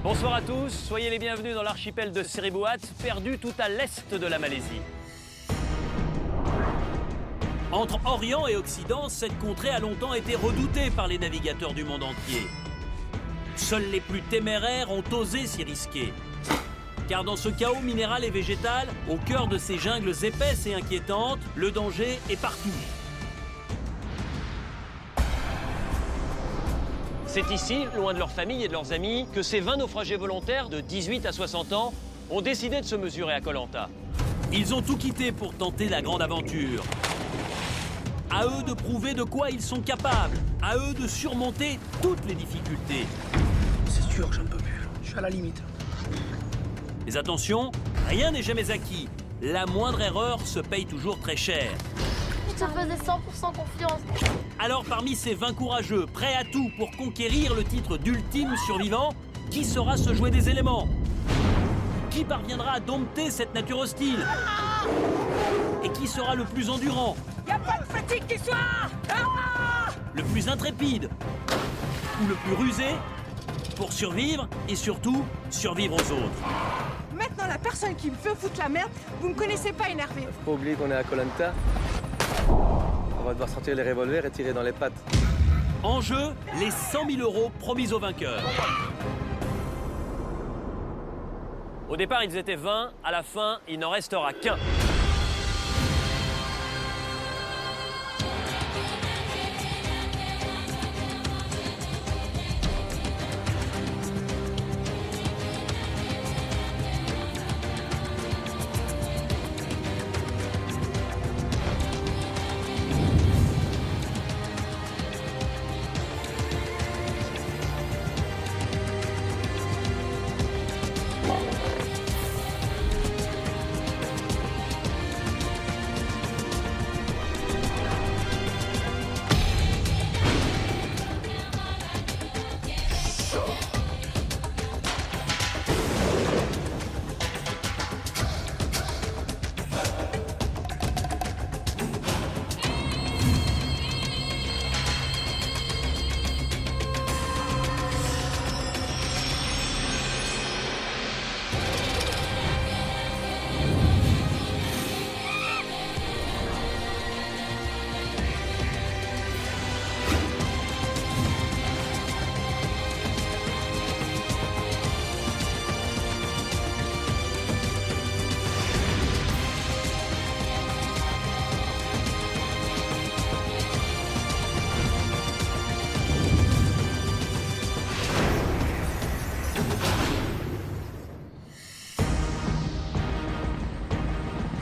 Bonsoir à tous, soyez les bienvenus dans l'archipel de Seribuat, perdu tout à l'est de la Malaisie. Entre Orient et Occident, cette contrée a longtemps été redoutée par les navigateurs du monde entier. Seuls les plus téméraires ont osé s'y risquer. Car dans ce chaos minéral et végétal, au cœur de ces jungles épaisses et inquiétantes, le danger est partout. C'est ici, loin de leur famille et de leurs amis, que ces 20 naufragés volontaires de 18 à 60 ans ont décidé de se mesurer à Koh Lanta. Ils ont tout quitté pour tenter la grande aventure. À eux de prouver de quoi ils sont capables, à eux de surmonter toutes les difficultés. C'est sûr que j'en peux plus, je suis à la limite. Mais attention, rien n'est jamais acquis. La moindre erreur se paye toujours très cher. Je te faisais 100% confiance. Alors parmi ces 20 courageux, prêts à tout pour conquérir le titre d'ultime survivant, qui saura se jouer des éléments? Qui parviendra à dompter cette nature hostile? Et qui sera le plus endurant? Y'a pas de fatigue qui soit Le plus intrépide? Ou le plus rusé? Pour survivre et surtout survivre aux autres. Maintenant, la personne qui me veut foutre la merde, vous me connaissez pas énervé. Faut pas oublier qu'on est à Koh Lanta. On va devoir sortir les revolvers et tirer dans les pattes. En jeu, les 100 000 € promis aux vainqueurs. Au départ, ils étaient 20. À la fin, il n'en restera qu'un.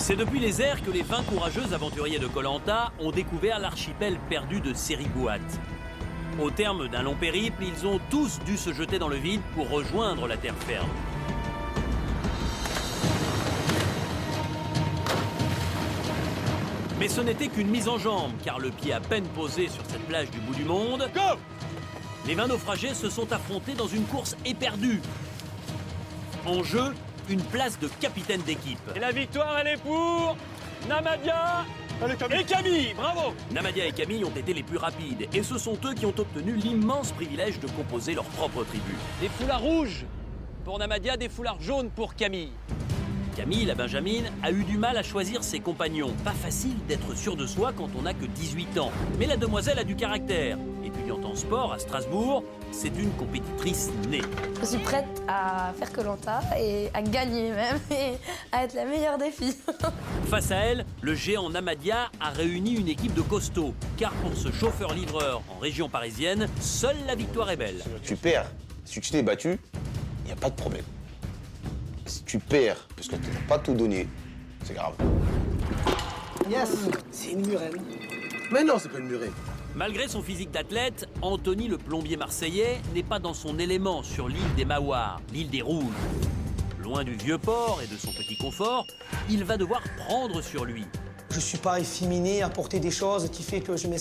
C'est depuis les airs que les 20 courageux aventuriers de Koh Lanta ont découvert l'archipel perdu de Seribuat. Au terme d'un long périple, ils ont tous dû se jeter dans le vide pour rejoindre la terre ferme. Mais ce n'était qu'une mise en jambe, car le pied à peine posé sur cette plage du bout du monde, les 20 naufragés se sont affrontés dans une course éperdue. En jeu, une place de capitaine d'équipe. Et la victoire, elle est pour Namadia et Camille. Bravo! Namadia et Camille ont été les plus rapides, et ce sont eux qui ont obtenu l'immense privilège de composer leur propre tribu. Des foulards rouges pour Namadia, des foulards jaunes pour Camille. Camille, la Benjamine, a eu du mal à choisir ses compagnons. Pas facile d'être sûr de soi quand on n'a que 18 ans. Mais la demoiselle a du caractère. Étudiante en sport à Strasbourg, c'est une compétitrice née. Je suis prête à faire Koh Lanta et à gagner même, et à être la meilleure des filles. Face à elle, le géant Namadia a réuni une équipe de costauds. Car pour ce chauffeur-livreur en région parisienne, seule la victoire est belle. Tu perds. Si tu t'es battu, il n'y a pas de problème. Si tu perds parce que tu n'as pas tout donné, c'est grave. Yes, c'est une murène. Mais non, c'est pas une murène. Malgré son physique d'athlète, Anthony le plombier marseillais n'est pas dans son élément sur l'île des Maouars, l'île des Rouges. Loin du vieux port et de son petit confort, il va devoir prendre sur lui. Je suis pas efféminé à porter des choses qui fait que je mets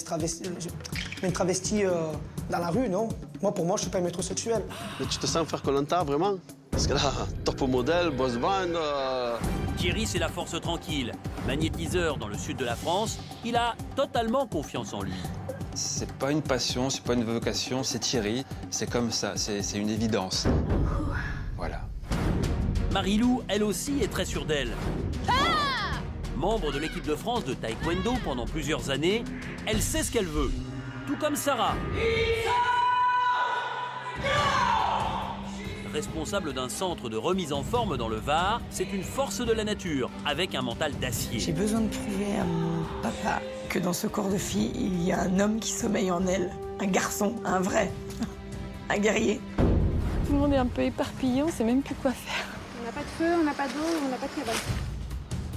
une travestie dans la rue, non. Pour moi, je suis pas un maître sexuel. Mais tu te sens faire Koh Lanta, vraiment? Parce que là, top modèle, boss band... Thierry, c'est la force tranquille. Magnétiseur dans le sud de la France, il a totalement confiance en lui. C'est pas une passion, c'est pas une vocation, c'est Thierry. C'est comme ça, c'est une évidence. Voilà. Marie-Lou, elle aussi, est très sûre d'elle. Membre de l'équipe de France de taekwondo pendant plusieurs années, elle sait ce qu'elle veut. Tout comme Sarah. Responsable d'un centre de remise en forme dans le Var, c'est une force de la nature, avec un mental d'acier. J'ai besoin de prouver à mon papa que dans ce corps de fille, il y a un homme qui sommeille en elle. Un garçon, un vrai, un guerrier. Tout le monde est un peu éparpillé, on sait même plus quoi faire. On n'a pas de feu, on n'a pas d'eau, on n'a pas de cabane.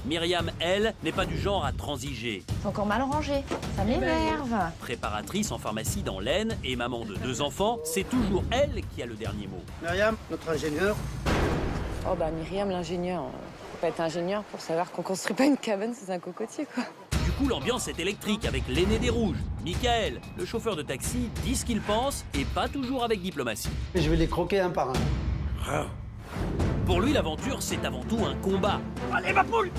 Myriam, elle, n'est pas du genre à transiger. C'est encore mal rangé, ça m'énerve. Préparatrice en pharmacie dans l'Aisne et maman de 2 enfants, c'est toujours elle qui a le dernier mot. Myriam, notre ingénieur. Oh bah Myriam, l'ingénieur. Faut pas être ingénieur pour savoir qu'on construit pas une cabane sous un cocotier, quoi. Du coup, l'ambiance est électrique avec l'aîné des rouges. Michael, le chauffeur de taxi, dit ce qu'il pense et pas toujours avec diplomatie. Je vais les croquer un par un. Pour lui, l'aventure, c'est avant tout un combat. Allez, ma poule!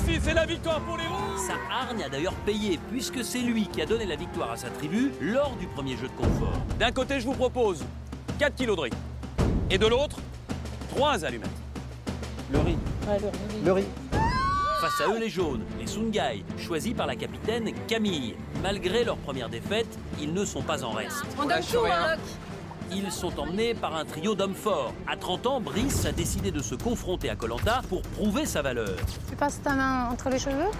8-6, c'est la victoire pour les rouges! Sa hargne a d'ailleurs payé, puisque c'est lui qui a donné la victoire à sa tribu lors du premier jeu de confort. D'un côté, je vous propose 4 kilos de riz. Et de l'autre, 3 allumettes. Le riz. Ouais, Le riz. Face à eux, les jaunes, les Sungai, choisis par la capitaine Camille. Malgré leur première défaite, ils ne sont pas en reste. On donne tout, hein. Ils sont emmenés par un trio d'hommes forts. À 30 ans, Brice a décidé de se confronter à Koh Lanta pour prouver sa valeur. Tu passes ta main entre les cheveux?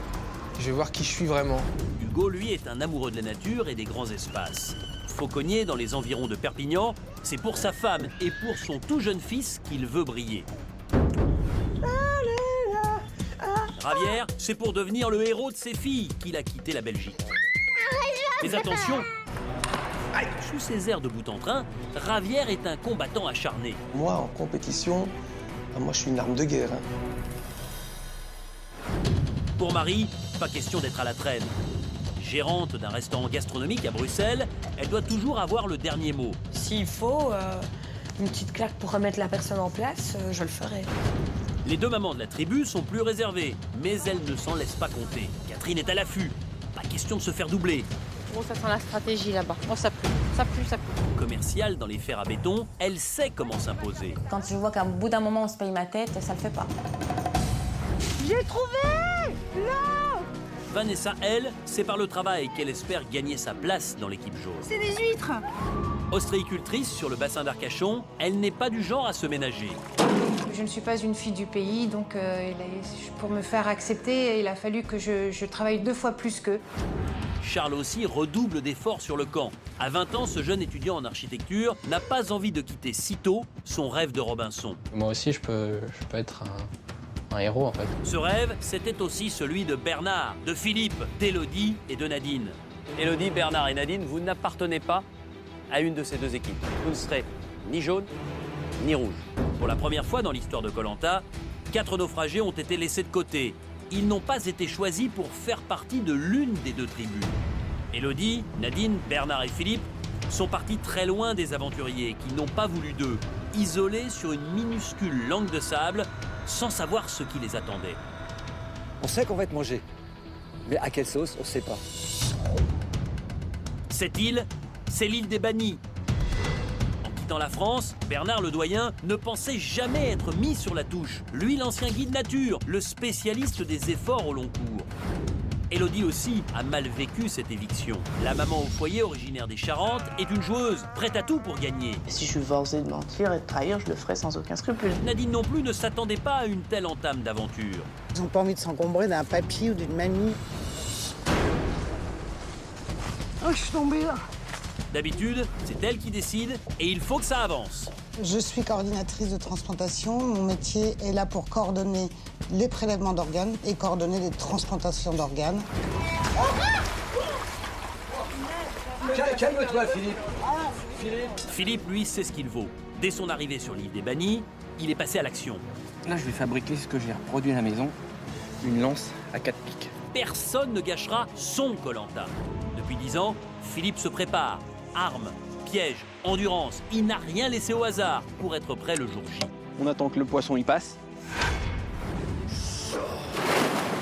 Je vais voir qui je suis vraiment. Hugo, lui, est un amoureux de la nature et des grands espaces. Fauconnier dans les environs de Perpignan, c'est pour sa femme et pour son tout jeune fils qu'il veut briller. Ravière, c'est pour devenir le héros de ses filles qu'il a quitté la Belgique. Mais attention, sous ses airs de bout en train, Ravière est un combattant acharné. Moi, en compétition, moi, je suis une arme de guerre. Pour Marie, pas question d'être à la traîne. Gérante d'un restaurant gastronomique à Bruxelles, elle doit toujours avoir le dernier mot. S'il faut une petite claque pour remettre la personne en place, je le ferai. Les 2 mamans de la tribu sont plus réservées, mais elles ne s'en laissent pas compter. Catherine est à l'affût. Pas question de se faire doubler. Bon, ça sent la stratégie là-bas. Bon, ça pue, ça pue, ça pue. Commerciale dans les fers à béton, elle sait comment s'imposer. Quand je vois qu'à bout d'un moment on se paye ma tête, ça le fait pas. J'ai trouvé! Là! Vanessa, elle, c'est par le travail qu'elle espère gagner sa place dans l'équipe jaune. C'est des huîtres! Ostréicultrice sur le bassin d'Arcachon, elle n'est pas du genre à se ménager. Je ne suis pas une fille du pays, donc pour me faire accepter, il a fallu que je travaille 2 fois plus qu'eux. Charles aussi redouble d'efforts sur le camp. À 20 ans, ce jeune étudiant en architecture n'a pas envie de quitter sitôt son rêve de Robinson. Moi aussi, je peux être un héros, en fait. Ce rêve, c'était aussi celui de Bernard, de Philippe, d'Élodie et de Nadine. Élodie, Bernard et Nadine, vous n'appartenez pas à une de ces 2 équipes. Vous ne serez ni jaune, ni rouge. Pour la première fois dans l'histoire de Koh Lanta, 4 naufragés ont été laissés de côté. Ils n'ont pas été choisis pour faire partie de l'une des 2 tribus. Élodie, Nadine, Bernard et Philippe sont partis très loin des aventuriers qui n'ont pas voulu d'eux, isolés sur une minuscule langue de sable, sans savoir ce qui les attendait. On sait qu'on va être mangé, mais à quelle sauce, on ne sait pas. Cette île, c'est l'île des Bannis. Dans la France, Bernard le doyen ne pensait jamais être mis sur la touche. Lui, l'ancien guide nature, le spécialiste des efforts au long cours. Élodie aussi a mal vécu cette éviction. La maman au foyer, originaire des Charentes, est une joueuse, prête à tout pour gagner. Si je suis forcée de mentir et de trahir, je le ferai sans aucun scrupule. Nadine non plus ne s'attendait pas à une telle entame d'aventure. Ils n'ont pas envie de s'encombrer d'un papy ou d'une mamie. Oh, je suis tombée là. D'habitude, c'est elle qui décide et il faut que ça avance. Je suis coordinatrice de transplantation. Mon métier est là pour coordonner les prélèvements d'organes et coordonner les transplantations d'organes. Calme-toi, Philippe. Philippe, lui, sait ce qu'il vaut. Dès son arrivée sur l'île des Bannis, il est passé à l'action. Là, je vais fabriquer ce que j'ai reproduit à la maison. Une lance à 4 pics. Personne ne gâchera son Koh Lanta. Depuis 10 ans, Philippe se prépare. Armes, pièges, endurance, il n'a rien laissé au hasard pour être prêt le jour J. On attend que le poisson y passe.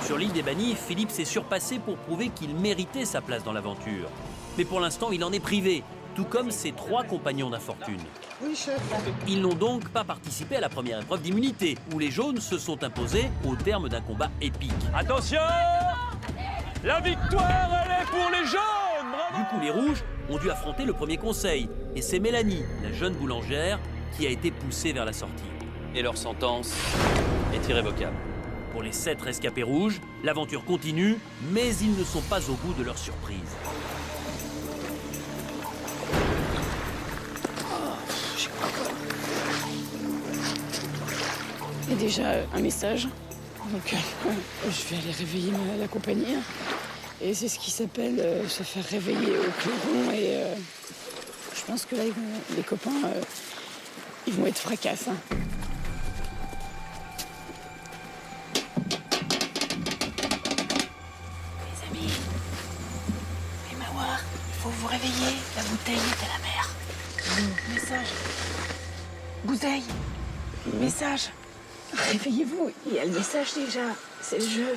Sur l'île des Bannis, Philippe s'est surpassé pour prouver qu'il méritait sa place dans l'aventure. Mais pour l'instant, il en est privé, tout comme ses 3 compagnons d'infortune. Oui, chef. Ils n'ont donc pas participé à la première épreuve d'immunité, où les jaunes se sont imposés au terme d'un combat épique. Attention! La victoire, elle est pour les jaunes! Du coup, les rouges ont dû affronter le premier conseil. Et c'est Mélanie, la jeune boulangère, qui a été poussée vers la sortie. Et leur sentence est irrévocable. Pour les 7 rescapés rouges, l'aventure continue, mais ils ne sont pas au bout de leur surprise. Il y a déjà un message. Donc, je vais aller réveiller la compagnie. Et c'est ce qui s'appelle se faire réveiller au clairon. Et je pense que là, les copains, ils vont être fracasse. Les amis, les Maouars, il faut vous réveiller. La bouteille est à la mer. Message. Bouteille. Message. Réveillez-vous, il y a le message déjà. C'est le jeu.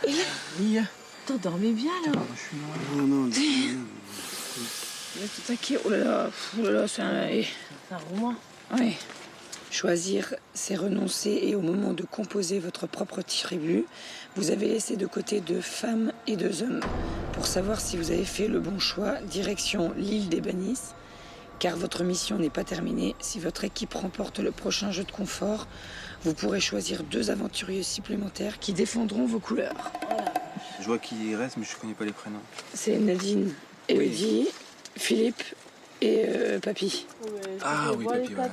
Et t'endormais bien, là. Non. Il est tout taqué. Oh là là, c'est un roman. Oui. Choisir, c'est renoncer, et au moment de composer votre propre tribu, vous avez laissé de côté 2 femmes et 2 hommes. Pour savoir si vous avez fait le bon choix, direction l'île des Bannis, car votre mission n'est pas terminée. Si votre équipe remporte le prochain jeu de confort, vous pourrez choisir 2 aventuriers supplémentaires qui défendront vos couleurs. Je vois qui reste, mais je connais pas les prénoms. C'est Nadine, Elodie, Philippe et Papy. Ah oui, Papy, ouais.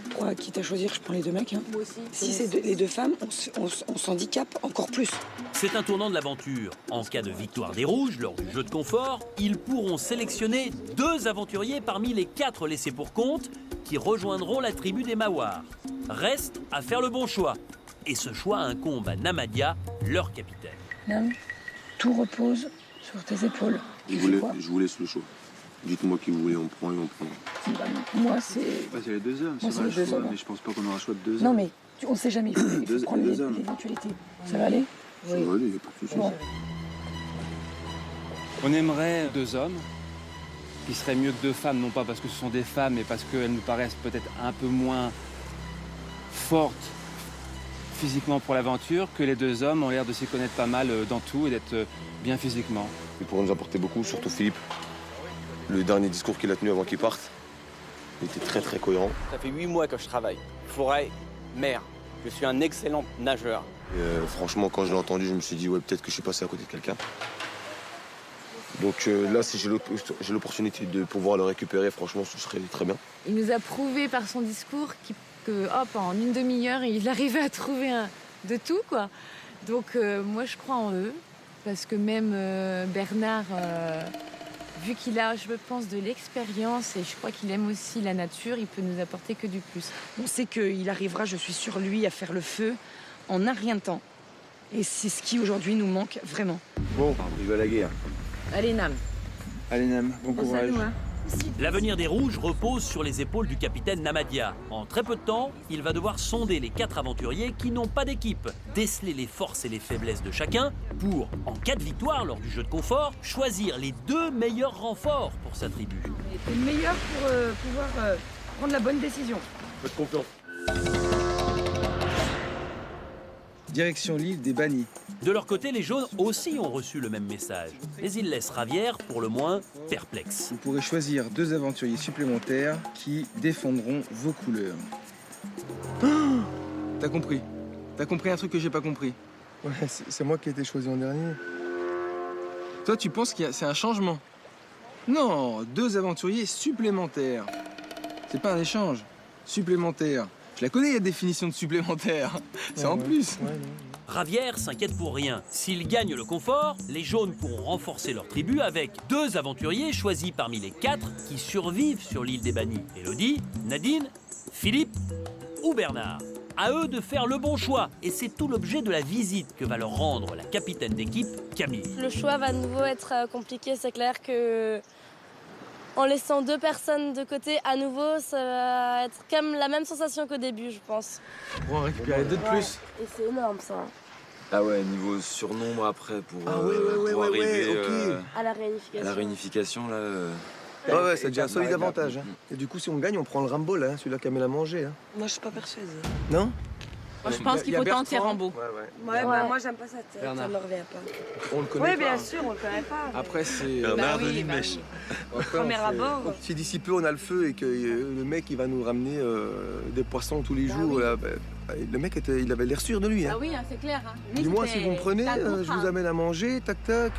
Pour quitte à choisir, je prends les 2 mecs. Hein. Moi aussi. Si c'est les 2 femmes, on s'handicape encore plus. C'est un tournant de l'aventure. En cas de victoire des rouges lors du jeu de confort, ils pourront sélectionner 2 aventuriers parmi les 4 laissés pour compte qui rejoindront la tribu des Maouars. Reste à faire le bon choix. Et ce choix incombe à Namadia, leur capitaine. Nam, tout repose sur tes épaules. Je vous laisse le choix. Dites-moi qui vous voulez, on prend et on prend. Moi, c'est... c'est les 2 hommes, Moi, c'est vrai, les 2 choix, hommes. mais je pense pas qu'on aura le choix de 2 hommes. Non, mais on ne sait jamais. Il faut prendre deux hommes. l'éventualité. Ça va aller? Ça va aller, il n'y a pas de souci. Bon. On aimerait 2 hommes, qui seraient mieux que 2 femmes, non pas parce que ce sont des femmes, mais parce qu'elles nous paraissent peut-être un peu moins fortes physiquement pour l'aventure, que les 2 hommes ont l'air de s'y connaître pas mal dans tout et d'être bien physiquement. Ils pourront nous apporter beaucoup, surtout Philippe. Le dernier discours qu'il a tenu avant qu'il parte, il était très très cohérent. Ça fait 8 mois que je travaille. Forêt, mer. Je suis un excellent nageur. Et, franchement, quand je l'ai entendu, je me suis dit, ouais, peut-être que je suis passé à côté de quelqu'un. Donc là, si j'ai l'opportunité de pouvoir le récupérer, franchement, ce serait très bien. Il nous a prouvé par son discours que, hop, en une demi-heure, il arrivait à trouver de tout, quoi. Donc moi, je crois en eux, parce que même Bernard, vu qu'il a, je pense, de l'expérience, et je crois qu'il aime aussi la nature, il peut nous apporter que du plus. On sait qu'il arrivera, je suis sur lui, à faire le feu en un rien de temps. Et c'est ce qui, aujourd'hui, nous manque vraiment. Bon, il va à la guerre. Allez, Nam. Allez, Nam, bon courage. L'avenir des rouges repose sur les épaules du capitaine Namadia. En très peu de temps, il va devoir sonder les 4 aventuriers qui n'ont pas d'équipe, déceler les forces et les faiblesses de chacun pour, en cas de victoire lors du jeu de confort, choisir les 2 meilleurs renforts pour sa tribu. Et le meilleur pour pouvoir prendre la bonne décision. Faites confiance. Direction l'île des Bannis. De leur côté, les jaunes aussi ont reçu le même message. Mais ils laissent Ravière, pour le moins, perplexe. Vous pourrez choisir 2 aventuriers supplémentaires qui défendront vos couleurs. Oh, t'as compris? T'as compris un truc que j'ai pas compris? Ouais, c'est moi qui ai été choisi en dernier. Toi, tu penses que c'est un changement? Non, 2 aventuriers supplémentaires. C'est pas un échange. Supplémentaire. Je la connais, la définition de supplémentaire. C'est en plus. Ravière s'inquiète pour rien. S'ils gagnent le confort, les jaunes pourront renforcer leur tribu avec 2 aventuriers choisis parmi les 4 qui survivent sur l'île des Bannis. Elodie, Nadine, Philippe ou Bernard. À eux de faire le bon choix. Et c'est tout l'objet de la visite que va leur rendre la capitaine d'équipe, Camille. Le choix va à nouveau être compliqué. C'est clair que en laissant 2 personnes de côté, à nouveau, ça va être comme la même sensation qu'au début, je pense. On va en récupérer 2 de plus. Et c'est énorme, ça. Ah ouais, niveau surnombre après pour, ouais, arriver ok. À la réunification. à la réunification, là... Ouais, c'est déjà un solide avantage. Hein. Et du coup, si on gagne, on prend le Rambo, là, celui-là qui amène à manger. Hein. Moi, je suis pas persuadée. Non? Moi, je pense qu'il faut tenter Rambo. Ouais, bah, moi, j'aime pas ça. Ça ne me revient pas. On le connaît Oui, pas. bien sûr, on le connaît pas. mais- Après, c'est... Bernard de Limèche. Premier abord. Si d'ici peu, on a le feu et que le mec, il va nous ramener des poissons tous les jours, là, le mec, il avait l'air sûr de lui. Hein. Ah oui, hein, c'est clair. Hein. Lui, Dis-moi, si c'était- vous me prenez, c'était un je contrat. vous amène à manger, tac, tac.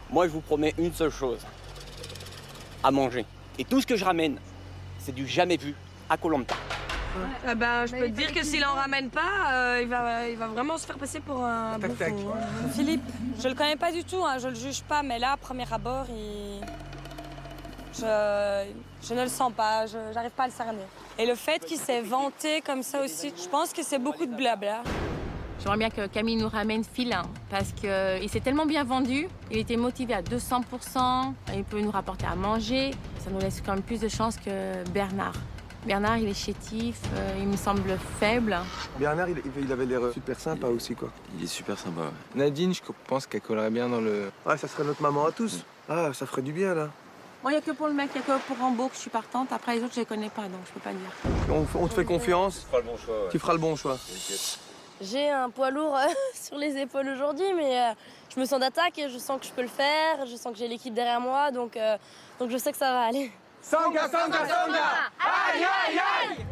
Moi, je vous promets une seule chose. À manger. Et tout ce que je ramène, c'est du jamais vu à Koh Lanta. Ah ben, je peux te dire que s'il en ramène pas, il va vraiment se faire passer pour un bouffon. Philippe, je le connais pas du tout, hein, je le juge pas, mais là, à premier abord, je ne le sens pas, j'arrive pas à le cerner. Et le fait qu'il s'est vanté comme ça aussi, je pense que c'est beaucoup de blabla. J'aimerais bien que Camille nous ramène Phil, hein, parce qu'il s'est tellement bien vendu, il était motivé à 200%, il peut nous rapporter à manger. Ça nous laisse quand même plus de chance que Bernard. Bernard, il est chétif, il me semble faible. Bernard, il avait l'air super sympa aussi, quoi. Il est super sympa, ouais. Nadine, je pense qu'elle collerait bien dans le... Ah, ça serait notre maman à tous. Ah, ça ferait du bien, là. Moi, il n'y a que pour le mec, il n'y a que pour Rambo que je suis partante. Après, les autres, je les connais pas, donc je peux pas dire. On te fait confiance. Tu feras le bon choix, ouais. Tu feras le bon choix. J'ai un poids lourd sur les épaules aujourd'hui, mais je me sens d'attaque et je sens que je peux le faire. Je sens que j'ai l'équipe derrière moi, donc je sais que ça va aller. Sanga, Sanga, Sanga! Aïe, aïe, aïe!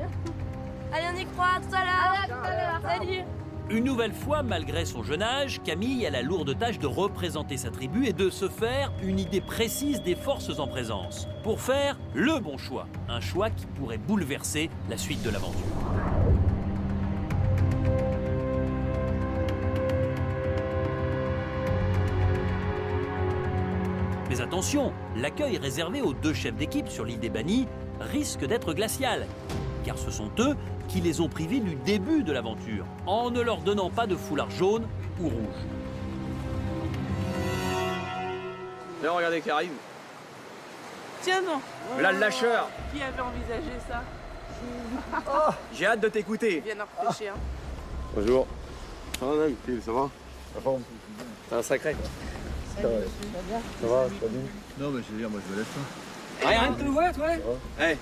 Allez, on y croit, tout à l'heure! Salut! Une nouvelle fois, malgré son jeune âge, Camille a la lourde tâche de représenter sa tribu et de se faire une idée précise des forces en présence, pour faire le bon choix, un choix qui pourrait bouleverser la suite de l'aventure. Mais attention, l'accueil réservé aux deux chefs d'équipe sur l'île des Bannis risque d'être glacial, car ce sont eux qui les ont privés du début de l'aventure, en ne leur donnant pas de foulard jaune ou rouge. Là, regardez qui arrive. Tiens, non. Là, le lâcheur. Qui avait envisagé ça? J'ai hâte de t'écouter. Bien en réfléchir. Bonjour. Ça va, Nag? Ça va? C'est un sacré. Ça va, ça bien? Non, mais je veux dire, moi je me lève pas. Rien de te voir, toi? Hey,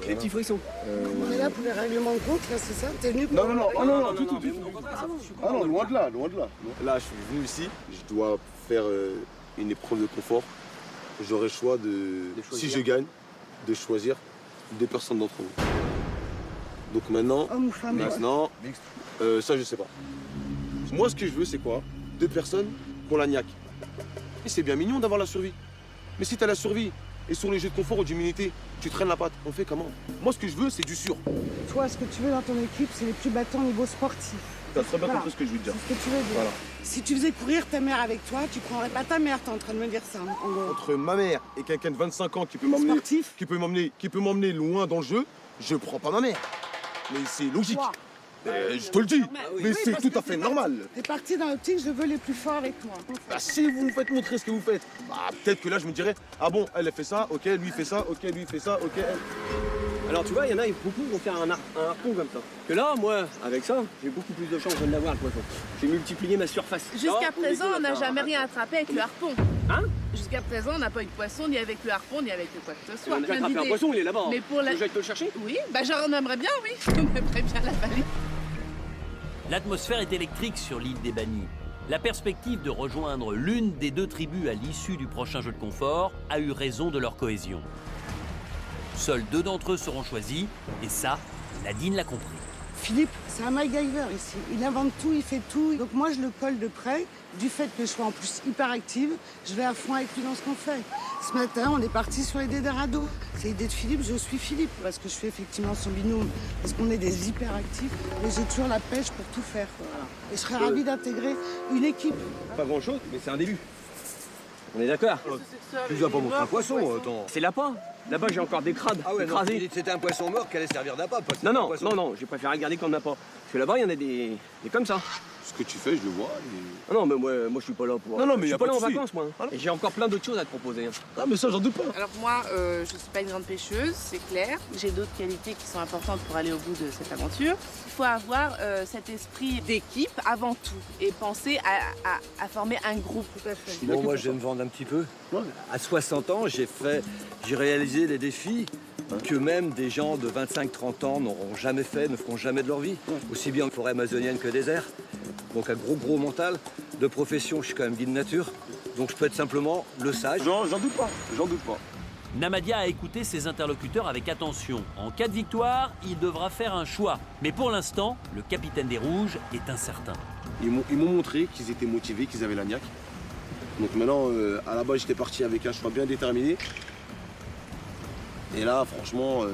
les petits frissons. On est là pour les règlements de compte, là, c'est ça? T'es venu pour... Non, tout. Ah non, loin de là. Là, je suis venu ici, je dois faire une épreuve de confort. J'aurai le choix de, si je gagne, de choisir deux personnes d'entre vous. Donc maintenant, Homme ou femme? ça je sais pas. Moi, ce que je veux, c'est quoi? Deux personnes pour la niaque. Et c'est bien mignon d'avoir la survie. Mais si t'as la survie et sur les jeux de confort ou d'immunité, tu traînes la patte, on fait comment? Moi, ce que je veux, c'est du sûr. Toi, ce que tu veux dans ton équipe, c'est les plus battants au niveau sportif. T'as très bien Voilà. compris ce que je veux te dire. C'est ce que tu veux dire. Voilà. Si tu faisais courir ta mère avec toi, tu prendrais pas ta mère, t'es en train de me dire ça, en gros. Entre ma mère et quelqu'un de 25 ans qui peut m'emmener loin dans le jeu, je prends pas ma mère. Mais c'est logique. Je te le dis, mais c'est tout à fait normal. T'es parti dans l'optique, je veux les plus forts avec toi. Bah, si vous me faites montrer ce que vous faites, bah, peut-être que là je me dirais, ah bon, elle fait ça, ok, lui fait ça, ok, lui fait ça, ok, elle. Alors tu vois, il y en a, beaucoup vont faire un harpon comme ça. Que là, moi, avec ça, j'ai beaucoup plus de chances de l'avoir, le poisson. J'ai multiplié ma surface. Jusqu'à présent, on n'a jamais rien attrapé avec le harpon. Hein? Jusqu'à présent, on n'a pas eu de poisson ni avec le harpon, ni avec quoi que ce soit. On a déjà Plein attrapé un d'idées. poisson, il est là-bas. Mais pour la... Déjà, il peut le chercher? Oui, bah j'en aimerais bien, oui. J'aimerais bien l'avaler. L'atmosphère est électrique sur l'île des Bannis. La perspective de rejoindre l'une des deux tribus à l'issue du prochain jeu de confort a eu raison de leur cohésion. Seuls deux d'entre eux seront choisis, et ça, Nadine l'a compris. Philippe, c'est un MacGyver ici. Il invente tout, il fait tout. Donc moi, je le colle de près. Du fait que je sois en plus hyper active, je vais à fond avec lui dans ce qu'on fait. Ce matin, on est parti sur l'idée des radeaux. C'est l'idée de Philippe, je suis Philippe, parce que je suis effectivement son binôme. Parce qu'on est des hyperactifs et j'ai toujours la pêche pour tout faire. Voilà. Et je serais ravie d'intégrer une équipe. Pas grand-chose, mais c'est un début. On est d'accord? Tu nous as pas montré un poisson, attends. C'est lapin. Là-bas, j'ai encore des crades Ah ouais, non, écrasés. c'était un poisson mort qui allait servir d'appât. Non, j'ai préféré le garder comme l'appât. Parce que là-bas, il y en a des comme ça. Ce que tu fais, je le vois. Ah non, mais moi, je suis pas là pour... Non, non, mais je y a suis pas là pas en de souci. vacances, moi. Et j'ai encore plein d'autres choses à te proposer. Ah, mais ça, j'en doute pas. Alors moi, je suis pas une grande pêcheuse, c'est clair. J'ai d'autres qualités qui sont importantes pour aller au bout de cette aventure. Il faut avoir cet esprit d'équipe avant tout et penser à former un groupe. Bon, moi, je vais me vendre un petit peu. À 60 ans, j'ai réalisé des défis que même des gens de 25-30 ans n'auront jamais fait, ne feront jamais de leur vie. Aussi bien en forêt amazonienne que désert. Donc un gros mental. De profession, je suis quand même guide nature. Donc je peux être simplement le sage. J'en doute pas, j'en doute pas. Namadia a écouté ses interlocuteurs avec attention. En cas de victoire, il devra faire un choix. Mais pour l'instant, le capitaine des Rouges est incertain. Ils m'ont montré qu'ils étaient motivés, qu'ils avaient la niaque. Donc maintenant, à la base, j'étais parti avec un choix bien déterminé. Et là, franchement,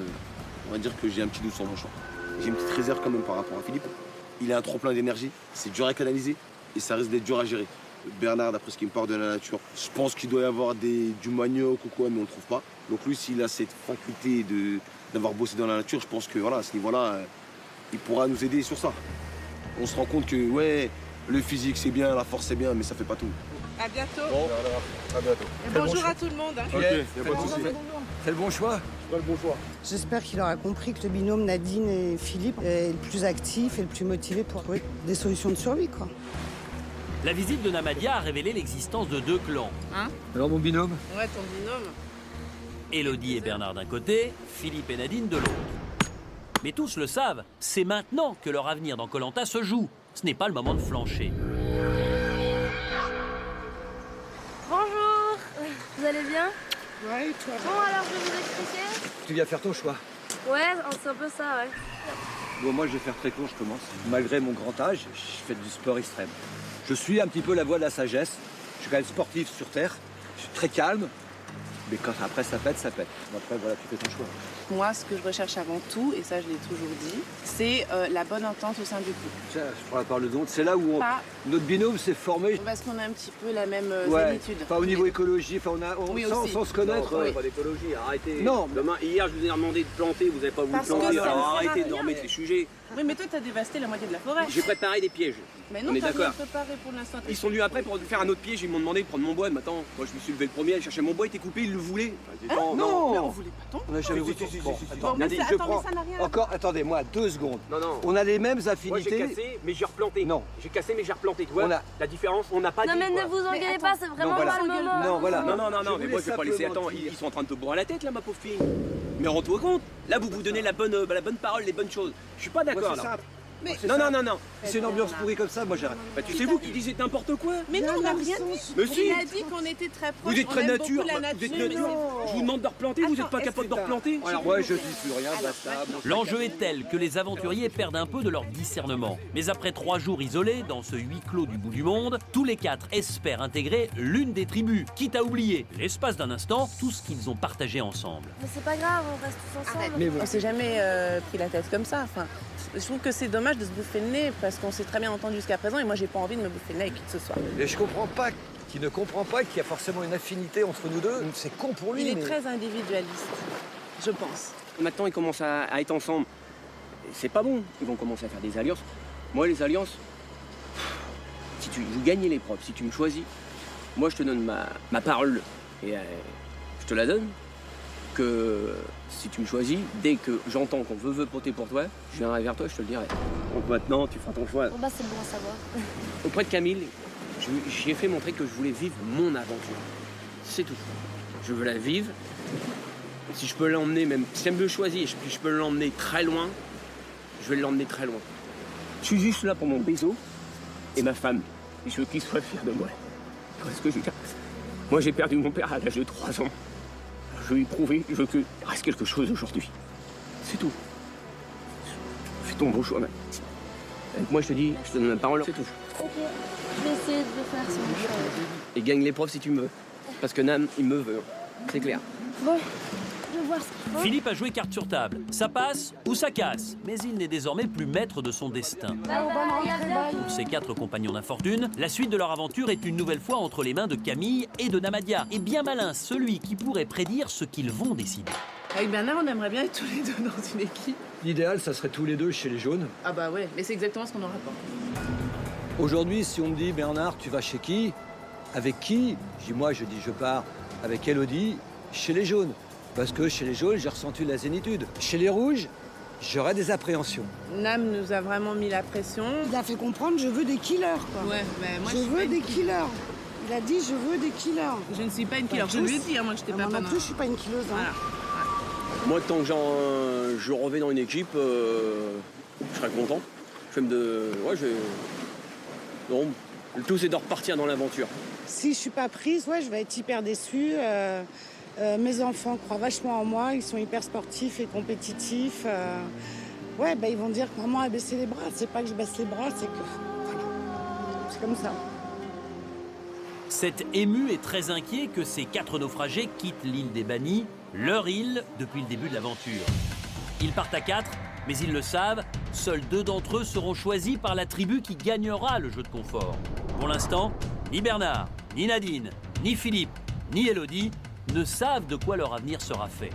on va dire que j'ai un petit doute sur mon choix. J'ai une petite réserve quand même par rapport à Philippe. Il a un trop plein d'énergie, c'est dur à canaliser et ça risque d'être dur à gérer. Bernard, d'après ce qu'il me parle de la nature, je pense qu'il doit y avoir du manioc ou quoi, mais on ne le trouve pas. Donc lui, s'il a cette faculté d'avoir bossé dans la nature, je pense que voilà, à ce niveau-là, il pourra nous aider sur ça. On se rend compte que ouais, le physique c'est bien, la force c'est bien, mais ça fait pas tout. À bientôt. Bon, à bientôt. Et bonjour à tout le monde. Ok, y a pas de souci. C'est le bon choix. C'est pas le bon choix. J'espère qu'il aura compris que le binôme Nadine et Philippe est le plus actif et le plus motivé pour trouver des solutions de survie, quoi. La visite de Namadia a révélé l'existence de deux clans. Hein? Alors mon binôme? Ouais, ton binôme. Élodie et Bernard d'un côté, Philippe et Nadine de l'autre. Mais tous le savent, c'est maintenant que leur avenir dans Koh-Lanta se joue. Ce n'est pas le moment de flancher. Bonjour. Vous allez bien? Ouais, toi. Bon, alors je vais vous expliquer. Tu viens faire ton choix. Ouais, c'est un peu ça, ouais. Bon, moi, je vais faire très court, je commence. Malgré mon grand âge, je fais du sport extrême. Je suis un petit peu la voie de la sagesse. Je suis quand même sportif sur Terre. Je suis très calme. Mais quand après ça pète, ça pète. Après, voilà, tu fais ton choix. Moi, ce que je recherche avant tout, et ça je l'ai toujours dit, c'est la bonne entente au sein du couple. Tiens, je prends la parole de donc. C'est là où notre binôme s'est formé. Parce qu'on a un petit peu la même habitude. Pas au niveau écologie, enfin, sans se connaître. Non, pas d'écologie, arrêtez. Non. Demain, hier, je vous ai demandé de planter, vous n'avez pas voulu planter, alors arrêtez de remettre les sujets. Oui, mais toi, t'as dévasté la moitié de la forêt. J'ai préparé des pièges. Mais non, on est t'as d'accord. rien préparé pour l'instant. Ils sont venus après pour faire un autre piège, ils m'ont demandé de prendre mon bois, mais attends, moi je me suis levé le premier, aller chercher mon bois, il était coupé, ils le voulaient. Non. Mais on voulait pas ton. On n'a jamais Si, voulu. si, si, Bon, si, si, si. attends, Bon, mais Nadine, c'est- je attends, mais prends. ça n'a rien à Encore, attendez-moi, 2 secondes. Non, non. On a les mêmes Moi affinités. j'ai cassé, mais j'ai replanté. Non. J'ai cassé, mais j'ai replanté, tu vois. On a- La différence, on n'a pas Non, dit. mais quoi. ne vous engueulez pas, c'est vraiment voilà. pas le moment. Non, voilà. Non, non, non, Je non, mais voulais moi je vais pas laisser. simplement Attends, dire. ils sont en train de te bourrer la tête là, ma pauvre fille. Mais rends-toi compte, là vous vous donnez la bonne parole, les bonnes choses. Je suis pas d'accord Moi, c'est là. simple. Mais Non, non, non, non. C'est une ambiance pourrie comme ça, moi j'arrête. Bah, tu sais vous qui disiez n'importe quoi. Mais non, on n'a rien dit. Mais si. Il a dit qu'on était très proches. Vous êtes très on aime nature, beaucoup la vous êtes nature. nature. Je vous demande de replanter, vous n'êtes pas Attends, capable de replanter. Alors moi je dis plus rien, basta. L'enjeu est tel que les aventuriers perdent un peu de leur discernement. Mais après 3 jours isolés, dans ce huis clos du bout du monde, tous les 4 espèrent intégrer l'une des tribus, quitte à oublier, l'espace d'un instant, tout ce qu'ils ont partagé ensemble. Mais c'est pas grave, on reste tous ensemble. Mais on s'est jamais pris la tête comme ça. Enfin, je trouve que c'est dommage de se bouffer le nez parce qu'on s'est très bien entendu jusqu'à présent et moi j'ai pas envie de me bouffer le nez avec qui que ce soit. Et je comprends pas, qui ne comprend pas qu'il y a forcément une affinité entre nous deux. C'est con pour lui. Il est mais- très individualiste, je pense. Maintenant ils commencent à être ensemble. C'est pas bon. Ils vont commencer à faire des alliances. Moi les alliances, si tu vous gagnez l'épreuve, si tu me choisis, moi je te donne ma parole et je te la donne. Que si tu me choisis, dès que j'entends qu'on veut voter pour toi, je viendrai vers toi et je te le dirai. Donc maintenant, tu feras ton choix. Bon bah c'est bon à savoir. Auprès de Camille, j'ai fait montrer que je voulais vivre mon aventure. C'est tout. Je veux la vivre. Si je peux l'emmener, même si elle me choisit, et je peux l'emmener très loin, je vais l'emmener très loin. Je suis juste là pour mon biseau et ma femme. Et je veux qu'ils soient fiers de moi. Parce que moi, j'ai perdu mon père à l'âge de 3 ans. Je veux lui prouver, je veux qu'il reste quelque chose aujourd'hui. C'est tout. Fais ton bon choix, man. Moi, je te dis, je te donne ma parole, c'est tout. Ok, je vais essayer de faire son choix. Et gagne l'épreuve si tu me veux. Parce que Nam, il me veut. C'est clair. Bon, je vais voir ce qu'il faut. Philippe a joué carte sur table. Ça passe ou ça casse. Mais il n'est désormais plus maître de son destin. Pour ses 4 compagnons d'infortune, la suite de leur aventure est une nouvelle fois entre les mains de Camille et de Namadia. Et bien malin celui qui pourrait prédire ce qu'ils vont décider. Avec Bernard, on aimerait bien être tous les deux dans une équipe. L'idéal, ça serait tous les deux chez les jaunes. Ah bah ouais, mais c'est exactement ce qu'on aura pas. Aujourd'hui, si on me dit, Bernard, tu vas chez qui? Avec qui? Je dis, je pars avec Elodie chez les jaunes. Parce que chez les jaunes, j'ai ressenti la zénitude. Chez les rouges, j'aurais des appréhensions. Nam nous a vraiment mis la pression. Il a fait comprendre, je veux des killers, quoi. Ouais, mais moi, je veux des killers. Il a dit, je veux des killers. Je ne suis pas une killer. Je lui ai dit, moi, que je t'ai pas non plus, je suis pas une killeuse. Hein. Voilà. Moi, tant que je revais dans une équipe, je serais content. Je vais non, le tout, c'est de repartir dans l'aventure. Si je suis pas prise, ouais, je vais être hyper déçue. Mes enfants croient vachement en moi, ils sont hyper sportifs et compétitifs. Ouais, bah, ils vont dire que maman a baissé les bras. C'est pas que je baisse les bras, c'est que... C'est comme ça. C'est ému et très inquiet que ces 4 naufragés quittent l'île des Bannis, leur île, depuis le début de l'aventure. Ils partent à 4, mais ils le savent, seuls 2 d'entre eux seront choisis par la tribu qui gagnera le jeu de confort. Pour l'instant, ni Bernard, ni Nadine, ni Philippe, ni Elodie ne savent de quoi leur avenir sera fait.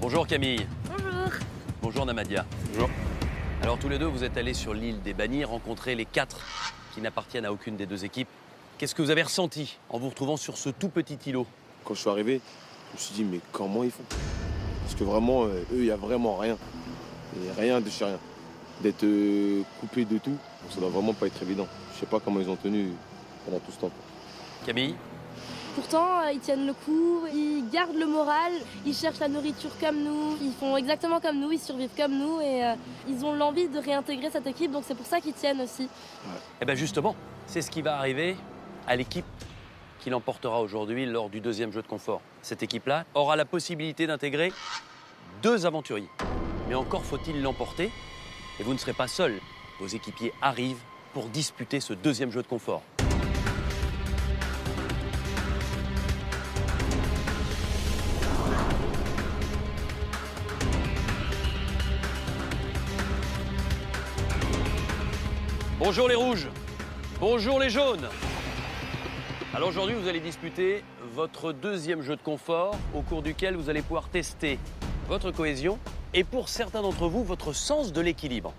Bonjour Camille. Bonjour. Bonjour Namadia. Bonjour. Alors tous les deux, vous êtes allés sur l'île des Bannis rencontrer les 4 qui n'appartiennent à aucune des 2 équipes. Qu'est-ce que vous avez ressenti en vous retrouvant sur ce tout petit îlot? Quand je suis arrivé, je me suis dit, mais comment ils font? Parce que vraiment, eux, il n'y a vraiment rien. Il n'y a rien de chez rien. D'être coupé de tout, ça doit vraiment pas être évident. Je sais pas comment ils ont tenu pendant tout ce temps. Camille? Pourtant, ils tiennent le coup, ils gardent le moral, ils cherchent la nourriture comme nous, ils font exactement comme nous, ils survivent comme nous et ils ont l'envie de réintégrer cette équipe, donc c'est pour ça qu'ils tiennent aussi. Ouais. Et bien justement, c'est ce qui va arriver à l'équipe qui l'emportera aujourd'hui lors du 2e jeu de confort. Cette équipe-là aura la possibilité d'intégrer 2 aventuriers. Mais encore faut-il l'emporter, et vous ne serez pas seuls. Vos équipiers arrivent pour disputer ce 2e jeu de confort. Bonjour les rouges, bonjour les jaunes. Alors aujourd'hui, vous allez disputer votre 2e jeu de confort au cours duquel vous allez pouvoir tester votre cohésion et pour certains d'entre vous, votre sens de l'équilibre.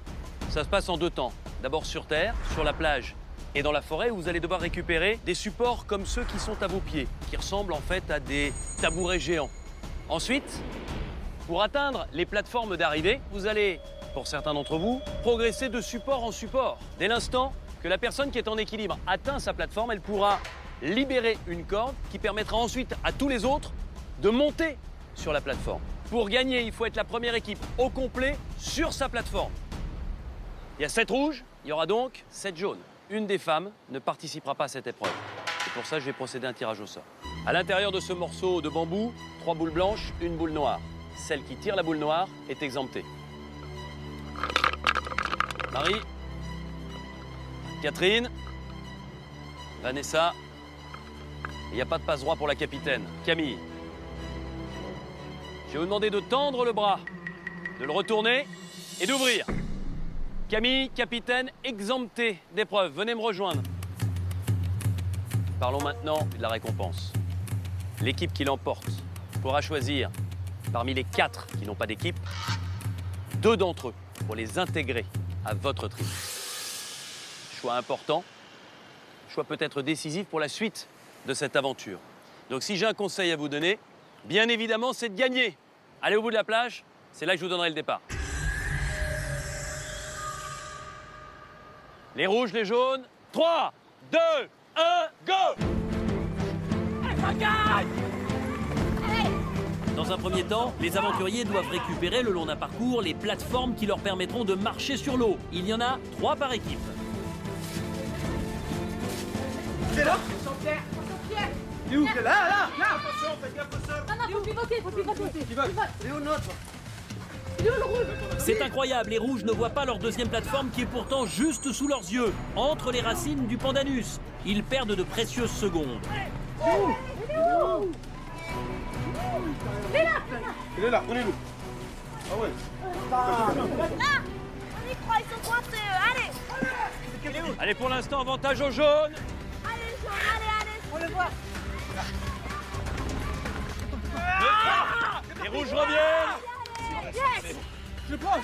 Ça se passe en 2 temps. D'abord sur terre, sur la plage et dans la forêt où vous allez devoir récupérer des supports comme ceux qui sont à vos pieds, qui ressemblent en fait à des tabourets géants. Ensuite, pour atteindre les plateformes d'arrivée, vous allez, pour certains d'entre vous, progresser de support en support. Dès l'instant que la personne qui est en équilibre atteint sa plateforme, elle pourra libérer une corde qui permettra ensuite à tous les autres de monter sur la plateforme. Pour gagner, il faut être la première équipe au complet sur sa plateforme. Il y a 7 rouges, il y aura donc 7 jaunes. Une des femmes ne participera pas à cette épreuve. Et pour ça, je vais procéder à un tirage au sort. À l'intérieur de ce morceau de bambou, 3 boules blanches, 1 boule noire. Celle qui tire la boule noire est exemptée. Marie, Catherine, Vanessa, il n'y a pas de passe-droit pour la capitaine. Camille, je vais vous demander de tendre le bras, de le retourner et d'ouvrir. Camille, capitaine, exemptée d'épreuve. Venez me rejoindre. Parlons maintenant de la récompense. L'équipe qui l'emporte pourra choisir parmi les 4 qui n'ont pas d'équipe, 2 d'entre eux pour les intégrer à votre tribu. Choix important, choix peut-être décisif pour la suite de cette aventure. Donc si j'ai un conseil à vous donner, bien évidemment, c'est de gagner. Allez au bout de la plage, c'est là que je vous donnerai le départ. Les rouges, les jaunes, 3, 2, 1, go! Dans un premier temps, les aventuriers doivent récupérer le long d'un parcours les plateformes qui leur permettront de marcher sur l'eau. Il y en a 3 par équipe. C'est là? Il est où? Là, là! Là! Attention, faites gaffe au sol! Non, non, faut pivoter, faut pivoter! Pivote! Il est où le nôtre? Il est où le rouge? C'est incroyable, les rouges ne voient pas leur 2e plateforme qui est pourtant juste sous leurs yeux, entre les racines du pandanus. Ils perdent de précieuses secondes. Il est là! Il est là, prenez-le! Ah ouais. Là, on y croit, ils sont coincés, allez. Allez, pour l'instant, avantage aux jaunes. Allez, jaune, allez. On le voit. Les rouges reviennent. Yes. Je prends.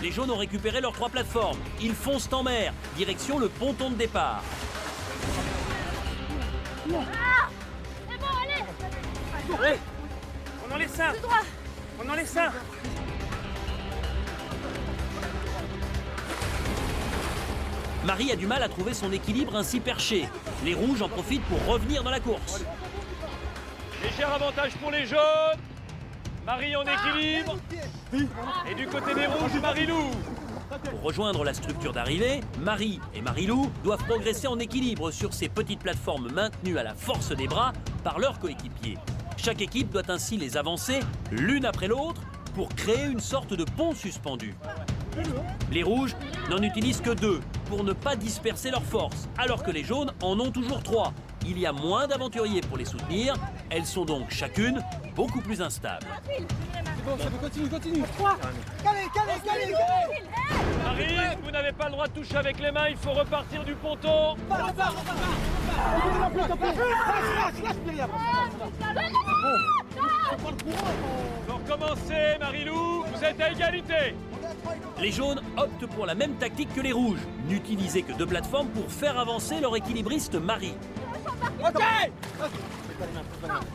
Les jaunes ont récupéré leurs 3 plateformes. Ils foncent en mer, direction le ponton de départ. C'est bon, allez. Allez, on en laisse un. Tout droit. On en laisse un. Marie a du mal à trouver son équilibre ainsi perché. Les rouges en profitent pour revenir dans la course. Léger avantage pour les jaunes. Marie en équilibre. Et du côté des rouges, Marie-Lou. Pour rejoindre la structure d'arrivée, Marie et Marie-Lou doivent progresser en équilibre sur ces petites plateformes maintenues à la force des bras par leurs coéquipiers. Chaque équipe doit ainsi les avancer l'une après l'autre pour créer une sorte de pont suspendu. Les rouges n'en utilisent que 2 pour ne pas disperser leurs forces, alors que les jaunes en ont toujours 3. Il y a moins d'aventuriers pour les soutenir, elles sont donc chacune beaucoup plus instables. C'est bon, ça peut continue. 3. Calez. Marie, vous n'avez pas le droit de toucher avec les mains, il faut repartir du ponton. Pour commencer, Marie-Lou, vous êtes à égalité. Les jaunes optent pour la même tactique que les rouges, n'utiliser que 2 plateformes pour faire avancer leur équilibriste Marie. Ok.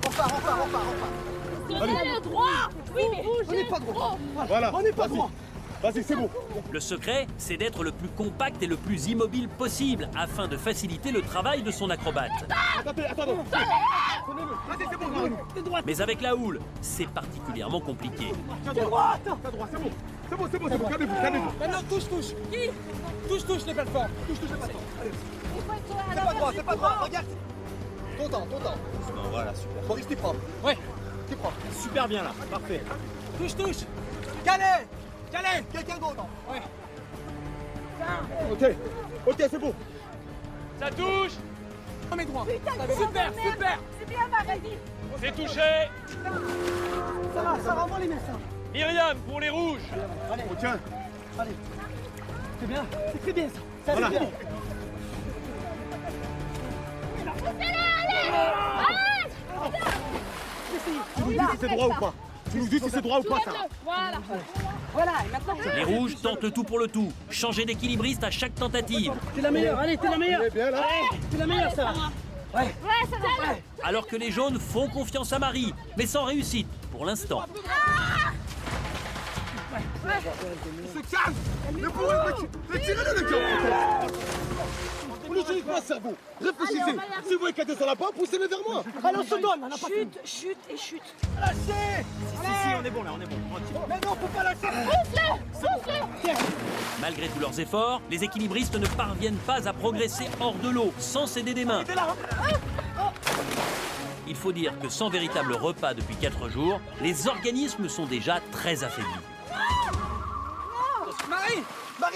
On part. Allez, droit. Oui, mais on n'est pas droit. Voilà. On n'est pas droit. Vas-y, c'est bon. Le secret, c'est d'être le plus compact et le plus immobile possible afin de faciliter le travail de son acrobate. Attends. Vas-y, c'est bon. Mais avec la houle, c'est particulièrement compliqué. T'es droit. C'est bon. Calmez-vous. Maintenant, touche. Qui Touche les plateformes. Touche les plateformes. Allez. C'est pas droit. Regarde. Ton temps. Voilà, super. Maurice, t'es propre. Ouais. T'es propre. Super bien là, parfait. Touche. Calais. Quelqu'un d'autre. Ouais. Ok, c'est bon. Ça touche. On met droit. Super. C'est bien, Marie. C'est touché. Ça va, moi les mains, ça. Myriam pour les rouges. Allez. Tiens. Allez. C'est bien. C'est très bien, ça. Ça Voilà. c'est bien. Tu nous dis si c'est droit ou pas. Ça. Voilà, et maintenant... Les rouges tentent le tout pour le tout, changer d'équilibriste à chaque tentative. T'es la meilleure, allez, t'es la meilleure. Bien là. T'es la meilleure, ça. Ouais, ça va. Alors que les jaunes font confiance à Marie, mais sans réussite pour l'instant. Se calme. Mais tirez-le le cœur. On n'utilise pas le cerveau. Réfléchissez. Allez, Si vous voyez quelqu'un sur la barre, poussez-le vers moi. allez, on se donne. Chute. Lâchez. Si, on est bon là, tranquille. Mais non, faut pas lâcher. Pousse-le. Malgré tous leurs efforts, les équilibristes ne parviennent pas à progresser hors de l'eau, sans céder des mains. Il faut dire que sans véritable repas depuis 4 jours, les organismes sont déjà très affaiblis. Marie.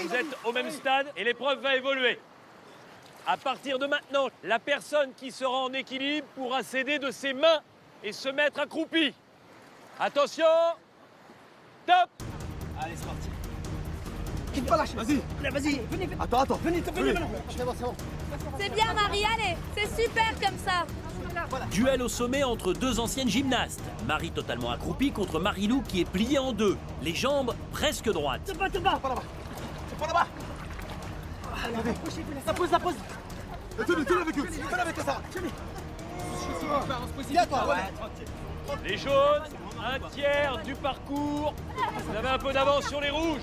Vous êtes au même stade et l'épreuve va évoluer. À partir de maintenant, la personne qui sera en équilibre pourra s'aider de ses mains et se mettre accroupie. Attention. Top. Allez, c'est parti. Quitte pas lâcher. Vas-y. Vas-y, venez. Attends. Venez maintenant. Je vais voir, c'est bon. C'est bien, Marie, allez. C'est super comme ça. Duel au sommet entre 2 anciennes gymnastes. Marie totalement accroupie contre Marie-Lou qui est pliée en 2, les jambes presque droites. C'est pas là-bas. C'est pas là-bas. Ça pose. Tenez avec eux. Fais-le avec ça. Viens, toi. Les jaunes, un tiers du parcours. Vous avez un peu d'avance sur les rouges.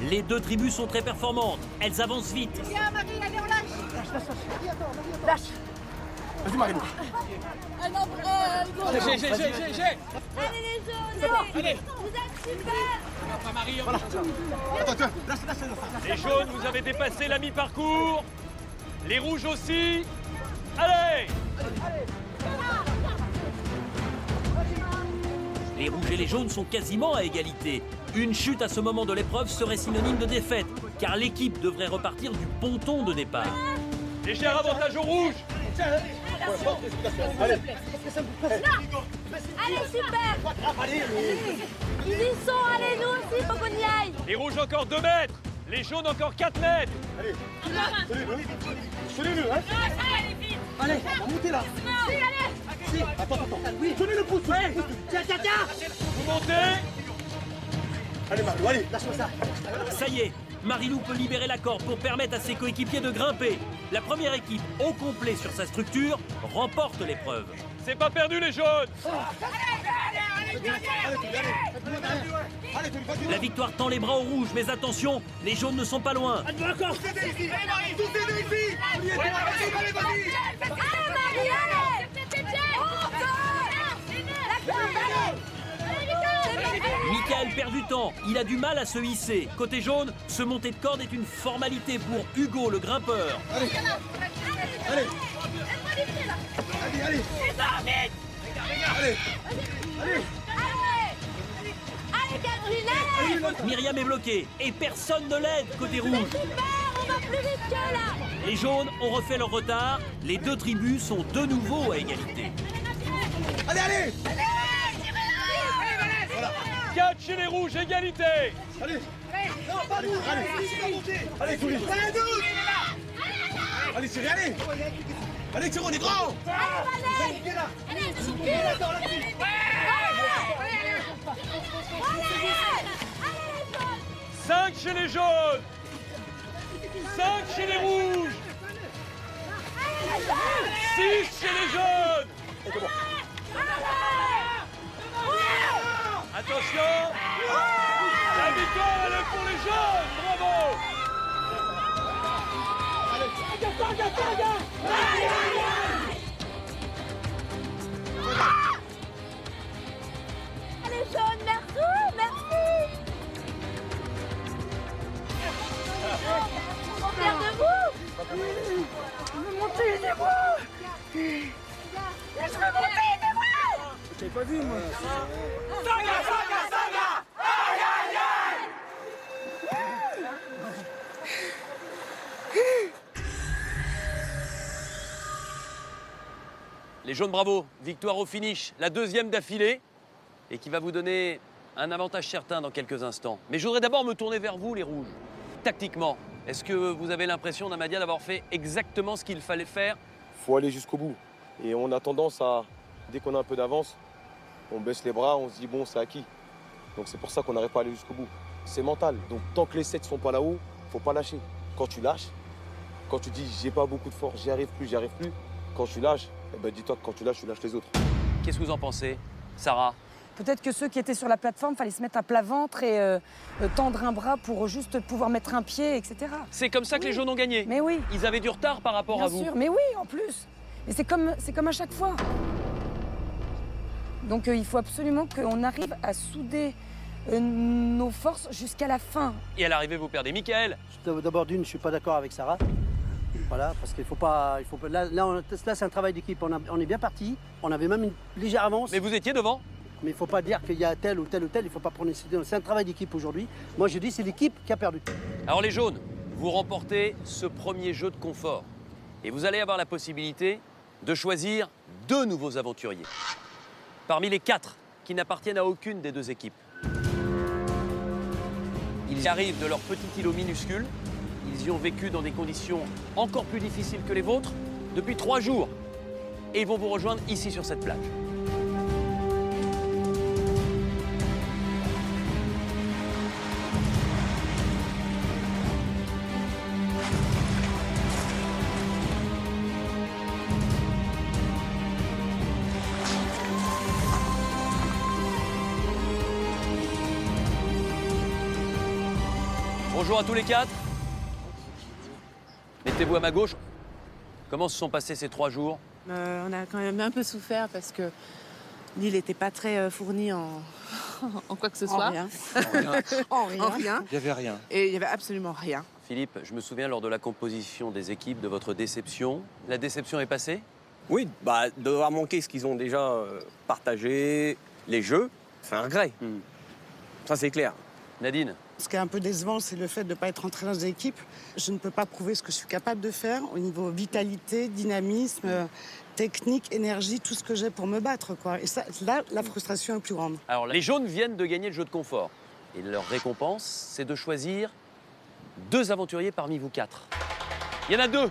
Les 2 tribus sont très performantes. Elles avancent vite. Viens, Marie, allez, on lâche. Lâche. Vas-y, Marie. Allez, J'ai. les jaunes, allez. Vous êtes super. Voilà. Attends, tiens. Lâche. Les jaunes, vous avez dépassé la mi-parcours. Les rouges aussi. Allez. Les rouges et les jaunes sont quasiment à égalité. Une chute à ce moment de l'épreuve serait synonyme de défaite, car l'équipe devrait repartir du ponton de départ. Léger avantage aux rouges. Allez, Allez, super. Ils y sont, allez, nous aussi, faut qu'on y aille. Les rouges encore 2 mètres. Les jaunes encore 4 mètres. Allez, tenez-le, hein. Allez, montez là. Attends. Oui, tenez le pouce. Tiens. Vous montez. Allez, Mario, allez. Lâche-moi ça. Ça y est, Marilou peut libérer la corde pour permettre à ses coéquipiers de grimper. La première équipe, au complet sur sa structure, remporte l'épreuve. C'est pas perdu, les jaunes. La victoire tend les bras aux rouges, mais attention, les jaunes ne sont pas loin. Michael perd du temps, il a du mal à se hisser. Côté jaune, se monter de corde est une formalité pour Hugo, le grimpeur. Allez. Myriam est bloquée et personne ne l'aide côté rouge. On va plus vite que là. Les jaunes ont refait leur retard. Les deux tribus sont de nouveau à égalité. Allez. 4 chez les rouges, égalité. Allez. Non, pas nous. Allez, tous les. Allez, Thierry, allez. Allez, Thierry, on est grand. Allez, 5 chez les jaunes. 5 chez les rouges. 6 chez les jaunes. Attention. La victoire, elle est pour les jaunes. Bravo. Allez, jaune, merci. On est fiers de vous. Montez, aidez-moi. Je veux monter, aidez-moi. Je t'avais pas vu, moi. Saga. Aïe, aïe, aïe. Les jaunes, bravo. Victoire au finish, la deuxième d'affilée, et qui va vous donner un avantage certain dans quelques instants. Mais je voudrais d'abord me tourner vers vous, les rouges. Tactiquement, est-ce que vous avez l'impression, Namadia, d'avoir fait exactement ce qu'il fallait faire? Faut aller jusqu'au bout. Et on a tendance à, dès qu'on a un peu d'avance, on baisse les bras, on se dit bon, c'est acquis. Donc c'est pour ça qu'on n'arrive pas à aller jusqu'au bout. C'est mental. Donc tant que les 7 sont pas là-haut, faut pas lâcher. Quand tu lâches, quand tu dis j'ai pas beaucoup de force, j'y arrive plus, quand tu lâches, eh ben dis-toi que quand tu lâches les autres. Qu'est-ce que vous en pensez, Sarah? Peut-être que ceux qui étaient sur la plateforme, fallait se mettre à plat ventre et tendre un bras pour juste pouvoir mettre un pied, etc. C'est comme ça que les jaunes ont gagné. Mais oui. Ils avaient du retard par rapport à vous. Bien sûr, mais oui, en plus. Mais c'est comme à chaque fois. Donc il faut absolument qu'on arrive à souder nos forces jusqu'à la fin. Et à l'arrivée, vous perdez Michael. D'abord d'une, je suis pas d'accord avec Sarah. Voilà, parce qu'il faut pas, là c'est un travail d'équipe. On est bien parti. On avait même une légère avance. Mais vous étiez devant. Mais il ne faut pas dire qu'il y a tel ou tel ou tel. Il ne faut pas prendre une décision. C'est un travail d'équipe aujourd'hui. Moi, je dis c'est l'équipe qui a perdu. Alors les jaunes, vous remportez ce premier jeu de confort. Et vous allez avoir la possibilité de choisir 2 nouveaux aventuriers. Parmi les 4 qui n'appartiennent à aucune des 2 équipes. Ils arrivent de leur petit îlot minuscule. Ils y ont vécu dans des conditions encore plus difficiles que les vôtres depuis 3 jours. Et ils vont vous rejoindre ici sur cette plage. Bonjour à tous les 4. Mettez-vous à ma gauche. Comment se sont passés ces 3 jours? On a quand même un peu souffert parce que l'île n'était pas très fournie en quoi que ce soit. En rien. Il n'y avait rien. Et il n'y avait absolument rien. Philippe, je me souviens lors de la composition des équipes de votre déception. La déception est passée? Oui, devoir manquer ce qu'ils ont déjà partagé, les jeux, c'est un regret. Ça, c'est clair. Nadine, Ce qui est un peu décevant, c'est le fait de ne pas être entré dans une équipe. Je ne peux pas prouver ce que je suis capable de faire au niveau vitalité, dynamisme, technique, énergie, tout ce que j'ai pour me battre, quoi. Et ça, là, la frustration est plus grande. Alors, les jaunes viennent de gagner le jeu de confort. Et leur récompense, c'est de choisir 2 aventuriers parmi vous 4. Il y en a 2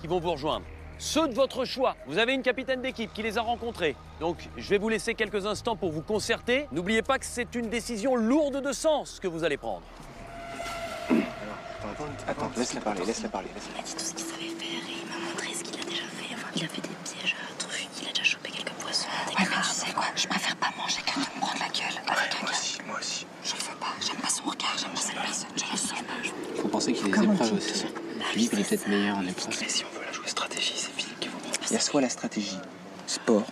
qui vont vous rejoindre. Ceux de votre choix. Vous avez une capitaine d'équipe qui les a rencontrés. Donc, je vais vous laisser quelques instants pour vous concerter. N'oubliez pas que c'est une décision lourde de sens que vous allez prendre. Attends, laisse-la parler. Il m'a dit tout ce qu'il savait faire et il m'a montré ce qu'il a déjà fait. Enfin, il a fait des pièges à truffes, il a déjà chopé quelques poissons. Ouais, mais tu sais quoi, je préfère pas manger que de me prendre la gueule avec un gars. Moi aussi. Je le veux pas, j'aime pas son regard, j'aime pas cette personne, je le sens pas. Faut penser qu'il y a des épreuves aussi. Philippe, il est peut-être meilleur en épreuve. Mais si on veut la jouer stratégie, c'est Philippe qui va prendre. Il y a soit la stratégie sport,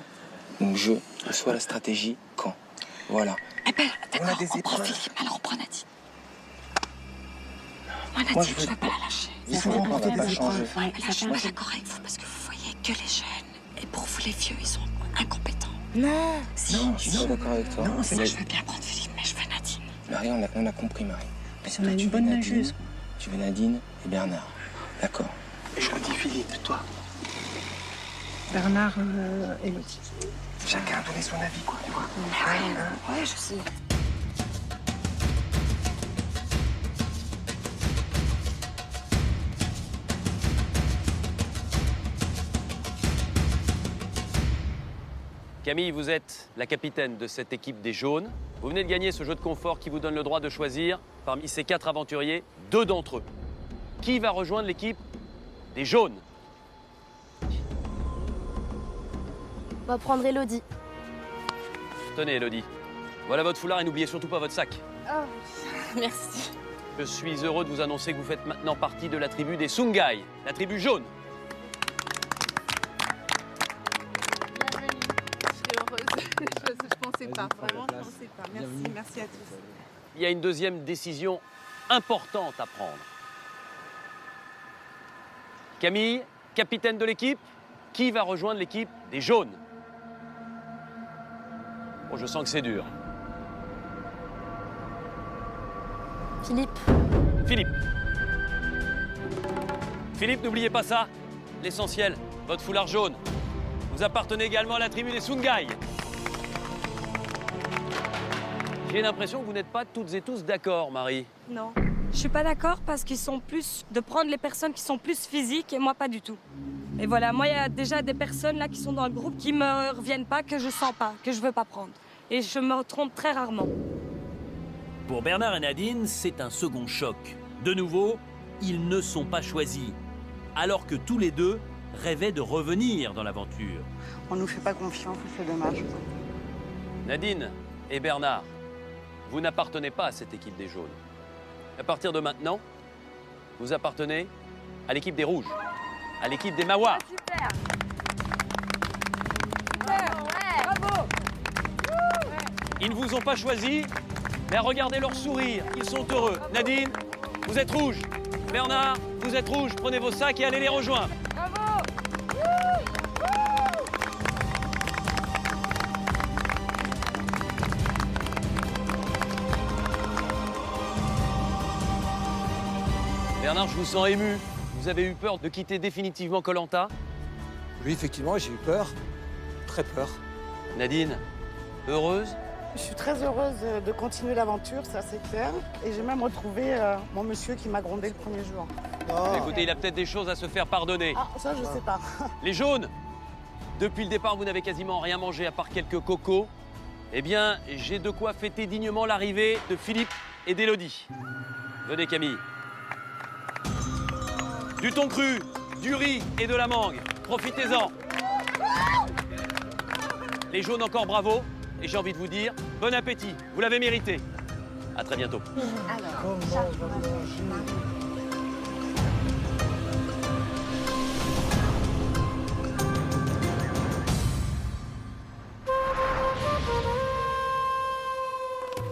donc jeu, soit la stratégie camp. Voilà. Eh ben, on a des on prend épreuves. Philippe, alors on prend Nadine. Moi, Nadine, je veux pas la lâcher. On va pas changer. Ouais, là, je suis pas d'accord avec vous parce que vous voyez que les jeunes. Et pour vous, les vieux, ils sont incompétents. Non, Si, non, je suis pas d'accord avec toi. Non, moi, je veux bien prendre Philippe, mais je veux Nadine. Marie, on a compris, Marie. Mais on a une bonne nageuse. Tu veux Nadine et Bernard. D'accord. Et je dis Philippe, toi. Bernard et l'autre. Chacun a donné son avis, quoi, tu vois. Ouais, je sais. Camille, vous êtes la capitaine de cette équipe des jaunes. Vous venez de gagner ce jeu de confort qui vous donne le droit de choisir, parmi ces 4 aventuriers, 2 d'entre eux. Qui va rejoindre l'équipe des jaunes? On va prendre Elodie. Tenez, Elodie. Voilà votre foulard et n'oubliez surtout pas votre sac. Oh, merci. Je suis heureux de vous annoncer que vous faites maintenant partie de la tribu des Sungai, la tribu jaune. Je pensais pas, vraiment, je pensais pas. Merci à tous. Il y a une deuxième décision importante à prendre. Camille, capitaine de l'équipe, qui va rejoindre l'équipe des jaunes? Oh, je sens que c'est dur. Philippe. Philippe. Philippe, n'oubliez pas ça. L'essentiel, votre foulard jaune. Vous appartenez également à la tribu des Sungai. J'ai l'impression que vous n'êtes pas toutes et tous d'accord, Marie. Non. Je suis pas d'accord parce qu'ils sont plus de prendre les personnes qui sont plus physiques et moi pas du tout. Et voilà, moi il y a déjà des personnes là qui sont dans le groupe qui me reviennent pas, que je sens pas, que je veux pas prendre. Et je me trompe très rarement. Pour Bernard et Nadine, c'est un second choc. De nouveau, ils ne sont pas choisis, alors que tous les deux rêvaient de revenir dans l'aventure. On nous fait pas confiance, c'est dommage. Nadine et Bernard, vous n'appartenez pas à cette équipe des jaunes. À partir de maintenant, vous appartenez à l'équipe des rouges, à l'équipe des Mawars. Super. Bravo. Ils ne vous ont pas choisi, mais regardez leur sourire, ils sont heureux. Nadine, vous êtes rouge. Bernard, vous êtes rouge. Prenez vos sacs et allez les rejoindre. Bravo. Bernard, je vous sens ému. Vous avez eu peur de quitter définitivement Koh-Lanta? Oui, effectivement, j'ai eu peur. Très peur. Nadine, heureuse? Je suis très heureuse de continuer l'aventure, ça c'est clair. Et j'ai même retrouvé mon monsieur qui m'a grondé le premier jour. Écoutez, il a peut-être des choses à se faire pardonner. Ah, ça je sais pas. Les jaunes, depuis le départ, vous n'avez quasiment rien mangé à part quelques cocos. Eh bien, j'ai de quoi fêter dignement l'arrivée de Philippe et d'Élodie. Venez, Camille. Du thon cru, du riz et de la mangue. Profitez-en. Les jaunes, encore bravo. Et j'ai envie de vous dire, bon appétit. Vous l'avez mérité. À très bientôt.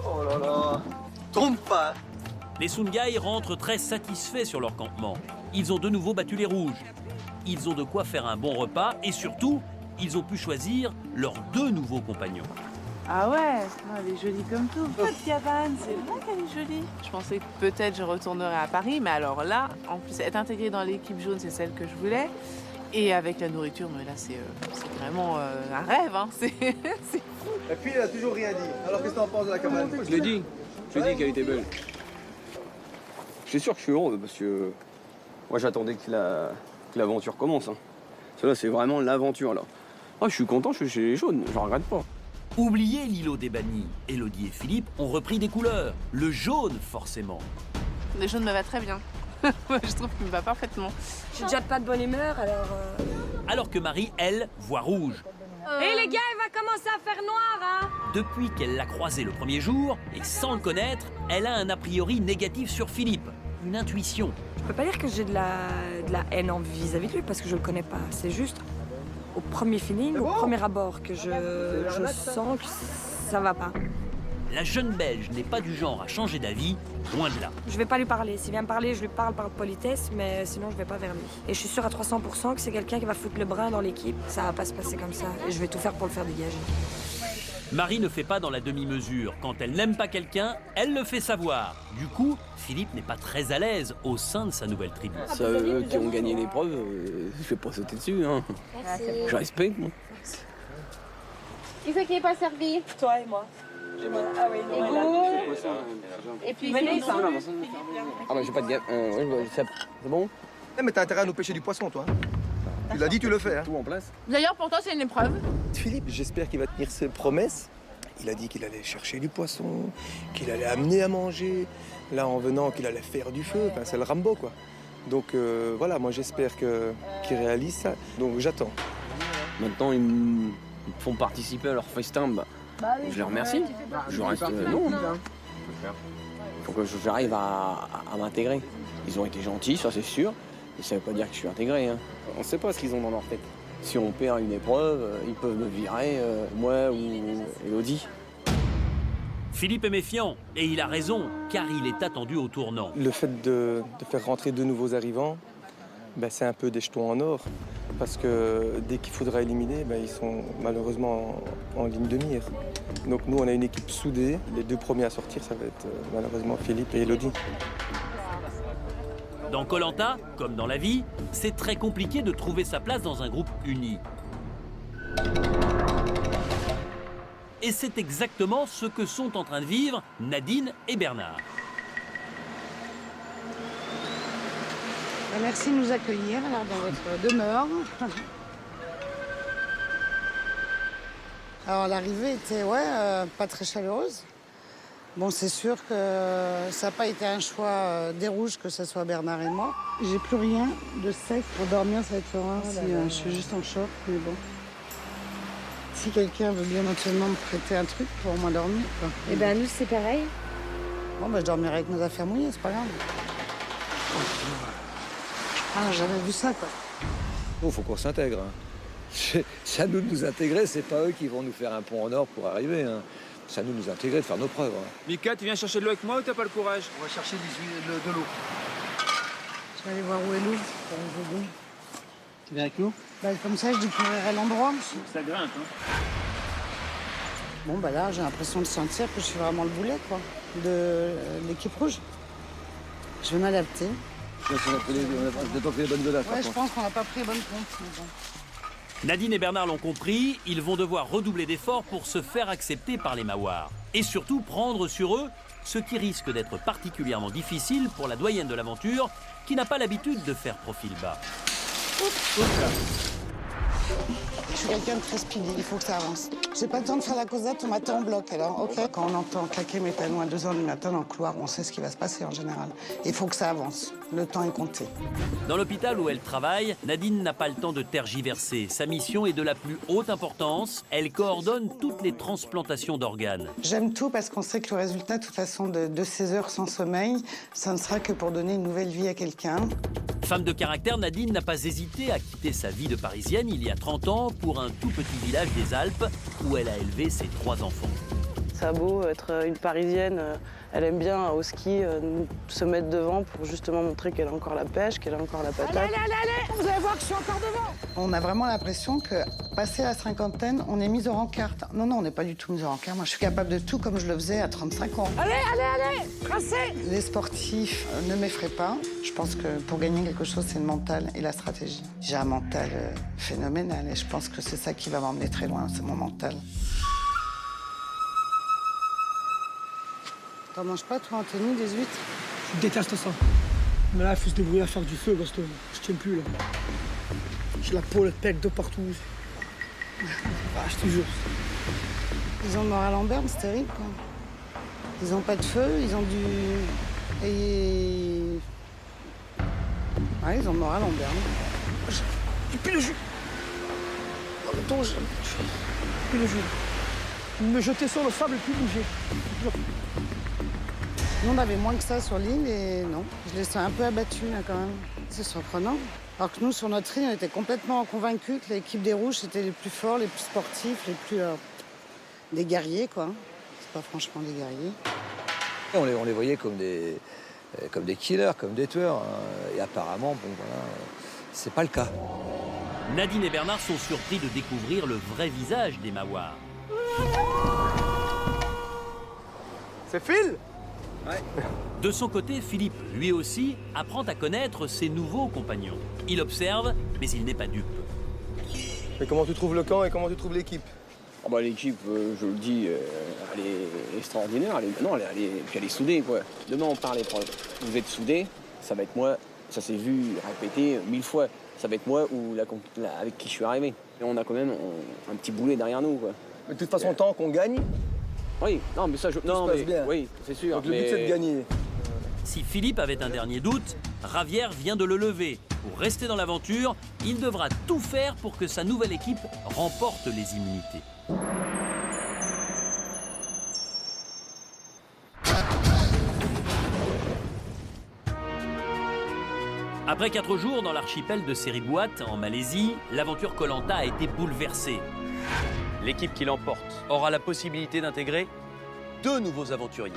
Oh là là, tombe pas. Les Sungai rentrent très satisfaits sur leur campement. Ils ont de nouveau battu les rouges. Ils ont de quoi faire un bon repas et surtout, ils ont pu choisir leurs 2 nouveaux compagnons. Ah ouais, elle est jolie comme tout. Votre cabane, c'est vrai qu'elle est jolie. Je pensais que peut-être je retournerais à Paris, mais alors là, en plus, être intégrée dans l'équipe jaune, c'est celle que je voulais. Et avec la nourriture, mais là, c'est vraiment un rêve, hein. C'est fou. Et puis, elle a toujours rien dit. Alors, qu'est-ce que t'en penses de la cabane? Je l'ai dit. Je l'ai dit qu'elle était belle. Je suis sûr que je suis heureux parce que moi, j'attendais que l'aventure commence. Hein. Cela, c'est vraiment l'aventure, là. Ah, je suis content, je suis chez les jaunes, je regrette pas. Oubliez l'îlot des bannis. Élodie et Philippe ont repris des couleurs. Le jaune, forcément. Le jaune me va très bien. Je trouve qu'il me va parfaitement. Je suis déjà pas de bonne humeur, alors... Alors que Marie, elle, voit rouge. Hé les gars, il va commencer à faire noir, hein. Depuis qu'elle l'a croisé le premier jour, et sans le connaître, elle a un a priori négatif sur Philippe. Une intuition. Je peux pas dire que j'ai de la haine vis-à-vis de lui, parce que je le connais pas. C'est juste au premier feeling, au premier abord, que je sens que ça va pas. La jeune Belge n'est pas du genre à changer d'avis, loin de là. Je vais pas lui parler. S'il vient me parler, je lui parle par politesse, mais sinon je vais pas vers lui. Et je suis sûre à 300% que c'est quelqu'un qui va foutre le brin dans l'équipe. Ça va pas se passer comme ça. Et je vais tout faire pour le faire dégager. Marie ne fait pas dans la demi-mesure. Quand elle n'aime pas quelqu'un, elle le fait savoir. Du coup, Philippe n'est pas très à l'aise au sein de sa nouvelle tribu. C'est eux qui ont gagné l'épreuve, je vais pas sauter dessus. Hein. Je respecte, moi. Qui c'est qui n'est pas servi? Toi et moi. Ah oui, et vous? Et puis venez, ça. Ah bah j'ai pas de gaffe. C'est bon? Mais t'as intérêt à nous pêcher du poisson, toi. Tu l'as dit, tu le fais. Hein. Tout en place. D'ailleurs, pour toi, c'est une épreuve. Philippe, j'espère qu'il va tenir ses promesses. Il a dit qu'il allait chercher du poisson, qu'il allait amener à manger. Là, en venant, qu'il allait faire du feu. Enfin, c'est le Rambo, quoi. Donc voilà, moi j'espère qu'il réalise ça. Donc j'attends. Maintenant, ils me font participer à leur festin. Je les remercie. Je reste non. Il faut que j'arrive à m'intégrer. Ils ont été gentils, ça c'est sûr. Mais ça veut pas dire que je suis intégré. Hein. On sait pas ce qu'ils ont dans leur tête. Si on perd une épreuve, ils peuvent me virer, moi ou Élodie. Philippe est méfiant, et il a raison, car il est attendu au tournant. Le fait de faire rentrer deux nouveaux arrivants, c'est un peu des jetons en or. Parce que dès qu'il faudra éliminer, ils sont malheureusement en ligne de mire. Donc nous, on a une équipe soudée. Les deux premiers à sortir, ça va être malheureusement Philippe et Élodie. Dans Koh-Lanta, comme dans la vie, c'est très compliqué de trouver sa place dans un groupe uni. Et c'est exactement ce que sont en train de vivre Nadine et Bernard. Merci de nous accueillir alors, dans votre demeure. Alors l'arrivée était pas très chaleureuse. Bon, c'est sûr que ça n'a pas été un choix des rouges que ce soit Bernard et moi. J'ai plus rien de safe pour dormir cette soirée. Je suis juste en choc, mais bon. Si quelqu'un veut bien éventuellement me prêter un truc pour moi dormir. Quoi. Eh ben nous c'est pareil. Bon, je dormirai avec mes affaires mouillées, c'est pas grave. Ah, j'ai jamais vu ça, quoi. Bon, faut qu'on s'intègre. Hein. C'est à nous de nous intégrer, c'est pas eux qui vont nous faire un pont en or pour arriver. Hein. C'est à nous de nous intégrer, de faire nos preuves. Hein. Mika, tu viens chercher de l'eau avec moi ou t'as pas le courage? On va chercher de l'eau. Je vais aller voir où est l'eau. Tu viens avec nous? Comme ça, je découvrirai l'endroit. Ça grimpe, hein. Bon, là, j'ai l'impression de sentir que je suis vraiment le boulet, quoi, de l'équipe rouge. Je vais m'adapter. On n'a pas pris les bonnes godasses. Ouais, je pense qu'on n'a pas pris les bonnes comptes. Bon. Nadine et Bernard l'ont compris, ils vont devoir redoubler d'efforts pour se faire accepter par les Maouars. Et surtout prendre sur eux ce qui risque d'être particulièrement difficile pour la doyenne de l'aventure, qui n'a pas l'habitude de faire profil bas. Je suis quelqu'un de très speedy, il faut que ça avance. J'ai pas le temps de faire la causette, on m'attend en bloc alors, ok. Quand on entend claquer mes talons à 2h du matin dans le couloir, on sait ce qui va se passer en général. Il faut que ça avance, le temps est compté. Dans l'hôpital où elle travaille, Nadine n'a pas le temps de tergiverser. Sa mission est de la plus haute importance. Elle coordonne toutes les transplantations d'organes. J'aime tout parce qu'on sait que le résultat, de toute façon, de ces heures sans sommeil, ça ne sera que pour donner une nouvelle vie à quelqu'un. Femme de caractère, Nadine n'a pas hésité à quitter sa vie de Parisienne il y a 30 ans pour un tout petit village des Alpes où elle a élevé ses 3 enfants. Ça a beau être une Parisienne, elle aime bien au ski se mettre devant pour justement montrer qu'elle a encore la pêche, qu'elle a encore la patate. Allez, vous allez voir que je suis encore devant. On a vraiment l'impression que, passé la cinquantaine, on est mis au rencard. Non, on n'est pas du tout mis au rencard. Moi, je suis capable de tout comme je le faisais à 35 ans. Allez, tracez. Les sportifs ne m'effraient pas. Je pense que pour gagner quelque chose, c'est le mental et la stratégie. J'ai un mental phénoménal et je pense que c'est ça qui va m'emmener très loin, c'est mon mental. T'en manges pas, toi, Anthony, des huîtres? Je déteste ça. Mais là, il faut se débrouiller à faire du feu parce que je tiens plus, là. J'ai la peau, le pec de partout. Ah, je te jure. Ils ont le moral en berne, c'est terrible, quoi. Ils ont pas de feu, ils ont du... Et... Ouais, ils ont le moral en berne. J'ai plus le jus. En même temps, j'ai plus le jus. Me jeter sur le sable et plus bouger. Nous, on avait moins que ça sur l'île et non. Je les sens un peu abattus, là, quand même. C'est surprenant. Alors que nous, sur notre île, on était complètement convaincus que l'équipe des Rouges, c'était les plus forts, les plus sportifs, les plus... des guerriers, quoi. C'est pas franchement des guerriers. On les voyait comme des killers, comme des tueurs. Hein. Et apparemment, bon, voilà, c'est pas le cas. Nadine et Bernard sont surpris de découvrir le vrai visage des Mahours. C'est Phil? Ouais. De son côté, Philippe, lui aussi, apprend à connaître ses nouveaux compagnons. Il observe, mais il n'est pas dupe. Mais comment tu trouves le camp et comment tu trouves l'équipe? Oh bah, l'équipe, je le dis, elle est extraordinaire. Puis elle est soudée, quoi. Demain, on parle l'épreuve. Vous êtes soudés, ça va être moi. Ça s'est vu répéter 1000 fois. Ça va être moi ou avec qui je suis arrivé. Et on a quand même un petit boulet derrière nous, quoi. Mais de toute façon, tant qu'on gagne... Oui, non, mais ça, non, mais bien. Oui, c'est sûr. Donc le but, c'est de gagner. Si Philippe avait un dernier doute, Ravière vient de le lever. Pour rester dans l'aventure, il devra tout faire pour que sa nouvelle équipe remporte les immunités. Après 4 jours dans l'archipel de Seribuat, en Malaisie, l'aventure Koh Lanta a été bouleversée. L'équipe qui l'emporte aura la possibilité d'intégrer 2 nouveaux aventuriers.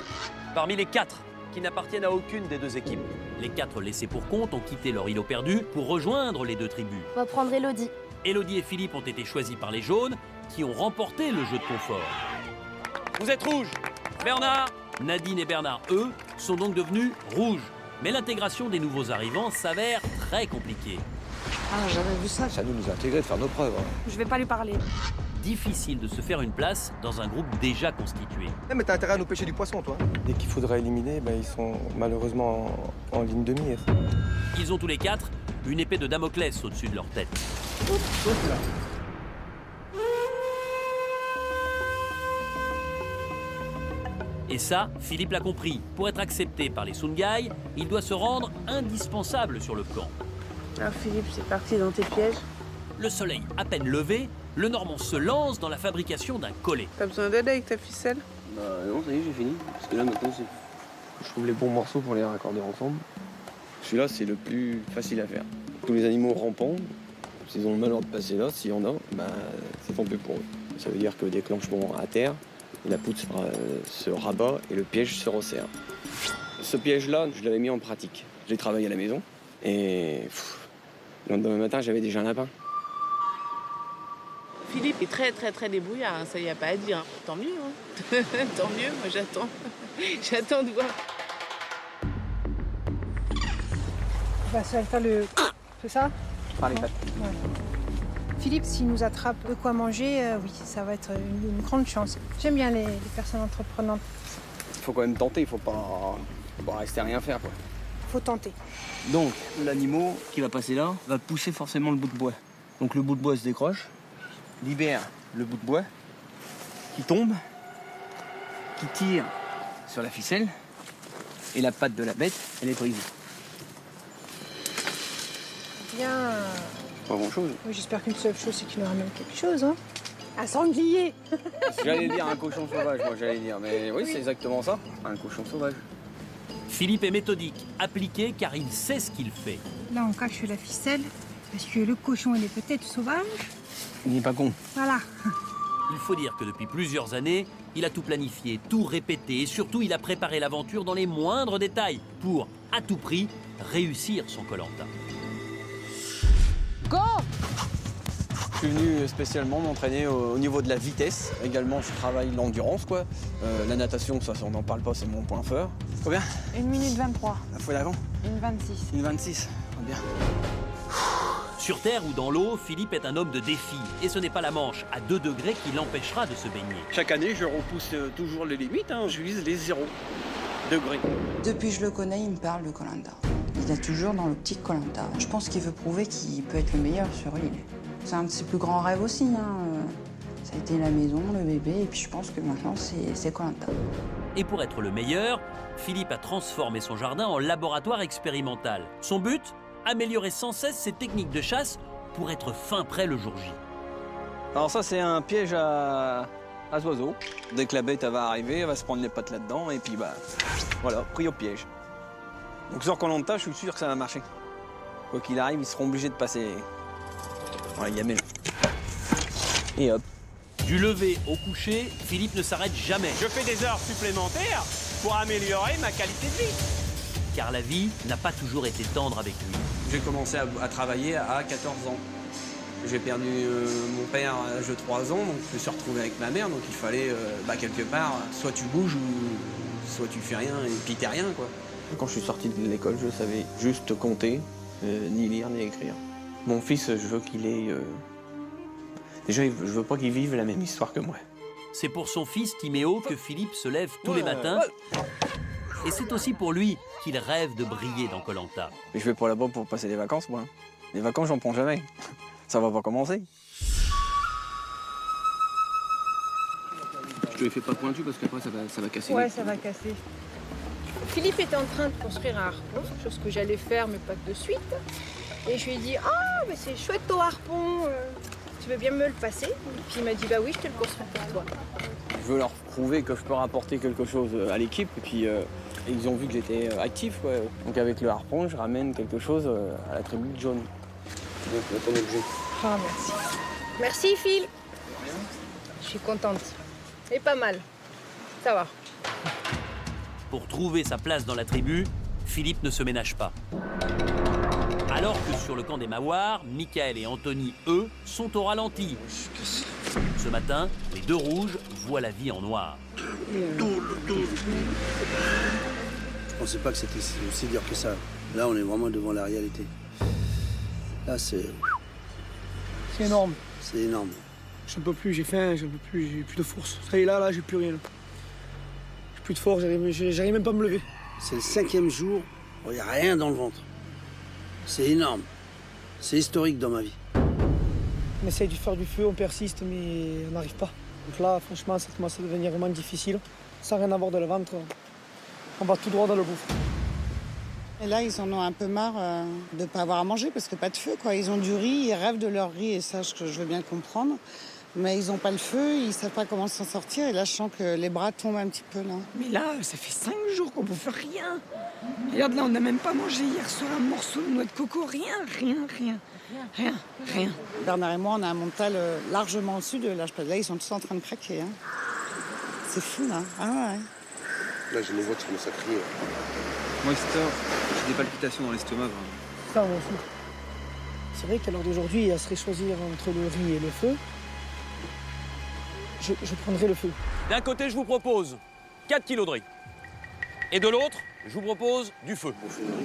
Parmi les 4 qui n'appartiennent à aucune des 2 équipes. Les 4 laissés pour compte ont quitté leur îlot perdu pour rejoindre les 2 tribus. On va prendre Elodie. Elodie et Philippe ont été choisis par les jaunes qui ont remporté le jeu de confort. Vous êtes rouges. Bernard, Nadine et Bernard, eux, sont donc devenus rouges. Mais l'intégration des nouveaux arrivants s'avère très compliquée. Ah, j'avais vu ça. Ça nous a intégré de faire nos preuves. Hein. Je vais pas lui parler. Difficile de se faire une place dans un groupe déjà constitué. Mais t'as intérêt à nous pêcher du poisson, toi. Dès qu'il faudra éliminer, ils sont malheureusement en ligne de mire. Ils ont tous les 4 une épée de Damoclès au-dessus de leur tête. Et ça, Philippe l'a compris. Pour être accepté par les Sungai, il doit se rendre indispensable sur le camp. Alors Philippe, c'est parti dans tes pièges. Le soleil à peine levé, le Normand se lance dans la fabrication d'un collet. T'as besoin d'aide avec ta ficelle? Bah non, ça y est, j'ai fini. Parce que là, maintenant, je trouve les bons morceaux pour les raccorder ensemble. Celui-là, c'est le plus facile à faire. Tous les animaux rampants, s'ils ont le malheur de passer là, s'il y en a, c'est tombé pour eux. Ça veut dire que déclenchement à terre, la poutre se rabat et le piège se resserre. Ce piège-là, je l'avais mis en pratique. Je l'ai travaillé à la maison et le lendemain matin, j'avais déjà un lapin. Philippe est très débrouillard, hein, ça y a pas à dire. Tant mieux, hein. Tant mieux, moi j'attends. J'attends de voir. Ça va faire le... C'est ça? Par les pattes. Ouais. Philippe, s'il nous attrape de quoi manger, oui, ça va être une grande chance. J'aime bien les personnes entreprenantes. Il faut quand même tenter, il faut pas rester à rien faire, quoi. Faut tenter. Donc, l'animal qui va passer là va pousser forcément le bout de bois. Donc le bout de bois se décroche, libère le bout de bois, qui tombe, qui tire sur la ficelle, et la patte de la bête, elle est brisée. Bien. Pas grand-chose. Oui, j'espère qu'une seule chose, c'est qu'il nous ramène quelque chose, hein. Un sanglier. J'allais dire un cochon sauvage, moi j'allais dire, mais oui, c'est exactement ça, un cochon sauvage. Philippe est méthodique, appliqué car il sait ce qu'il fait. Là, on cache la ficelle, parce que le cochon, il est peut-être sauvage. Il n'est pas con. Voilà. Il faut dire que depuis plusieurs années, il a tout planifié, tout répété et surtout il a préparé l'aventure dans les moindres détails pour, à tout prix, réussir son Koh-Lanta. Go! Je suis venu spécialement m'entraîner au niveau de la vitesse. Également, je travaille l'endurance, quoi. La natation, ça, on n'en parle pas, c'est mon point fort. Combien? 1 minute 23. La fois d'avant? 1,26. 1,26, bien. Sur Terre ou dans l'eau, Philippe est un homme de défi. Et ce n'est pas la Manche à 2 degrés qui l'empêchera de se baigner. Chaque année, je repousse toujours les limites, hein. Je vise les 0 degrés. Depuis que je le connais, il me parle de Koh-Lanta. Il est toujours dans l'optique Koh-Lanta. Je pense qu'il veut prouver qu'il peut être le meilleur sur l'île. C'est un de ses plus grands rêves aussi. Ça a été la maison, le bébé, et puis je pense que maintenant, c'est Koh-Lanta. Et pour être le meilleur, Philippe a transformé son jardin en laboratoire expérimental. Son but? Améliorer sans cesse ses techniques de chasse pour être fin prêt le jour J. Alors ça, c'est un piège à oiseaux. Dès que la bête elle va arriver, elle va se prendre les pattes là-dedans, et puis bah, voilà, pris au piège. Donc sur Koh-Lanta, je suis sûr que ça va marcher. Quoi qu'il arrive, ils seront obligés de passer. Voilà, gamelle. Et hop. Du lever au coucher, Philippe ne s'arrête jamais. Je fais des heures supplémentaires pour améliorer ma qualité de vie. Car la vie n'a pas toujours été tendre avec lui. J'ai commencé à travailler à 14 ans. J'ai perdu mon père à l'âge de 3 ans, donc je me suis retrouvé avec ma mère, donc il fallait quelque part, soit tu bouges ou soit tu fais rien, et puis t'es rien, quoi. Quand je suis sorti de l'école, je savais juste compter, ni lire ni écrire. Mon fils, je veux qu'il ait... Déjà, je veux pas qu'il vive la même histoire que moi. C'est pour son fils Timéo que Philippe se lève tous les matins. Et c'est aussi pour lui qu'il rêve de briller dans Koh-Lanta. Je vais pas là-bas pour passer des vacances, moi. Les vacances, j'en prends jamais. Ça va pas commencer. Je ne les fais pas pointu parce qu'après, ça va casser. Ouais, ça va casser. Philippe était en train de construire un harpon, chose que j'allais faire, mais pas de suite. Et je lui ai dit, ah, mais c'est chouette ton harpon, tu veux bien me le passer? Et puis il m'a dit, bah oui, je te le construis pour toi. Je veux leur prouver que je peux rapporter quelque chose à l'équipe, et puis ils ont vu que j'étais actif, quoi. Donc avec le harpon, je ramène quelque chose à la tribu de John. Oh, merci. Merci, Phil. Je suis contente. Et pas mal. Ça va. Pour trouver sa place dans la tribu, Philippe ne se ménage pas. Alors que sur le camp des Maouars, Michael et Anthony, eux, sont au ralenti. Ce matin, les deux rouges voient la vie en noir. Je pensais pas que c'était aussi dur que ça. Là, on est vraiment devant la réalité. Là, c'est... C'est énorme. C'est énorme. Je ne peux plus, j'ai faim, je ne peux plus, j'ai plus de force. Ça y est, là, j'ai plus rien. J'ai plus de force, j'arrive même pas à me lever. C'est le 5e jour, il n'y a rien dans le ventre. C'est énorme. C'est historique dans ma vie. On essaye de faire du feu, on persiste, mais on n'arrive pas. Donc là, franchement, ça commence à devenir vraiment difficile. Sans rien avoir de le ventre, on va tout droit dans le gouffre. Et là, ils en ont un peu marre de ne pas avoir à manger parce que pas de feu, quoi. Ils ont du riz, ils rêvent de leur riz et ça, je veux bien comprendre. Mais ils n'ont pas le feu, ils ne savent pas comment s'en sortir. Et là, je sens que les bras tombent un petit peu, là. Mais là, ça fait 5 jours qu'on ne bouffe rien. Regarde, là, on n'a même pas mangé hier soir un morceau de noix de coco. Rien. Bernard et moi, on a un mental largement au-dessus de l'âge. Là, ils sont tous en train de craquer. Hein. C'est fou, là. Ah ouais. Là, je les vois qui commencent à crier. Moi, j'ai des palpitations dans l'estomac, vraiment. Ça, moi aussi. C'est vrai qu'à l'heure d'aujourd'hui, il serait choisir entre le riz et le feu. Je prendrai le feu. D'un côté, je vous propose 4 kilos de riz. Et de l'autre, je vous propose du feu.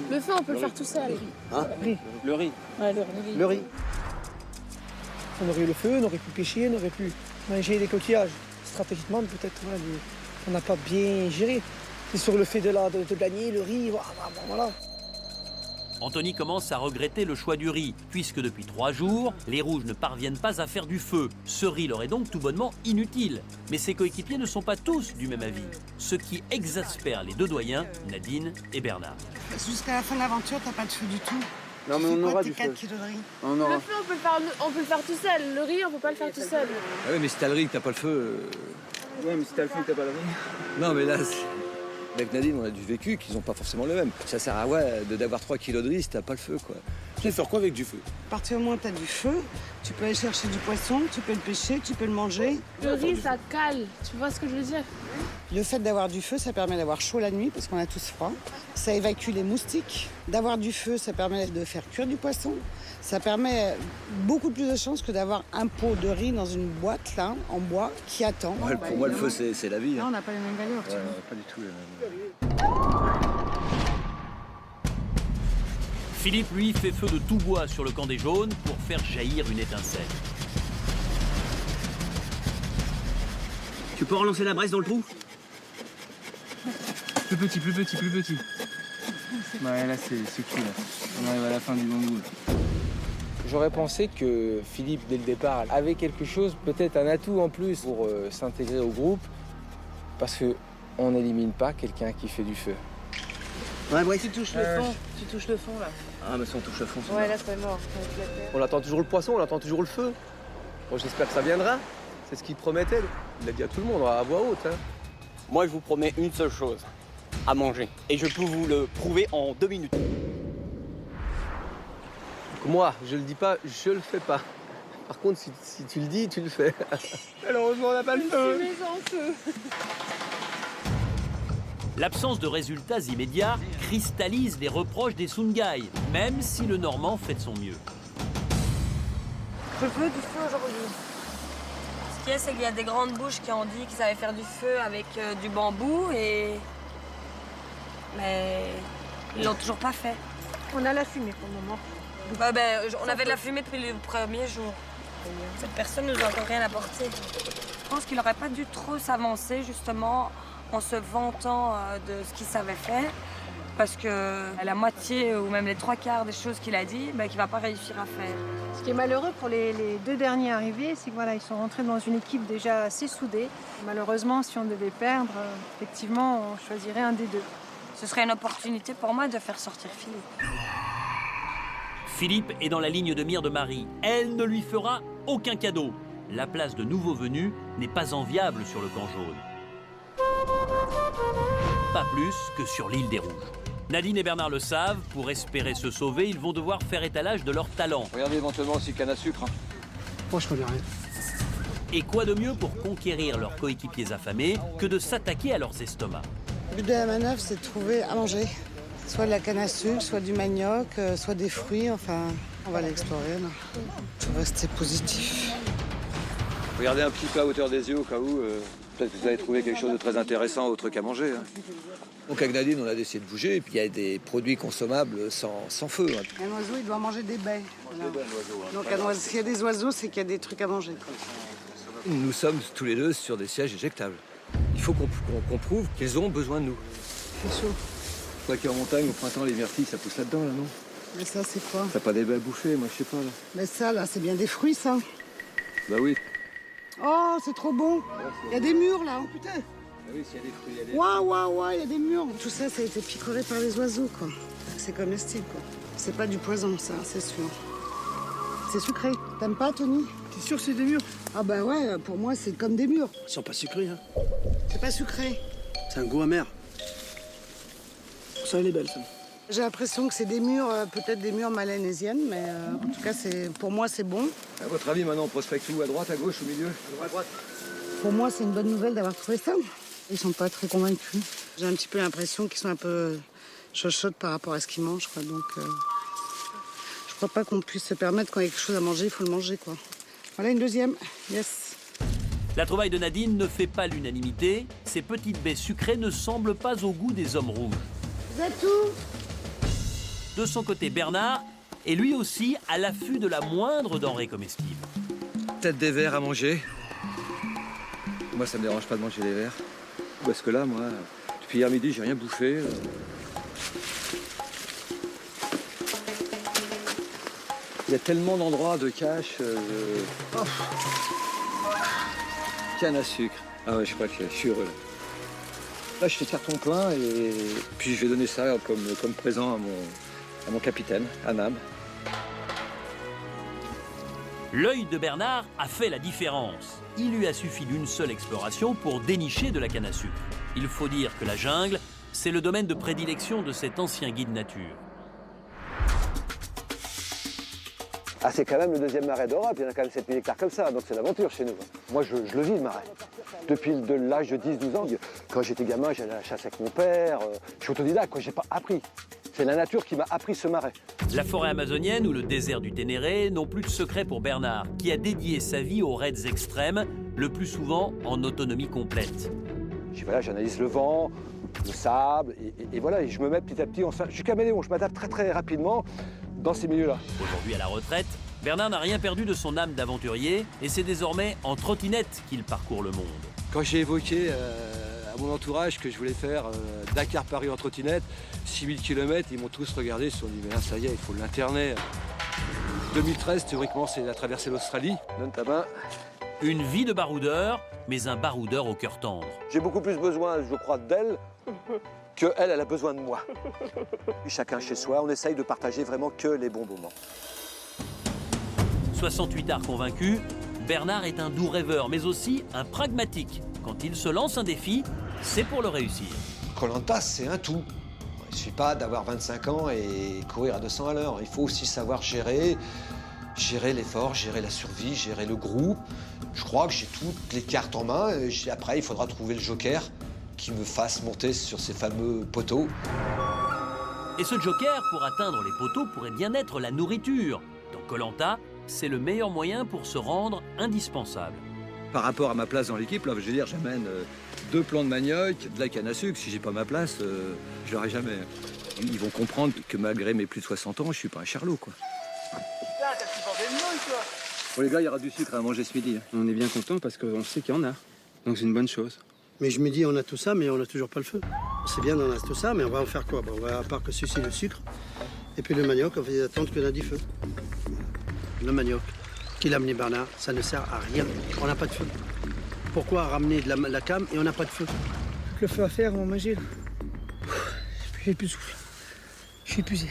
Le feu, on peut le faire tout seul. Hein? Le riz. Ouais, le riz. On aurait eu le feu, on aurait pu pêcher, on aurait pu manger des coquillages. Stratégiquement, peut-être, on n'a pas bien géré. C'est sur le fait de gagner le riz, voilà. Anthony commence à regretter le choix du riz, puisque depuis 3 jours, les rouges ne parviennent pas à faire du feu. Ce riz leur est donc tout bonnement inutile. Mais ses coéquipiers ne sont pas tous du même avis, ce qui exaspère les deux doyens, Nadine et Bernard. Jusqu'à la fin de l'aventure, t'as pas de feu du tout. Non, mais on aura du feu. 4 kilos de riz. Le feu, on peut le faire tout seul. Le riz, on peut pas le faire tout seul. Ah oui, mais si t'as le riz, t'as pas le feu. Ouais, mais si t'as le feu, t'as pas le riz. Non, mais là, avec Nadine, on a du vécu qu'ils n'ont pas forcément le même. Ça sert à d'avoir 3 kilos de riz si t'as pas le feu, quoi. Tu veux faire quoi avec du feu? À partir du moment où tu as du feu, tu peux aller chercher du poisson, tu peux le pêcher, tu peux le manger. Le riz, ça cale. Tu vois ce que je veux dire? Le fait d'avoir du feu, ça permet d'avoir chaud la nuit parce qu'on a tous froid. Ça évacue les moustiques. D'avoir du feu, ça permet de faire cuire du poisson. Ça permet beaucoup plus de chances que d'avoir un pot de riz dans une boîte, là, en bois, qui attend. Ouais, pour moi, le feu, c'est la vie. Là, on n'a pas les mêmes valeurs, tu vois. Pas du tout les mêmes. Philippe, lui, fait feu de tout bois sur le camp des jaunes pour faire jaillir une étincelle. Tu peux relancer la braise dans le trou? Plus petit, plus petit, plus petit. Ouais, là, c'est cuit, là. On arrive à la fin du bambou. J'aurais pensé que Philippe, dès le départ, avait quelque chose, peut-être un atout en plus pour s'intégrer au groupe, parce qu'on n'élimine pas quelqu'un qui fait du feu. Ouais, ouais. Tu touches le fond. Tu touches le fond, là. Ah, mais si on touche le fond, c'est Ouais, mort. là, c'est mort. On attend toujours le poisson, on attend toujours le feu. Bon, j'espère que ça viendra. C'est ce qu'il promettait. Il a dit à tout le monde à voix haute. Hein. Moi, je vous promets une seule chose, à manger. Et je peux vous le prouver en 2 minutes. Moi, je le dis pas, je le fais pas. Par contre, si tu le dis, tu le fais. Malheureusement, on n'a pas le feu. L'absence de résultats immédiats cristallise les reproches des Sungai, même si le Normand fait de son mieux. Je veux du feu aujourd'hui. Ce qu'il y a, c'est qu'il y a des grandes bouches qui ont dit qu'ils savaient faire du feu avec du bambou mais ils l'ont toujours pas fait. On a la fumée pour le moment. On avait de la fumée depuis le premier jour. Cette personne nous a encore rien apporté. Je pense qu'il n'aurait pas dû trop s'avancer justement en se vantant de ce qu'il savait faire. Parce que la moitié ou même les 3/4 des choses qu'il a dit, qu'il ne va pas réussir à faire. Ce qui est malheureux pour les 2 derniers arrivés, c'est qu'ils ils sont rentrés dans une équipe déjà assez soudée. Malheureusement, si on devait perdre, effectivement, on choisirait un des 2. Ce serait une opportunité pour moi de faire sortir Philippe. Philippe est dans la ligne de mire de Marie. Elle ne lui fera aucun cadeau. La place de nouveau venu n'est pas enviable sur le camp jaune. Pas plus que sur l'île des Rouges. Nadine et Bernard le savent, pour espérer se sauver, ils vont devoir faire étalage de leur talent. Regardez éventuellement aussi canne à sucre. Moi, je connais rien. Et quoi de mieux pour conquérir leurs coéquipiers affamés que de s'attaquer à leurs estomacs? Le but de la manœuvre, c'est de trouver à manger. Soit de la canne à sucre, soit du manioc, soit des fruits, enfin, on va l'explorer. Il faut rester positif. Regardez un petit peu à hauteur des yeux au cas où. Peut-être que vous allez trouver quelque chose de très intéressant autre qu'à manger. Hein. Donc avec Nadine, on a décidé de bouger et puis il y a des produits consommables sans feu. Hein. Un oiseau, il doit manger des baies. Voilà. Donc s'il y a des oiseaux, c'est qu'il y a des trucs à manger. Nous sommes tous les deux sur des sièges éjectables. Il faut qu'on prouve qu'ils ont besoin de nous. C'est chaud. Toi qui es en montagne, au printemps, les myrtilles, ça pousse là-dedans, là, non? Mais ça, c'est quoi? T'as pas des baies à bouffer, moi, je sais pas, là. Mais ça, là, c'est bien des fruits, ça. Bah oui. Oh, c'est trop bon. Il y a des murs, là. Oh, putain. Ah oui, s'il y a des fruits, il y a des... Waouh, il y a des murs. Tout ça, ça a été picoré par les oiseaux, quoi. C'est comestible, quoi. C'est pas du poison, ça, c'est sûr. C'est sucré. T'aimes pas, Tony? T'es sûr que c'est des murs? Ah bah ouais, pour moi, c'est comme des murs. Ils sont pas sucrés, hein. C'est pas sucré. C'est un goût amer. Ça, elle est belle, ça. J'ai l'impression que c'est des murs, peut-être des murs malanésiennes, mais en tout cas, pour moi, c'est bon. À votre avis, maintenant, on prospecte où? À droite, à gauche, au milieu? À droite. Pour moi, c'est une bonne nouvelle d'avoir trouvé ça. Ils sont pas très convaincus. J'ai un petit peu l'impression qu'ils sont un peu chochottes par rapport à ce qu'ils mangent, quoi. Donc, je crois pas qu'on puisse se permettre, quand il y a quelque chose à manger, il faut le manger, quoi. Voilà une deuxième. Yes. La trouvaille de Nadine ne fait pas l'unanimité. Ces petites baies sucrées ne semblent pas au goût des hommes rouges. Vous êtes où? De son côté, Bernard est lui aussi à l'affût de la moindre denrée comestible. Peut-être des vers à manger. Moi, ça me dérange pas de manger des vers. Parce que là, moi, depuis hier midi, j'ai rien bouffé. Il y a tellement d'endroits de cache. Canne à sucre. Ah ouais, je crois que je suis heureux. Là, je fais carton plein et puis je vais donner ça comme présent à mon capitaine, à Nab. L'œil de Bernard a fait la différence. Il lui a suffi d'une seule exploration pour dénicher de la canne à sucre. Il faut dire que la jungle, c'est le domaine de prédilection de cet ancien guide nature. Ah, c'est quand même le deuxième marais d'Europe, il y en a quand même 7000 hectares comme ça, donc c'est l'aventure chez nous. Moi, je le vis, le marais. Depuis l'âge de 10-12 ans, quand j'étais gamin, j'allais à la chasse avec mon père. Je suis autodidacte, quoi, j'ai pas appris. C'est la nature qui m'a appris ce marais. La forêt amazonienne ou le désert du Ténéré n'ont plus de secret pour Bernard, qui a dédié sa vie aux raids extrêmes, le plus souvent en autonomie complète. Voilà, j'analyse le vent, le sable, et voilà, et je me mets petit à petit en... Je suis caméléon, je m'adapte très rapidement dans ces milieux-là. Aujourd'hui à la retraite, Bernard n'a rien perdu de son âme d'aventurier et c'est désormais en trottinette qu'il parcourt le monde. Quand j'ai évoqué à mon entourage que je voulais faire Dakar-Paris en trottinette, 6000 km, ils m'ont tous regardé, ils se sont dit mais là ça y est, il faut l'interner. 2013, théoriquement, c'est la traversée de l'Australie. Donne ta main. Une vie de baroudeur, mais un baroudeur au cœur tendre. J'ai beaucoup plus besoin, je crois, d'elle qu'elle, elle a besoin de moi. Et chacun chez soi, on essaye de partager vraiment que les bons moments. 68 arts convaincus, Bernard est un doux rêveur, mais aussi un pragmatique. Quand il se lance un défi, c'est pour le réussir. Koh-Lanta, c'est un tout. Il ne suffit pas d'avoir 25 ans et courir à 200 à l'heure. Il faut aussi savoir gérer l'effort, gérer la survie, gérer le groupe. Je crois que j'ai toutes les cartes en main. Et après, il faudra trouver le joker qui me fasse monter sur ces fameux poteaux. Et ce joker, pour atteindre les poteaux, pourrait bien être la nourriture. Dans Koh-Lanta, c'est le meilleur moyen pour se rendre indispensable. Par rapport à ma place dans l'équipe, là, je veux dire, j'amène 2 plants de manioc, de la canne à sucre. Si j'ai pas ma place, je l'aurai jamais. Ils vont comprendre que malgré mes plus de 60 ans, je suis pas un charlot, quoi. Bon les gars, il y aura du sucre à manger ce midi. On est bien content parce qu'on sait qu'il y en a. Donc c'est une bonne chose. Mais je me dis, on a tout ça, mais on n'a toujours pas le feu. C'est bien, on a tout ça, mais on va en faire quoi? On va, à part que sucer le sucre, et puis le manioc, on va attendre qu'on a du feu. Le manioc qu'il a amené Bernard, ça ne sert à rien. On n'a pas de feu. Pourquoi ramener de la cam et on n'a pas de feu? Le feu à faire, on va manger. J'ai plus de souffle. Je suis épuisé.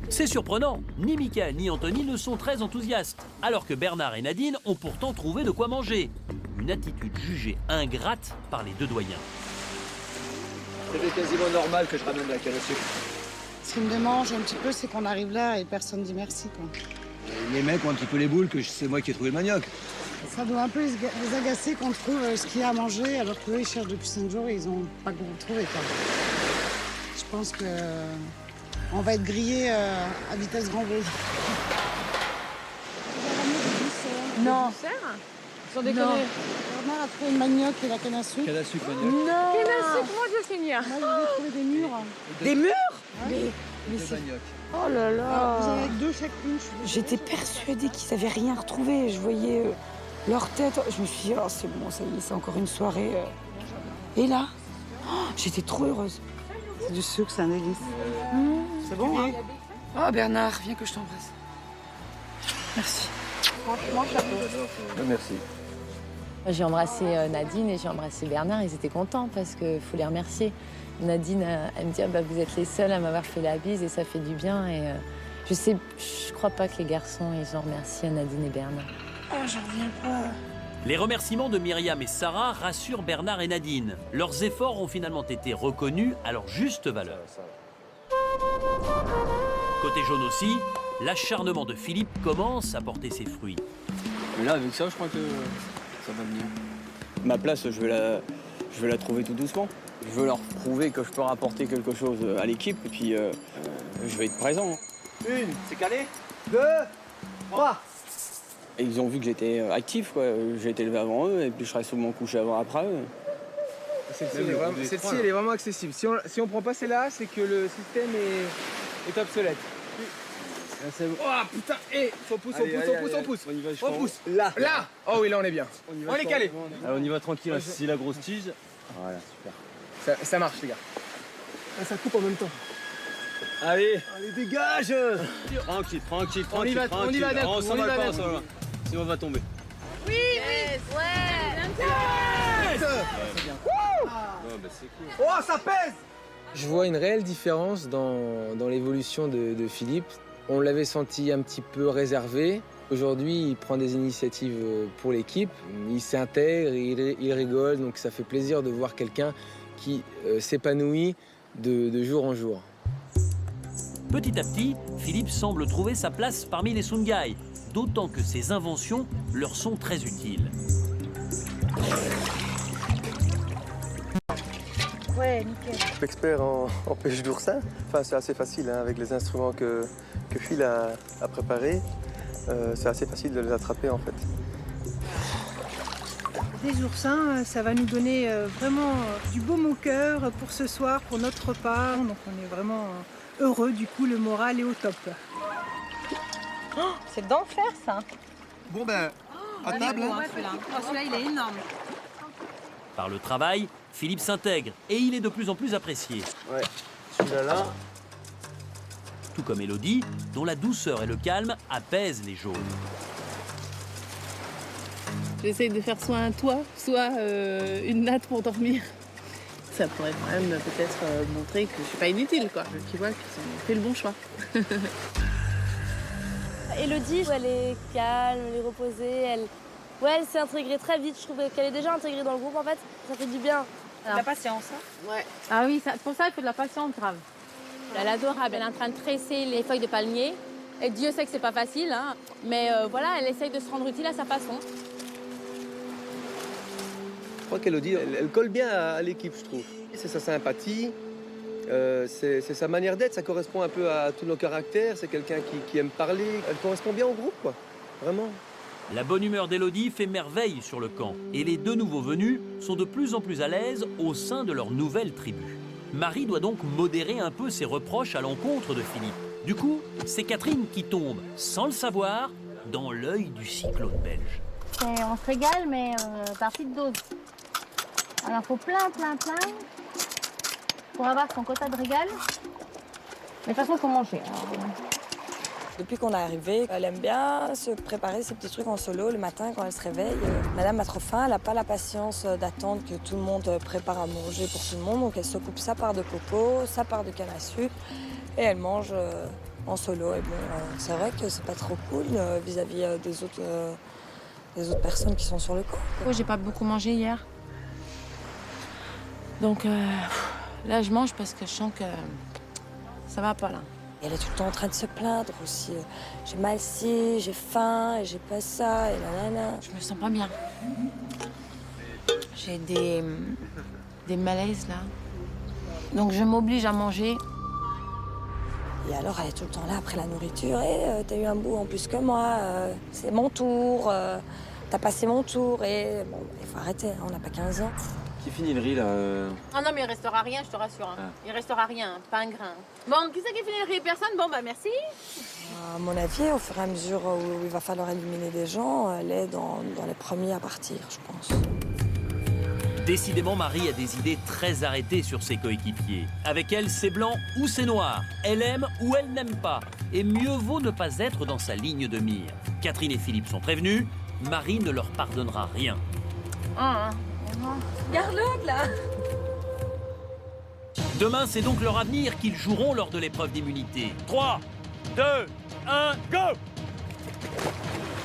C'est surprenant, ni Michael ni Anthony ne sont très enthousiastes, alors que Bernard et Nadine ont pourtant trouvé de quoi manger. Une attitude jugée ingrate par les deux doyens. C'était quasiment normal que je ramène de la canne à sucre. Ce qui me démange un petit peu, c'est qu'on arrive là et personne dit merci, quoi. Les mecs ont un petit peu les boules que c'est moi qui ai trouvé le manioc. Ça doit un peu les agacer qu'on trouve ce qu'il y a à manger, alors qu'eux, ils cherchent depuis 5 jours et ils n'ont pas trouvé, quoi. Je pense que on va être grillés à vitesse grand V. Non. Sans déconner. Bernard a trouvé le manioc et la canne à sucre. Canne à sucre, manioc. Non. Canne à sucre, mon Dieu Seigneur. Moi, je vais trouver des murs. Des murs? Mais c'est... manioc. Oh là là. Vous en avez 2 chacune. J'étais persuadée qu'ils n'avaient rien retrouvé. Je voyais leur tête. Je me suis dit, oh, c'est bon, ça y est, c'est encore une soirée. Et là, j'étais trop heureuse. C'est du sucre, c'est un délice. C'est bon, hein? Oh, Bernard, viens que je t'embrasse. Merci. Franchement, chapeau. Merci. J'ai embrassé Nadine et j'ai embrassé Bernard. Ils étaient contents parce qu'il faut les remercier. Nadine, elle me dit, bah, vous êtes les seuls à m'avoir fait la bise et ça fait du bien. Et je crois pas que les garçons, ils ont remercié Nadine et Bernard. Ah, j'en reviens pas. Les remerciements de Myriam et Sarah rassurent Bernard et Nadine. Leurs efforts ont finalement été reconnus à leur juste valeur. Côté jaune aussi, l'acharnement de Philippe commence à porter ses fruits. Mais là, avec ça, je crois que ça va venir. Ma place, je vais la trouver tout doucement. Je veux leur prouver que je peux rapporter quelque chose à l'équipe et puis je vais être présent. 1, c'est calé. 2, 3. Et ils ont vu que j'étais actif, quoi. J'ai été levé avant eux et puis je serai sûrement couché après eux. Celle-ci, elle est vraiment accessible. Si on prend pas celle-là, c'est que le système est obsolète. Oh putain, on pousse. On pousse. Là. Oh oui, là on est bien. On est calé. Alors on y va tranquille, hein. C'est la grosse tige. Voilà, super. Ça marche, les gars. Ah, ça coupe en même temps. Allez, dégage. Tranquille. On y va d'un coup, On s'en va pas, sinon on va tomber. Oui, Yes, ouais. C'est cool. Oh, ça pèse. Je vois une réelle différence dans l'évolution de Philippe. On l'avait senti un petit peu réservé. Aujourd'hui, il prend des initiatives pour l'équipe. Il s'intègre, il rigole, donc ça fait plaisir de voir quelqu'un qui s'épanouit de jour en jour. Petit à petit, Philippe semble trouver sa place parmi les Sungai, d'autant que ses inventions leur sont très utiles. Ouais, nickel. Expert en pêche d'oursin. Enfin, c'est assez facile hein, avec les instruments que Phil a préparés. C'est assez facile de les attraper en fait. Des oursins, ça va nous donner vraiment du baume au cœur pour ce soir, pour notre repas. Donc on est vraiment heureux, du coup le moral est au top. Oh, c'est d'enfer ça. Bon ben, à table. Celui-là, il est énorme. Par le travail, Philippe s'intègre et il est de plus en plus apprécié. Ouais, celui-là là. Tout comme Élodie, dont la douceur et le calme apaisent les jaunes. J'essaye de faire soit un toit, soit une natte pour dormir. Ça pourrait quand même peut-être montrer que je suis pas inutile, quoi. Tu vois qu'ils ont fait le bon choix. Élodie, elle est calme, elle est reposée, elle s'est intégrée très vite. Je trouve qu'elle est déjà intégrée dans le groupe, en fait. Ça fait du bien. La patience, hein. Ouais. Ah oui, pour ça, il faut de la patience grave. Elle est adorable, elle est en train de tresser les feuilles de palmier. Et Dieu sait que c'est pas facile, hein. Mais voilà, elle essaye de se rendre utile à sa façon. Je crois qu'Élodie, elle colle bien à l'équipe, je trouve. C'est sa sympathie, c'est sa manière d'être, ça correspond un peu à tous nos caractères. C'est quelqu'un qui aime parler, elle correspond bien au groupe, quoi. Vraiment. La bonne humeur d'Élodie fait merveille sur le camp et les deux nouveaux venus sont de plus en plus à l'aise au sein de leur nouvelle tribu. Marie doit donc modérer un peu ses reproches à l'encontre de Philippe. Du coup, c'est Catherine qui tombe, sans le savoir, dans l'œil du cyclone belge. On se régale, mais par petite dose. Alors, il faut plein pour avoir son quota de régal. Mais de toute façon, il faut manger. Alors, Depuis qu'on est arrivé, elle aime bien se préparer ses petits trucs en solo le matin quand elle se réveille. Madame a trop faim, elle n'a pas la patience d'attendre que tout le monde prépare à manger pour tout le monde. Donc elle se coupe sa part de coco, sa part de canne à sucre et elle mange en solo. Et bon, c'est vrai que c'est pas trop cool vis-à-vis des autres personnes qui sont sur le camp. moi, j'ai pas beaucoup mangé hier. Donc là, je mange parce que je sens que ça va pas là. Elle est tout le temps en train de se plaindre aussi. J'ai mal ci, j'ai faim, et j'ai pas ça, et nanana. Je me sens pas bien. J'ai des malaises là. Donc je m'oblige à manger. Et alors, elle est tout le temps là après la nourriture. Et t'as eu un bout en plus que moi, c'est mon tour, t'as passé mon tour. Et bon, il faut arrêter, hein, on n'a pas 15 ans. Qui finit le riz, là Ah non, mais il restera rien, je te rassure. Hein. Il restera rien, pas un grain. Bon, qui c'est qui finit le riz? Personne? Bon, bah merci. À mon avis, au fur et à mesure où il va falloir éliminer des gens, elle est dans les premiers à partir, je pense. Décidément, Marie a des idées très arrêtées sur ses coéquipiers. Avec elle, c'est blanc ou c'est noir. Elle aime ou elle n'aime pas. Et mieux vaut ne pas être dans sa ligne de mire. Catherine et Philippe sont prévenus. Marie ne leur pardonnera rien. Regarde l'autre, là. Demain, c'est donc leur avenir qu'ils joueront lors de l'épreuve d'immunité. 3, 2, 1, go!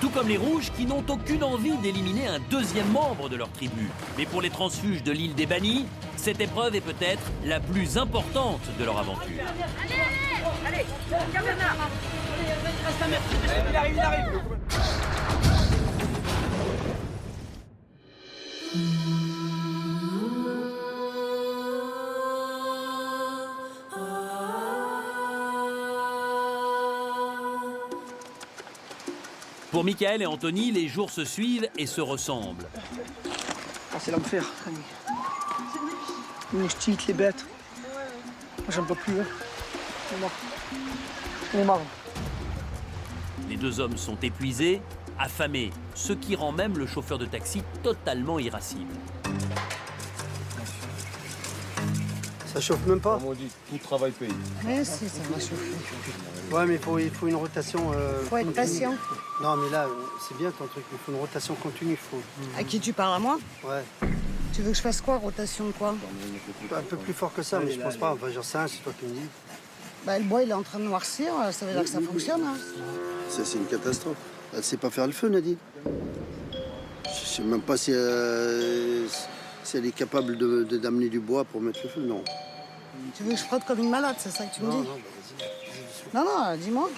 Tout comme les Rouges qui n'ont aucune envie d'éliminer un deuxième membre de leur tribu. Mais pour les transfuges de l'île des Bannis, cette épreuve est peut-être la plus importante de leur aventure. Allez, il arrive. Pour Michael et Anthony, les jours se suivent et se ressemblent. Ah, c'est l'enfer. Les moustiques, les bêtes. Moi, j'en peux plus. On est marre. Les deux hommes sont épuisés, affamés, ce qui rend même le chauffeur de taxi totalement irascible. Ça chauffe même pas. Comme on dit, tout travail paye. Ouais, si, ça va chauffer. Ouais, mais il faut une rotation. Faut être patient. Non, mais là, c'est bien ton truc. Il faut une rotation continue. À qui tu parles, à moi? Ouais. Tu veux que je fasse quoi, rotation de quoi? Un peu plus fort que ça, mais je pense pas. Enfin, j'en sais rien, c'est toi qui me dis. Bah, le bois, il est en train de noircir, ça veut dire que ça fonctionne. Hein. Ça, c'est une catastrophe. Elle sait pas faire le feu, Nadine. Je sais même pas si elle est capable d'amener du bois pour mettre le feu, non. Tu veux que je frotte comme une malade, c'est ça que tu me dis? Non, vas-y, Non, non, dis-moi.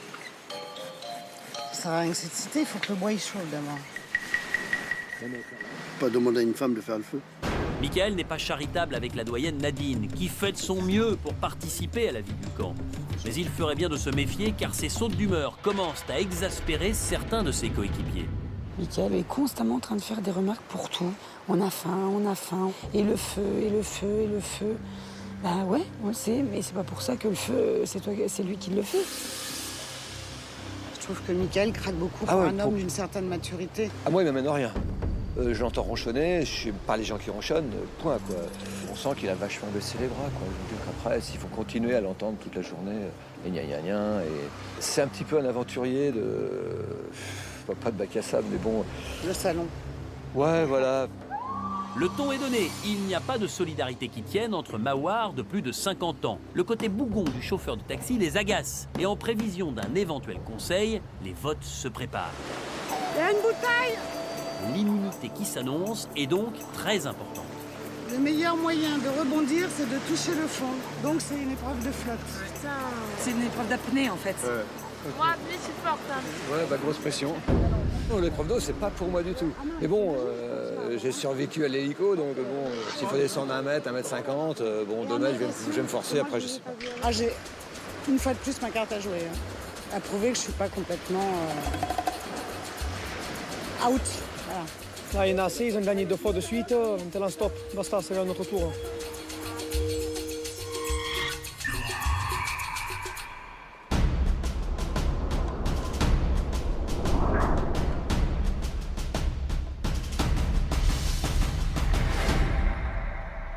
Ça sert à rien que c'est de citer, il faut que le bois il chauffe d'abord. Pas demander à une femme de faire le feu. Michael n'est pas charitable avec la doyenne Nadine, qui fait de son mieux pour participer à la vie du camp. Mais il ferait bien de se méfier car ses sautes d'humeur commencent à exaspérer certains de ses coéquipiers. Michael est constamment en train de faire des remarques pour tout. On a faim. Et le feu, et le feu, et le feu. Ben ouais, on le sait, mais c'est pas pour ça que le feu, c'est lui qui le fait. Je trouve que Michael craque beaucoup pour un homme d'une certaine maturité. Ah, moi, il m'amène rien. Je l'entends ronchonner, je sais pas les gens qui ronchonnent, point, quoi. On sent qu'il a vachement baissé les bras, quoi. Je veux dire qu'après, s'il faut continuer à l'entendre toute la journée, et gna gna gna, et... C'est un petit peu un aventurier de... Pas de bac à sable, mais bon... Le salon. Ouais, voilà. Le ton est donné, il n'y a pas de solidarité qui tienne entre Mawar de plus de 50 ans. Le côté bougon du chauffeur de taxi les agace, et en prévision d'un éventuel conseil, les votes se préparent. Il y a une bouteille! l'immunité qui s'annonce est donc très importante. Le meilleur moyen de rebondir, c'est de toucher le fond. Donc c'est une épreuve de flotte. C'est une épreuve d'apnée en fait. Ouais. Moi, apnée supportable. Ouais, bah grosse pression. Non, l'épreuve d'eau, c'est pas pour moi du tout. Mais bon, j'ai survécu à l'hélico, donc bon, s'il faut descendre 1 mètre, 1,50 m, bon, 2 mètres, je vais me forcer, après je sais pas. Ah, j'ai une fois de plus ma carte à jouer. À prouver que je suis pas complètement out. Voilà. Là, il y en a assez, ils ont gagné 2 fois de suite. Maintenant, stop. Basta, c'est à notre tour.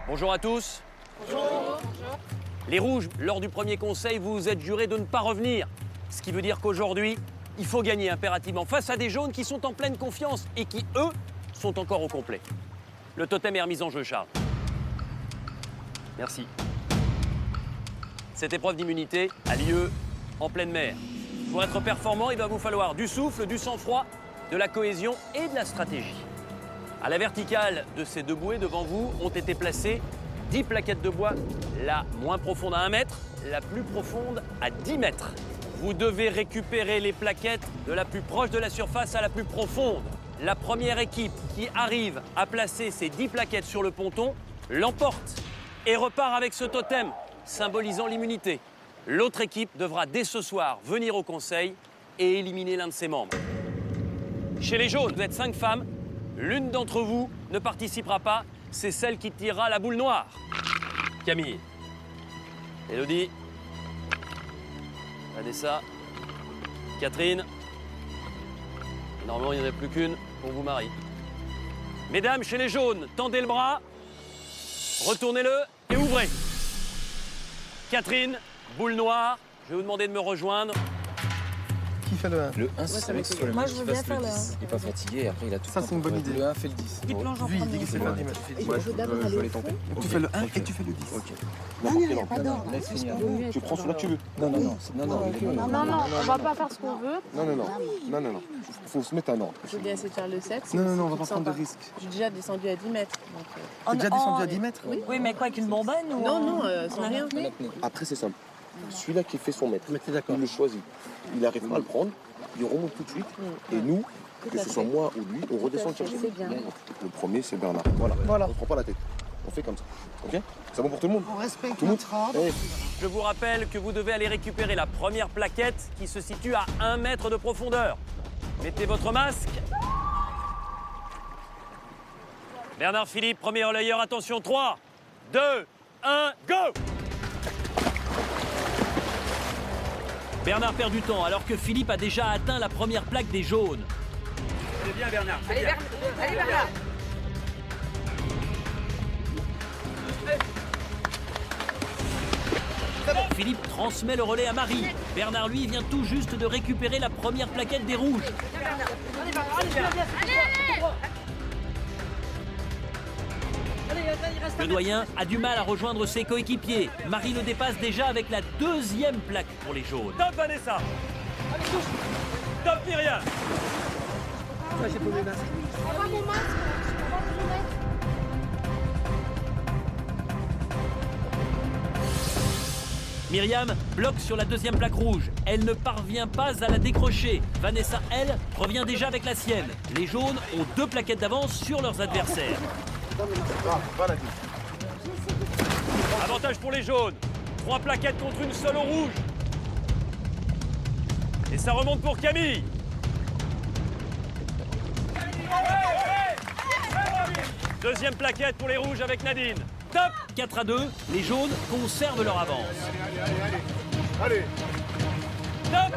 Bonjour à tous. Bonjour. Les rouges, lors du premier conseil, vous vous êtes jurés de ne pas revenir. Ce qui veut dire qu'aujourd'hui, il faut gagner impérativement face à des jaunes qui sont en pleine confiance et qui, eux, sont encore au complet. Le totem est remis en jeu, Charles. Merci. Cette épreuve d'immunité a lieu en pleine mer. Pour être performant, il va vous falloir du souffle, du sang-froid, de la cohésion et de la stratégie. À la verticale de ces 2 bouées devant vous ont été placées 10 plaquettes de bois, la moins profonde à 1 mètre, la plus profonde à 10 mètres. Vous devez récupérer les plaquettes de la plus proche de la surface à la plus profonde. La première équipe qui arrive à placer ces 10 plaquettes sur le ponton l'emporte et repart avec ce totem symbolisant l'immunité. L'autre équipe devra dès ce soir venir au conseil et éliminer l'un de ses membres. Chez les jaunes, vous êtes 5 femmes. L'une d'entre vous ne participera pas, c'est celle qui tirera la boule noire. Camille, Élodie, Vanessa, Catherine. Normalement, il n'y en a plus qu'une, on vous marie. Mesdames, chez les jaunes, tendez le bras, retournez-le et ouvrez. Catherine, boule noire, je vais vous demander de me rejoindre. Qui fait le 1? Le 1, c'est celui sur le Moi, je veux bien faire le 1. Il n'est pas fatigué et après il a tout. Ça, c'est une bonne idée. Le 1 fait le 10. Il plonge en Lui, il dit que c'est le 1. Moi, je veux les tenter. Tu fais le 1 et tu fais le 10. Ok. Non, il n'y a pas d'ordre. Laisse finir. Tu prends celui-là que tu veux. Non, non, non. Non, on va pas faire ce qu'on veut. Non. Faut se mettre un ordre. Je vais essayer de faire le 7. Non, on va pas prendre de risques. Je suis déjà descendu à 10 mètres. T'es déjà descendu à 10 mètres? Oui, mais quoi, avec une bonbonne ou Non, sans rien. Après, c'est simple. Celui-là qui fait son mètre, il le choisit. Il n'arrive pas à le prendre, il remonte tout de suite. Et nous, que ce soit moi ou lui, on redescend le chercher. Le premier, c'est Bernard. Voilà. On ne prend pas la tête. On fait comme ça. OK? C'est bon pour tout le monde? On respecte tout le monde. notre ordre. Je vous rappelle que vous devez aller récupérer la première plaquette qui se situe à 1 mètre de profondeur. Mettez votre masque. Bernard Philippe, premier relayeur, attention, 3, 2, 1, go! Bernard perd du temps alors que Philippe a déjà atteint la première plaque des jaunes. C'est bien Bernard. Allez Bernard. Philippe transmet le relais à Marie. Bernard, lui, vient tout juste de récupérer la première plaquette des rouges. Le doyen a du mal à rejoindre ses coéquipiers. Marie le dépasse déjà avec la 2e plaque pour les jaunes. Top Vanessa. Top Myriam. J'ai posé le masque. Mon masque, Myriam bloque sur la deuxième plaque rouge. Elle ne parvient pas à la décrocher. Vanessa, elle, revient déjà avec la sienne. Les jaunes ont 2 plaquettes d'avance sur leurs adversaires. Avantage pour les jaunes. 3 plaquettes contre une seule au rouge. Et ça remonte pour Camille. Deuxième plaquette pour les rouges avec Nadine. Top. 4-2, les jaunes conservent leur avance. Allez. Top.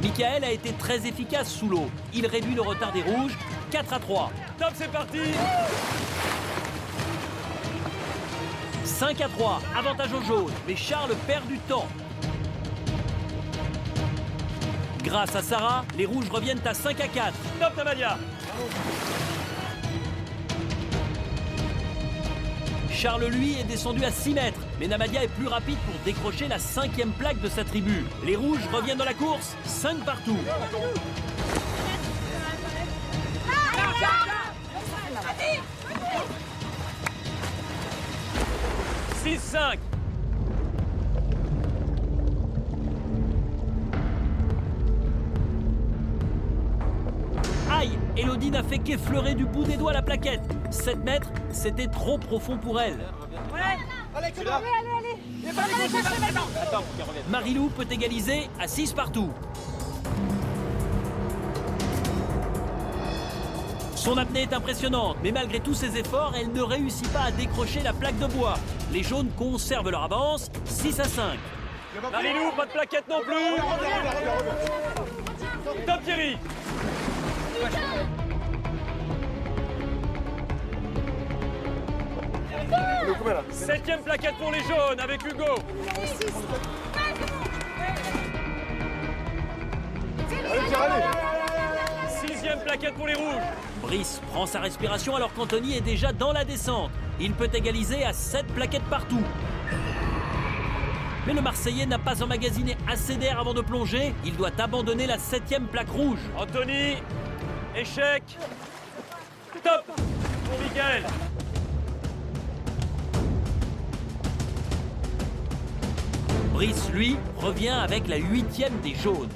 Michael a été très efficace sous l'eau. Il réduit le retard des rouges. 4-3. Top, c'est parti. 5-3, avantage aux jaunes, mais Charles perd du temps. Grâce à Sarah, les rouges reviennent à 5-4. Top, Namadia. Charles, lui, est descendu à 6 mètres, mais Namadia est plus rapide pour décrocher la 5e plaque de sa tribu. Les rouges reviennent dans la course, 5 partout. « 6-5 ». Aïe, Élodie n'a fait qu'effleurer du bout des doigts la plaquette. 7 mètres, c'était trop profond pour elle. Allez, Marilou peut égaliser à 6 partout. Son apnée est impressionnante, mais malgré tous ses efforts, elle ne réussit pas à décrocher la plaque de bois. Les jaunes conservent leur avance, 6-5. Marilou, pas de plaquette non plus. Top, Thierry. 7e plaquette pour les jaunes avec Hugo. Allez. 6e plaquette pour les rouges. Brice prend sa respiration alors qu'Anthony est déjà dans la descente. Il peut égaliser à 7 plaquettes partout. Mais le Marseillais n'a pas emmagasiné assez d'air avant de plonger. Il doit abandonner la 7e plaque rouge. Anthony, échec. Top pour Michael. Brice, lui, revient avec la 8e des jaunes.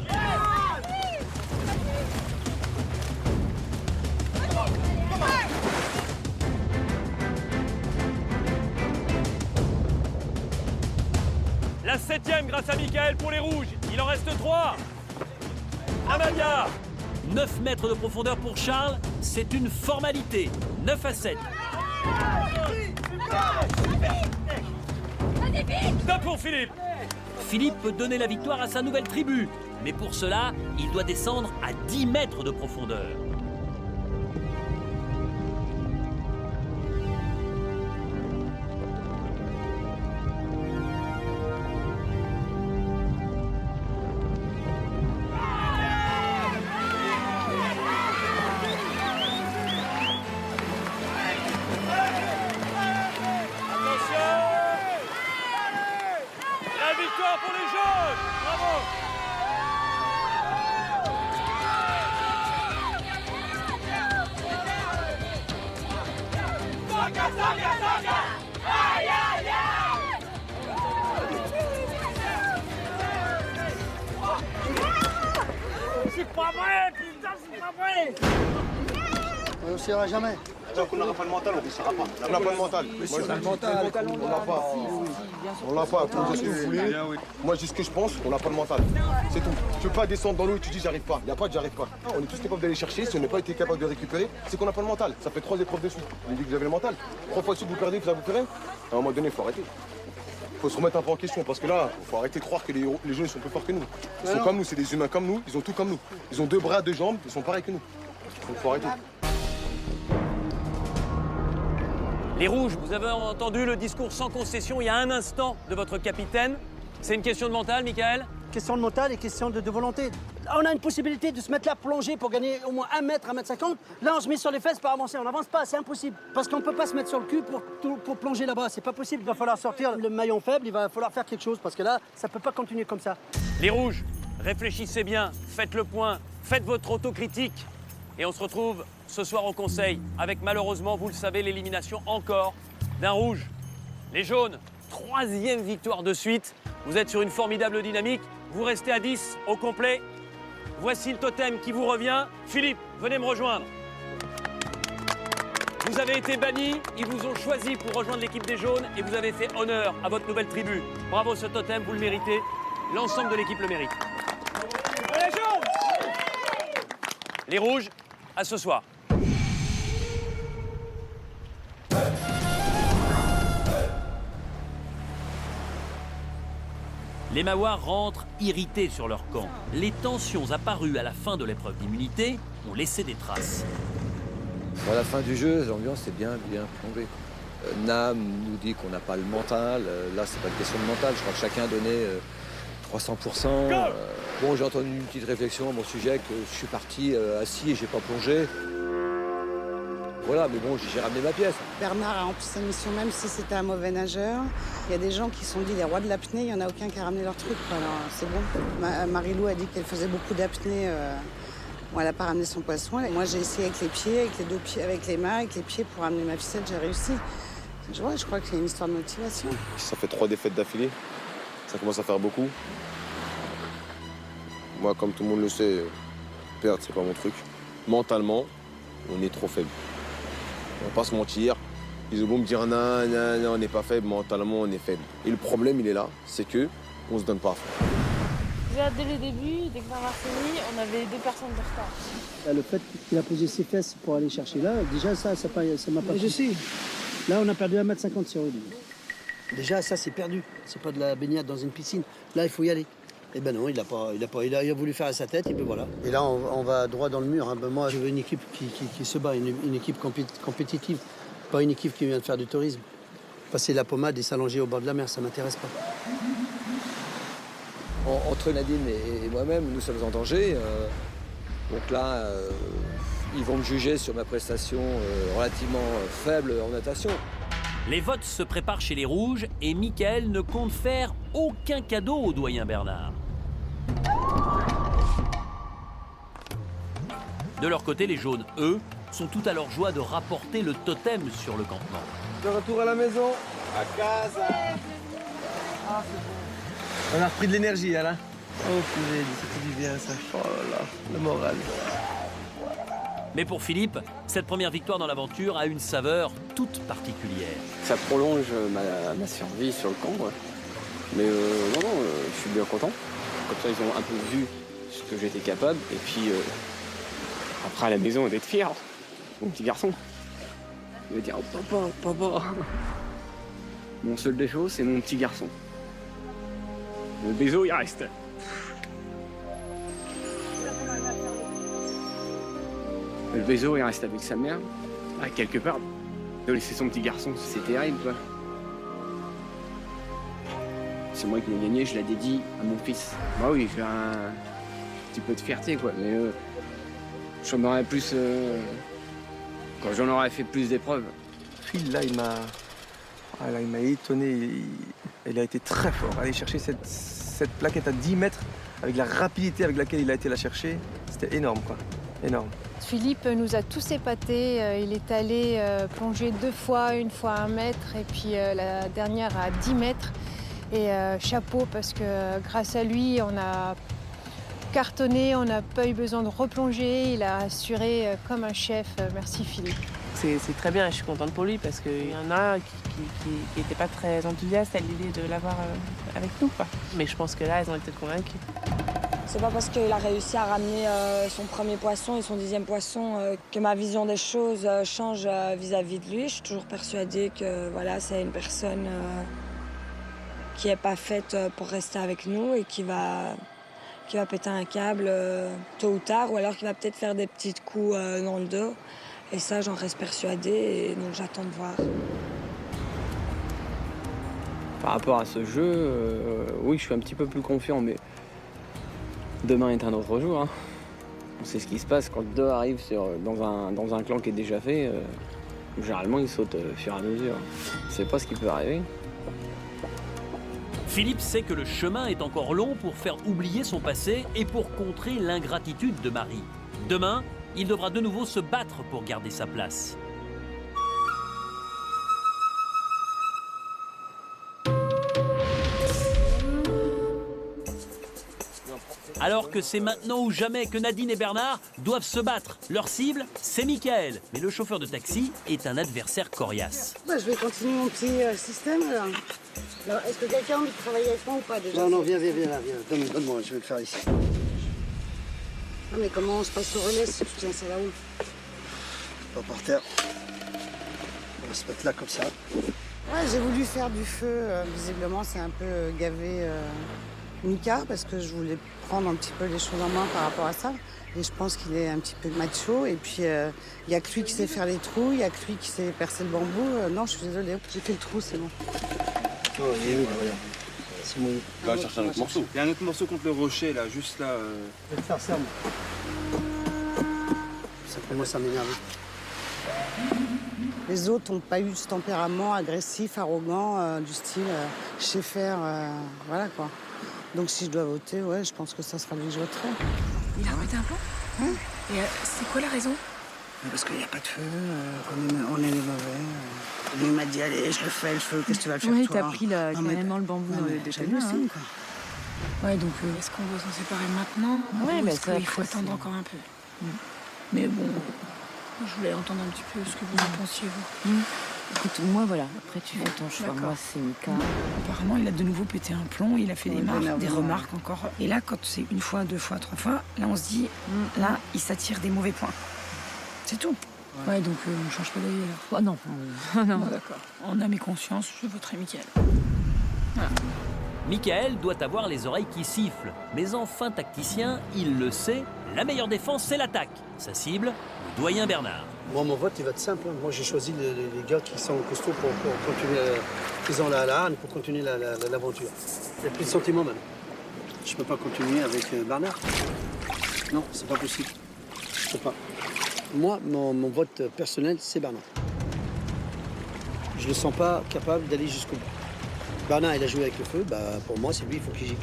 La 7e grâce à Michael pour les rouges. Il en reste 3. Amalia. 9 mètres de profondeur pour Charles, c'est une formalité. 9-7. Top pour Philippe. Philippe peut donner la victoire à sa nouvelle tribu. Mais pour cela, il doit descendre à 10 mètres de profondeur. Pour les jaunes. Bravo. Aïe, aïe, c'est pas vrai, putain, c'est pas vrai. On ne réussira jamais. Tant qu'on n'aura pas le mental, on ne réussira pas. On n'a pas le mental. Moi, le mental, on l'a pas. On l'a pas. Vous dites ce que vous voulez. Moi, je dis ce que je pense, on n'a pas le mental. C'est tout. Tu peux pas descendre dans l'eau et tu dis j'arrive pas. Il n'y a pas de j'arrive pas. On est tous capables d'aller chercher. Si on n'a pas été capable de récupérer, c'est qu'on n'a pas le mental. Ça fait 3 épreuves de suite. Vous me dites que vous avez le mental. 3 fois de suite, vous perdez, vous perdez. À un moment donné, il faut arrêter. Il faut se remettre un peu en question parce que là, il faut arrêter de croire que les jeunes sont plus forts que nous. Ils sont comme nous, c'est des humains comme nous. Ils ont tout comme nous. Ils ont 2 bras, 2 jambes. Ils sont pareils que nous. Donc il faut arrêter. Les rouges, vous avez entendu le discours sans concession il y a un instant de votre capitaine. C'est une question de mental, Michael? Question de mental et question de volonté. On a une possibilité de se mettre là, plonger pour gagner au moins 1 mètre, 1 mètre 50. Là, on se met sur les fesses pour avancer. On n'avance pas, c'est impossible. Parce qu'on ne peut pas se mettre sur le cul pour plonger là-bas. C'est pas possible. Il va falloir sortir le maillon faible. Il va falloir faire quelque chose parce que là, ça ne peut pas continuer comme ça. Les rouges, réfléchissez bien, faites le point, faites votre autocritique. Et on se retrouve ce soir au Conseil, avec malheureusement, vous le savez, l'élimination encore d'un rouge. Les jaunes, 3e victoire de suite. Vous êtes sur une formidable dynamique. Vous restez à 10 au complet. Voici le totem qui vous revient. Philippe, venez me rejoindre. Vous avez été banni, ils vous ont choisi pour rejoindre l'équipe des jaunes et vous avez fait honneur à votre nouvelle tribu. Bravo ce totem, vous le méritez. L'ensemble de l'équipe le mérite. Les jaunes! Les rouges, à ce soir. Les Mahois rentrent irrités sur leur camp. Les tensions apparues à la fin de l'épreuve d'immunité ont laissé des traces. À la fin du jeu, l'ambiance est bien plombée. Nam nous dit qu'on n'a pas le mental. Là, c'est pas une question de mental. Je crois que chacun donnait 300%. Bon, j'ai entendu une petite réflexion à mon sujet que je suis parti assis et j'ai pas plongé. Voilà, mais bon, j'ai ramené ma pièce. Bernard a rempli sa mission, même si c'était un mauvais nageur. Il y a des gens qui se sont dit les rois de l'apnée, il n'y en a aucun qui a ramené leur truc. Alors, c'est bon. Marie-Lou a dit qu'elle faisait beaucoup d'apnée. Bon, elle n'a pas ramené son poisson. Moi, j'ai essayé avec les pieds, avec les 2 pieds, avec les mains, avec les pieds pour ramener ma ficelle. J'ai réussi. Je crois que c'est une histoire de motivation. Ça fait 3 défaites d'affilée. Ça commence à faire beaucoup. Moi, comme tout le monde le sait, perdre, c'est pas mon truc. Mentalement, on est trop faible. On va pas se mentir. Ils ont beau me dire non, on n'est pas faible, mentalement on est faible. Et le problème il est là, c'est que on se donne pas à fond. Déjà dès le début, dès que Marcini, on avait 2 personnes de retard. Le fait qu'il a posé ses fesses pour aller chercher là, déjà ça m'a pas... Je sais. Là on a perdu 1,50 m sur lui. Déjà ça c'est perdu. C'est pas de la baignade dans une piscine. Là il faut y aller. Eh ben non, il a voulu faire à sa tête et puis voilà. Et là on va droit dans le mur. Hein. Ben moi je veux une équipe qui se bat, une équipe compétitive. Pas une équipe qui vient de faire du tourisme. Passer la pommade et s'allonger au bord de la mer, ça m'intéresse pas. Entre Nadine et moi-même, nous sommes en danger. Donc là, ils vont me juger sur ma prestation relativement faible en natation. Les votes se préparent chez les rouges et Mickaël ne compte faire aucun cadeau au doyen Bernard. De leur côté, les jaunes, eux, sont tout à leur joie de rapporter le totem sur le campement. De retour à la maison. À casa. Ah, c'est bon. On a repris de l'énergie, Alain. Oh, putain, ça fait du bien, ça. Oh là là, le moral. Mais pour Philippe, cette première victoire dans l'aventure a une saveur toute particulière. Ça prolonge ma survie sur le camp, ouais. Mais non, je suis bien content. Comme ça, ils ont un peu vu ce que j'étais capable. Et puis, après, à la maison, d'être fier. Mon petit garçon. Il va dire, oh, papa. Mon seul défaut, c'est mon petit garçon. Le baiseau, il reste. Le baiseau, il reste avec sa mère, à quelque part. De laisser son petit garçon, c'est terrible, quoi. C'est moi qui l'ai gagné, je la dédie à mon fils. Bah oui, j'ai un petit peu de fierté, quoi. Mais j'en aurais plus... quand j'en aurais fait plus d'épreuves. Phil, là, il m'a étonné. Il a été très fort. Aller chercher cette plaquette à 10 mètres, avec la rapidité avec laquelle il a été la chercher, c'était énorme, quoi. Énorme. Philippe nous a tous épatés. Il est allé plonger 2 fois, une fois à 1 mètre et puis la dernière à 10 mètres. Et chapeau parce que grâce à lui, on a cartonné, on n'a pas eu besoin de replonger. Il a assuré comme un chef. Merci Philippe. C'est très bien et je suis contente pour lui parce qu'il y en a qui n'étaient pas très enthousiastes à l'idée de l'avoir avec nous, quoi. Mais je pense que là, elles ont été convaincues. C'est pas parce qu'il a réussi à ramener son premier poisson et son 10e poisson que ma vision des choses change vis-à-vis de lui. Je suis toujours persuadée que voilà, c'est une personne qui n'est pas faite pour rester avec nous et qui va péter un câble tôt ou tard, ou alors qui va peut-être faire des petits coups dans le dos. Et ça, j'en reste persuadée, et donc j'attends de voir. Par rapport à ce jeu, oui, je suis un petit peu plus confiant, mais demain est un autre jour. Hein. On sait ce qui se passe quand 2 arrivent dans un clan qui est déjà fait. Généralement, ils sautent au fur et à mesure. On ne sait pas ce qui peut arriver. Philippe sait que le chemin est encore long pour faire oublier son passé et pour contrer l'ingratitude de Marie. Demain, il devra de nouveau se battre pour garder sa place. Alors que c'est maintenant ou jamais que Nadine et Bernard doivent se battre. Leur cible, c'est Michael. Mais le chauffeur de taxi est un adversaire coriace. Bah, je vais continuer mon petit système là. Alors, est-ce que quelqu'un a envie de travailler avec moi ou pas déjà? Non, viens là, viens. Donne-moi, je vais le faire ici. Ah, mais comment on se passe au relais si tu tiens ça là-haut? Pas par terre. On va se mettre là comme ça. Ouais, j'ai voulu faire du feu. Visiblement, c'est un peu gavé Mika parce que je voulais prendre un petit peu les choses en main par rapport à ça. Et je pense qu'il est un petit peu macho. Et puis, il n'y a que lui qui sait faire les trous, il n'y a que lui qui sait percer le bambou. Non, je suis désolée, j'ai fait le trou, c'est bon. Oh, il est où, regarde. C'est mouillé. Va chercher un autre morceau. Il y a un autre morceau contre le rocher, là, juste là. Je vais te faire ça, moi. Ça commence à m'énerver. Les autres n'ont pas eu ce tempérament agressif, arrogant, du style je sais faire, voilà quoi. Donc si je dois voter, ouais, je pense que ça sera lui que je voterai. Il a arrêté un peu? Hein? Et c'est quoi la raison? Parce qu'il n'y a pas de feu, on est les mauvais. Lui m'a dit allez, je le fais, le feu, qu'est-ce que tu vas le faire Oui, toi? t'as pris carrément le bambou de ta main. Signe, quoi. Ouais, donc est-ce qu'on doit s'en séparer maintenant? Ouais, ou mais est-ce ça, qu'il faut après, attendre encore un peu? Mais bon, je voulais entendre un petit peu ce que vous en pensiez, vous. Écoute, moi voilà, après tu fais ton choix. Moi c'est Mika. Apparemment, il a de nouveau pété un plomb, il a fait des remarques encore. Et là, quand c'est une fois, deux fois, trois fois, là on se dit, là, il s'attire des mauvais points. C'est tout. Ouais, donc on ne change pas d'avis alors. Oh non. Non. Bon, d'accord. En âme et conscience, je voterai Mickaël. Voilà. Michael doit avoir les oreilles qui sifflent. Mais en fin tacticien, il le sait, la meilleure défense, c'est l'attaque. Sa cible, le doyen Bernard. Moi, mon vote, il va être simple. Moi, j'ai choisi les gars qui sont costauds pour continuer, qui ont la harne pour continuer l'aventure. Il n'y a plus de sentiments, même. Je ne peux pas continuer avec Bernard. Non, c'est pas possible. Je peux pas. Moi, mon vote personnel, c'est Bernard. Je ne le sens pas capable d'aller jusqu'au bout. Bernard, il a joué avec le feu. Bah, pour moi, c'est lui, il faut qu'il gicle.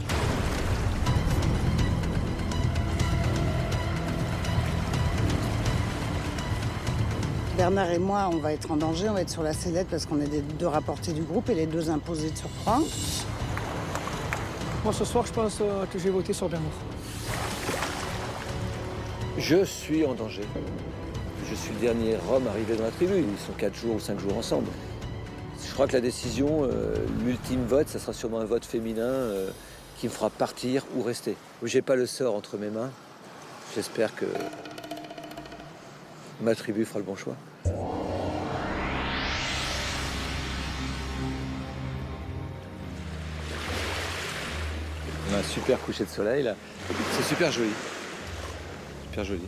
Bernard et moi, on va être en danger, on va être sur la sellette parce qu'on est les deux rapportés du groupe et les deux imposés de surcroît. Moi, ce soir, je pense que je vais voter sur Bernard. Je suis en danger. Je suis le dernier Rome arrivé dans la tribu. Ils sont 4 jours ou 5 jours ensemble. Je crois que la décision, l'ultime vote, ça sera sûrement un vote féminin qui me fera partir ou rester. J'ai pas le sort entre mes mains. J'espère que ma tribu fera le bon choix. On a un super coucher de soleil là. C'est super joli. Super joli.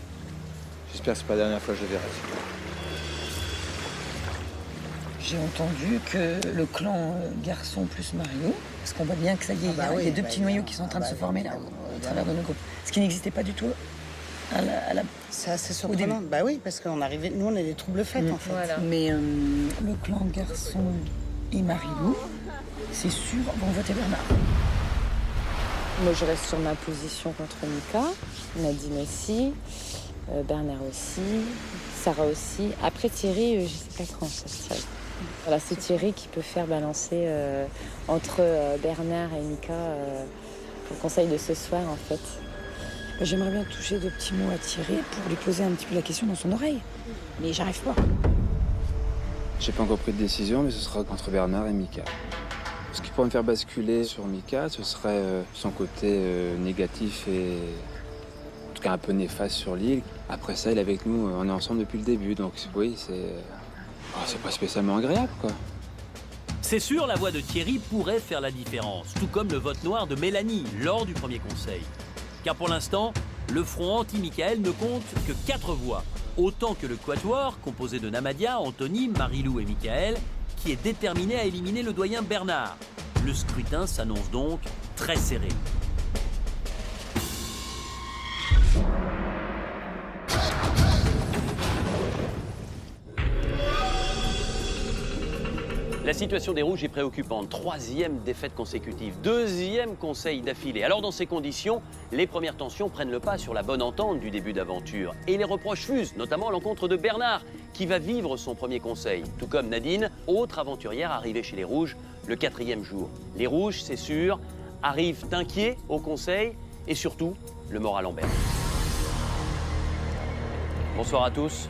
J'espère que c'est pas la dernière fois que je le verrai. J'ai entendu que le clan garçon plus Mario, parce qu'on voit bien que ça y est, il y a deux petits noyaux qui sont en train de se former là, au travers de nos groupes. Ce qui n'existait pas du tout à la... C'est assez surprenant. Bah oui, parce qu'on arrivait, nous on est des troubles faits en fait. Voilà. Mais le clan garçon et Marilou, c'est sûr, vont voter Bernard. Moi je reste sur ma position contre Mika, Nadine aussi, Bernard aussi, Sarah aussi. Après Thierry, je sais pas comment ça se tire. Voilà, c'est Thierry qui peut faire balancer entre Bernard et Mika pour le conseil de ce soir en fait. J'aimerais bien toucher 2 petits mots à Thierry pour lui poser un petit peu la question dans son oreille. Mais j'arrive pas. J'ai pas encore pris de décision, mais ce sera entre Bernard et Mika. Ce qui pourrait me faire basculer sur Mika, ce serait son côté négatif et en tout cas un peu néfaste sur l'île. Après ça, il est avec nous, on est ensemble depuis le début, donc oui, c'est pas spécialement agréable, quoi. C'est sûr, la voix de Thierry pourrait faire la différence, tout comme le vote noir de Mélanie lors du premier conseil. Car pour l'instant, le front anti-Michael ne compte que 4 voix, autant que le quatuor, composé de Namadia, Anthony, Marilou et Michael, qui est déterminé à éliminer le doyen Bernard. Le scrutin s'annonce donc très serré. La La situation des Rouges est préoccupante. 3e défaite consécutive, 2e conseil d'affilée. Alors dans ces conditions, les premières tensions prennent le pas sur la bonne entente du début d'aventure. Et les reproches fusent, notamment à l'encontre de Bernard, qui va vivre son premier conseil. Tout comme Nadine, autre aventurière arrivée chez les Rouges le 4e jour. Les Rouges, c'est sûr, arrivent inquiets au conseil et surtout, le moral en berne. Bonsoir à tous.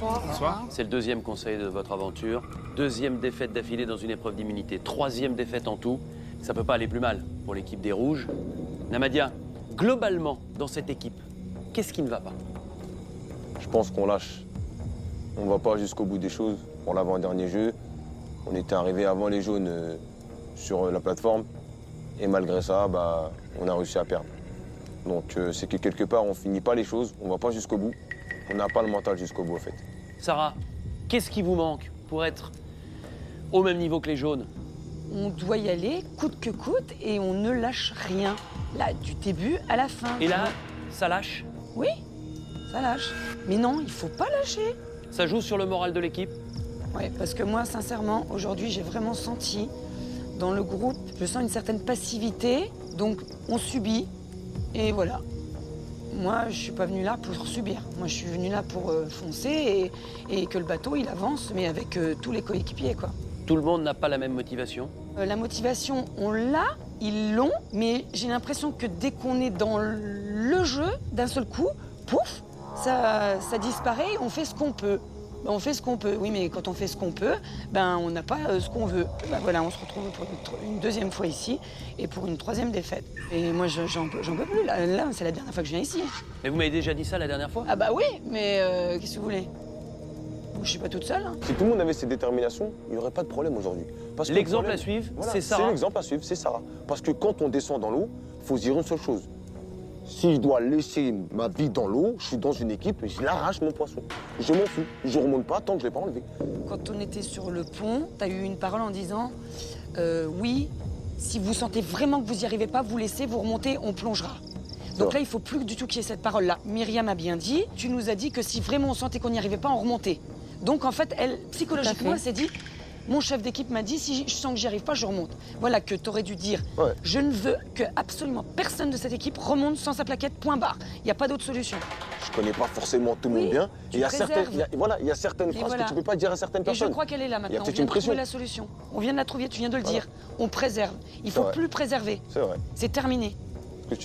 Bonsoir. C'est le 2e conseil de votre aventure. 2e défaite d'affilée dans une épreuve d'immunité. 3e défaite en tout. Ça peut pas aller plus mal pour l'équipe des Rouges. Namadia, globalement, dans cette équipe, qu'est-ce qui ne va pas? Je pense qu'on lâche. On va pas jusqu'au bout des choses. Pour l'avant-dernier jeu, on était arrivé avant les jaunes sur la plateforme. Et malgré ça, on a réussi à perdre. Donc c'est que quelque part, on finit pas les choses. On va pas jusqu'au bout. On n'a pas le mental jusqu'au bout, en fait. Sarah, qu'est-ce qui vous manque pour être au même niveau que les jaunes? On doit y aller coûte que coûte et on ne lâche rien. Là, du début à la fin. Et là, ça lâche? Oui, ça lâche. Mais non, il faut pas lâcher. Ça joue sur le moral de l'équipe? Oui, parce que moi, sincèrement, aujourd'hui, j'ai vraiment senti dans le groupe, je sens une certaine passivité. Donc, on subit et voilà. Moi, je suis pas venue là pour subir. Moi, je suis venue là pour foncer et que le bateau, il avance, mais avec tous les coéquipiers, quoi. Tout le monde n'a pas la même motivation? La motivation, on l'a, ils l'ont, mais j'ai l'impression que dès qu'on est dans le jeu, d'un seul coup, pouf, ça disparaît et on fait ce qu'on peut. On fait ce qu'on peut, oui, mais quand on fait ce qu'on peut, on n'a pas ce qu'on veut. Voilà, on se retrouve pour une 2e fois ici et pour une 3e défaite. Et moi, j'en peux plus. Là, c'est la dernière fois que je viens ici. Mais vous m'avez déjà dit ça la dernière fois? Ah bah oui, mais qu'est-ce que vous voulez? Je suis pas toute seule. Hein. Si tout le monde avait cette détermination, il n'y aurait pas de problème aujourd'hui. L'exemple à suivre, c'est Sarah. C'est l'exemple à suivre, c'est Sarah. Parce que quand on descend dans l'eau, il faut se dire une seule chose. Si je dois laisser ma vie dans l'eau, je suis dans une équipe, je l'arrache mon poisson. Je m'en fous. Je ne remonte pas tant que je ne l'ai pas enlevé. Quand on était sur le pont, tu as eu une parole en disant oui, si vous sentez vraiment que vous n'y arrivez pas, vous laissez, vous remontez, on plongera. Donc là, il ne faut plus du tout qu'il y ait cette parole-là. Myriam a bien dit, tu nous as dit que si vraiment on sentait qu'on n'y arrivait pas, on remontait. Donc en fait, elle, psychologiquement, elle s'est dit, mon chef d'équipe m'a dit, si je sens que j'y arrive pas, je remonte. Voilà que tu aurais dû dire, je ne veux que absolument personne de cette équipe remonte sans sa plaquette, point barre. Il n'y a pas d'autre solution. Je ne connais pas forcément tout le monde bien. Il y a certaines phrases que tu ne peux pas dire à certaines personnes. Et je crois qu'elle est là maintenant. Il y a on vient de trouver la solution. On vient de la trouver, tu viens de le dire. On préserve. Il ne faut plus préserver. C'est vrai. C'est terminé.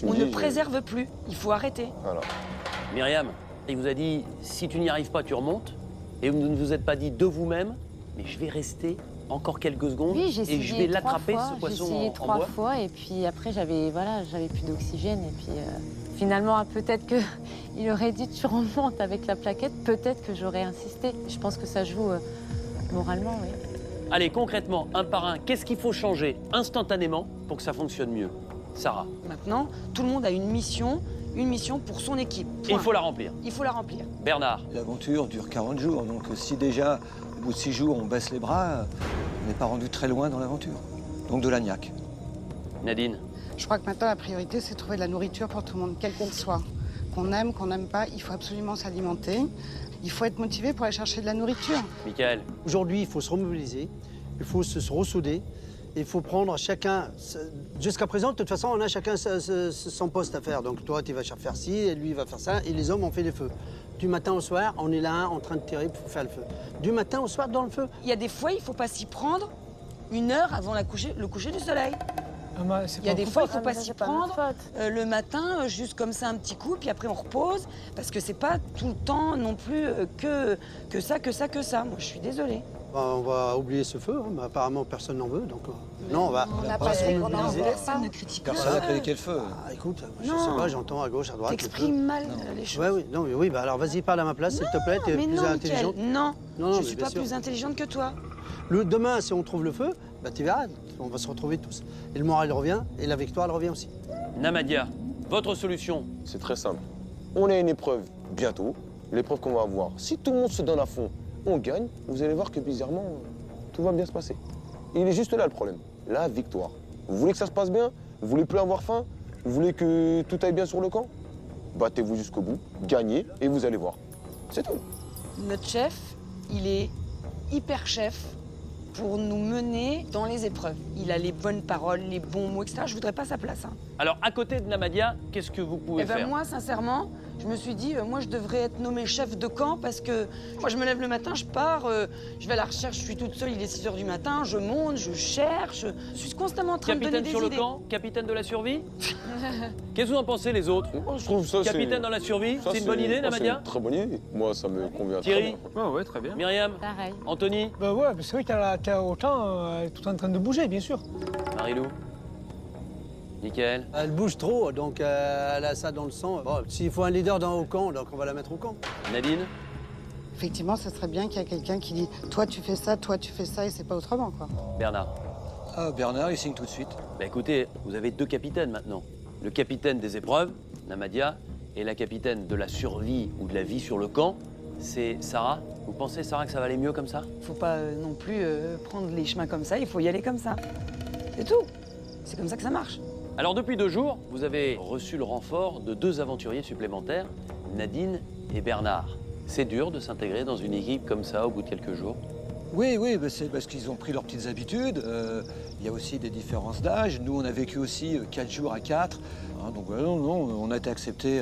On ne préserve plus. Il faut arrêter. Voilà. Myriam, il vous a dit, si tu n'y arrives pas, tu remontes. Et vous ne vous êtes pas dit de vous-même, mais je vais rester encore quelques secondes et je vais l'attraper, ce poisson en bois. J'ai essayé 3 fois et puis après, j'avais plus d'oxygène. Et puis finalement, peut-être qu'il aurait dit tu remontes avec la plaquette, peut-être que j'aurais insisté. Je pense que ça joue moralement, oui. Allez, concrètement, un par un, qu'est-ce qu'il faut changer instantanément pour que ça fonctionne mieux? Sarah. Maintenant, tout le monde a une mission pour son équipe. Et il faut la remplir. Il faut la remplir. Bernard. L'aventure dure 40 jours, donc si déjà, au bout de 6 jours, on baisse les bras, on n'est pas rendu très loin dans l'aventure. Donc de l'agnac. Nadine. Je crois que maintenant, la priorité, c'est de trouver de la nourriture pour tout le monde, quelle qu'elle soit. Qu'on aime, qu'on n'aime pas, il faut absolument s'alimenter. Il faut être motivé pour aller chercher de la nourriture. Michael. Aujourd'hui, il faut se remobiliser, il faut se ressouder. Il faut prendre chacun... Jusqu'à présent, de toute façon, on a chacun son poste à faire. Donc toi, tu vas faire ci, et lui, il va faire ça, et les hommes, on fait les feux. Du matin au soir, on est là en train de tirer pour faire le feu. Du matin au soir, dans le feu. Il y a des fois, il ne faut pas s'y prendre 1 heure avant le coucher du soleil. Il y a des fois, il ne faut pas s'y prendre le matin, juste comme ça, un petit coup, puis après on repose, parce que c'est pas tout le temps non plus que ça. Moi, je suis désolée. On va oublier ce feu, hein, mais apparemment personne n'en veut, donc non, on va se remobiliser. Personne ne critique pas. Personne n'a critiqué le feu. Écoute, je sais pas, j'entends à gauche, à droite. T'exprimes mal les choses. Oui, alors vas-y, parle à ma place, s'il te plaît, t'es plus intelligente. Non, je suis pas plus intelligente que toi. Demain, si on trouve le feu, tu verras, on va se retrouver tous. Et le moral revient, et la victoire, elle revient aussi. Namadia, votre solution? C'est très simple. On a une épreuve bientôt, l'épreuve qu'on va avoir. Si tout le monde se donne à fond, on gagne, vous allez voir que bizarrement, tout va bien se passer. Et il est juste là le problème, la victoire. Vous voulez que ça se passe bien? Vous voulez plus avoir faim? Vous voulez que tout aille bien sur le camp? Battez-vous jusqu'au bout, gagnez et vous allez voir. C'est tout. Notre chef, il est hyper chef pour nous mener dans les épreuves. Il a les bonnes paroles, les bons mots, etc. Je voudrais pas sa place. Hein. Alors, à côté de Namadia, qu'est-ce que vous pouvez faire? Moi, sincèrement, je me suis dit, moi, je devrais être nommée chef de camp parce que moi, je me lève le matin, je pars, je vais à la recherche, je suis toute seule, il est 6 h du matin, je monte, je cherche, je suis constamment en train de donner des idées. Capitaine sur le camp? Capitaine de la survie? Qu'est-ce que vous en pensez, les autres? Je trouve ça, capitaine dans la survie, c'est une bonne idée, Namadia? C'est une très bonne idée. Moi, ça me convient. Thierry? Ouais, très bien. Myriam? Pareil. Anthony? Bah ouais, c'est vrai qu'elle a autant, elle est tout en train de bouger, bien sûr. Marilou? Mickaël? Elle bouge trop, donc elle a ça dans le sang. Bon, s'il faut un leader au camp, donc on va la mettre au camp. Nadine? Effectivement, ça serait bien qu'il y ait quelqu'un qui dit « toi tu fais ça, et c'est pas autrement ». Quoi. Bernard? Ah, Bernard, il signe tout de suite. Bah écoutez, vous avez 2 capitaines maintenant. Le capitaine des épreuves, Namadia, et la capitaine de la survie ou de la vie sur le camp, c'est Sarah. Vous pensez, Sarah, que ça va aller mieux comme ça? Faut pas non plus prendre les chemins comme ça, il faut y aller comme ça. C'est tout. C'est comme ça que ça marche. Alors depuis 2 jours, vous avez reçu le renfort de 2 aventuriers supplémentaires, Nadine et Bernard. C'est dur de s'intégrer dans une équipe comme ça au bout de quelques jours? Oui, bah c'est parce qu'ils ont pris leurs petites habitudes. Il y a aussi des différences d'âge. Nous, on a vécu aussi 4 jours à 4. Hein, donc non, on a été acceptés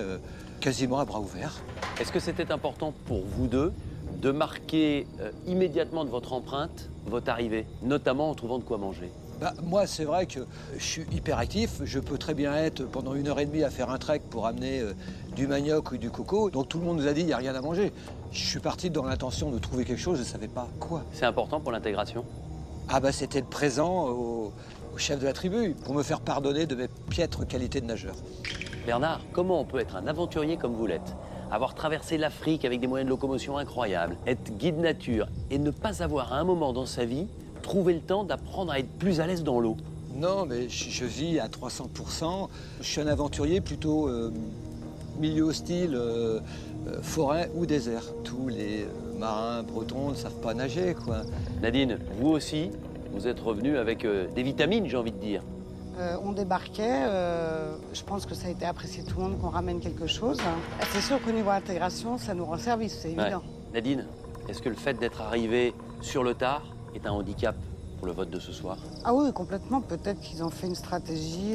quasiment à bras ouverts. Est-ce que c'était important pour vous deux de marquer immédiatement de votre empreinte votre arrivée, notamment en trouvant de quoi manger? Bah, moi, c'est vrai que je suis hyper actif. Je peux très bien être pendant 1 h 30 à faire un trek pour amener du manioc ou du coco. Donc tout le monde nous a dit, il n'y a rien à manger. Je suis parti dans l'intention de trouver quelque chose, je ne savais pas quoi. C'est important pour l'intégration? Ah bah c'était le présent au chef de la tribu, pour me faire pardonner de mes piètres qualités de nageur. Bernard, comment on peut être un aventurier comme vous l'êtes, avoir traversé l'Afrique avec des moyens de locomotion incroyables, être guide nature et ne pas avoir à un moment dans sa vie trouvé le temps d'apprendre à être plus à l'aise dans l'eau? Non, mais je vis à 300%. Je suis un aventurier plutôt milieu hostile, forêt ou désert. Tous les marins bretons ne savent pas nager, quoi. Nadine, vous aussi, vous êtes revenu avec des vitamines, j'ai envie de dire. On débarquait, je pense que ça a été apprécié de tout le monde qu'on ramène quelque chose. C'est sûr qu'au niveau intégration, ça nous rend service, c'est évident. Nadine, est-ce que le fait d'être arrivé sur le tard est un handicap pour le vote de ce soir? Ah oui, complètement. Peut-être qu'ils ont fait une stratégie.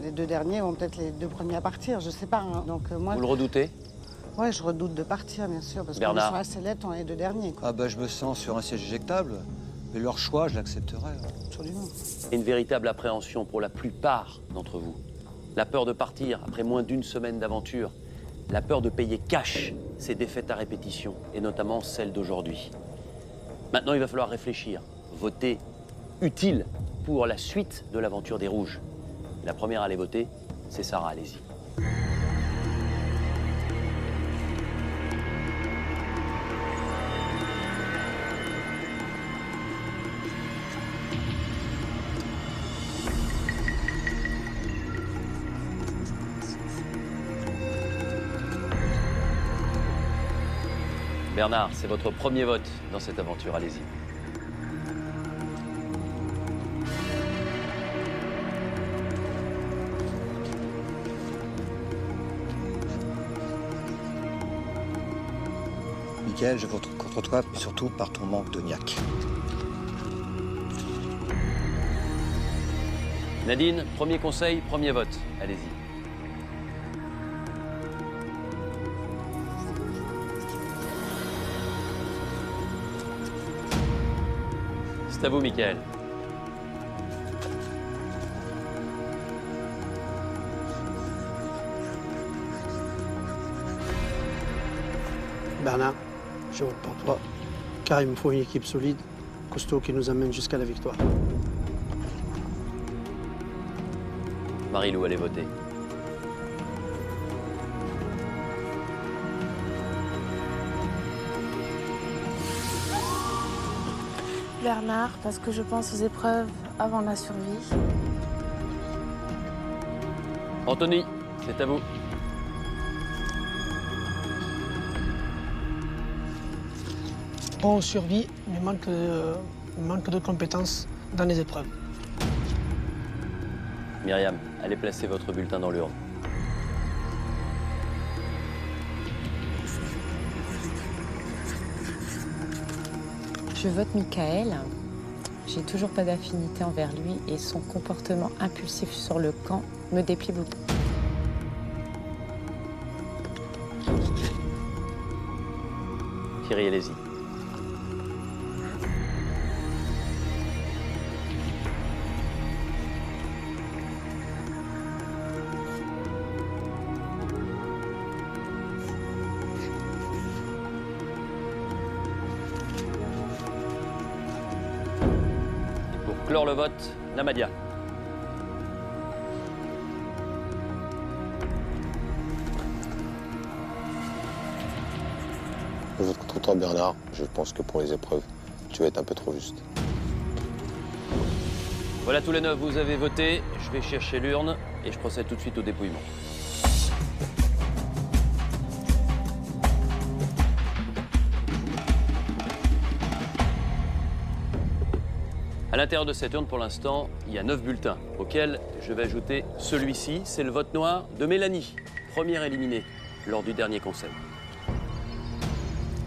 Les 2 derniers vont peut-être les 2 premiers à partir, je sais pas. Hein. Donc, moi, vous le redoutez? Ouais, je redoute de partir, bien sûr, parce qu'on est sur la sellette, on est les 2 derniers. Quoi. Ah bah je me sens sur un siège éjectable, mais leur choix, je l'accepterai. Absolument. Une véritable appréhension pour la plupart d'entre vous. La peur de partir après moins d'1 semaine d'aventure. La peur de payer cash ces défaites à répétition, et notamment celle d'aujourd'hui. Maintenant, il va falloir réfléchir, voter utile pour la suite de l'aventure des Rouges. La première à aller voter, c'est Sarah, allez-y. Bernard, c'est votre premier vote dans cette aventure, allez-y. Mickaël, je vote contre toi, surtout par ton manque de niaque. Nadine, premier conseil, premier vote, allez-y. C'est à vous, Mickaël. Bernard, je vote pour toi, car il me faut une équipe solide, costaud, qui nous amène jusqu'à la victoire. Marilou, allez voter. Bernard, parce que je pense aux épreuves avant la survie. Anthony, c'est à vous. Bon, survie, mais manque de compétences dans les épreuves. Myriam, allez placer votre bulletin dans l'urne. Je vote Mickaël J'ai toujours pas d'affinité envers lui et son comportement impulsif sur le camp me déplie beaucoup. Thierry, allez-y. Clore le vote, Namadia. Je vote contre toi, Bernard. Je pense que pour les épreuves, tu vas être un peu trop juste. Voilà, tous les 9, vous avez voté. Je vais chercher l'urne et je procède tout de suite au dépouillement. À l'intérieur de cette urne, pour l'instant, il y a 9 bulletins, auxquels je vais ajouter celui-ci. C'est le vote noir de Mélanie, première éliminée lors du dernier conseil.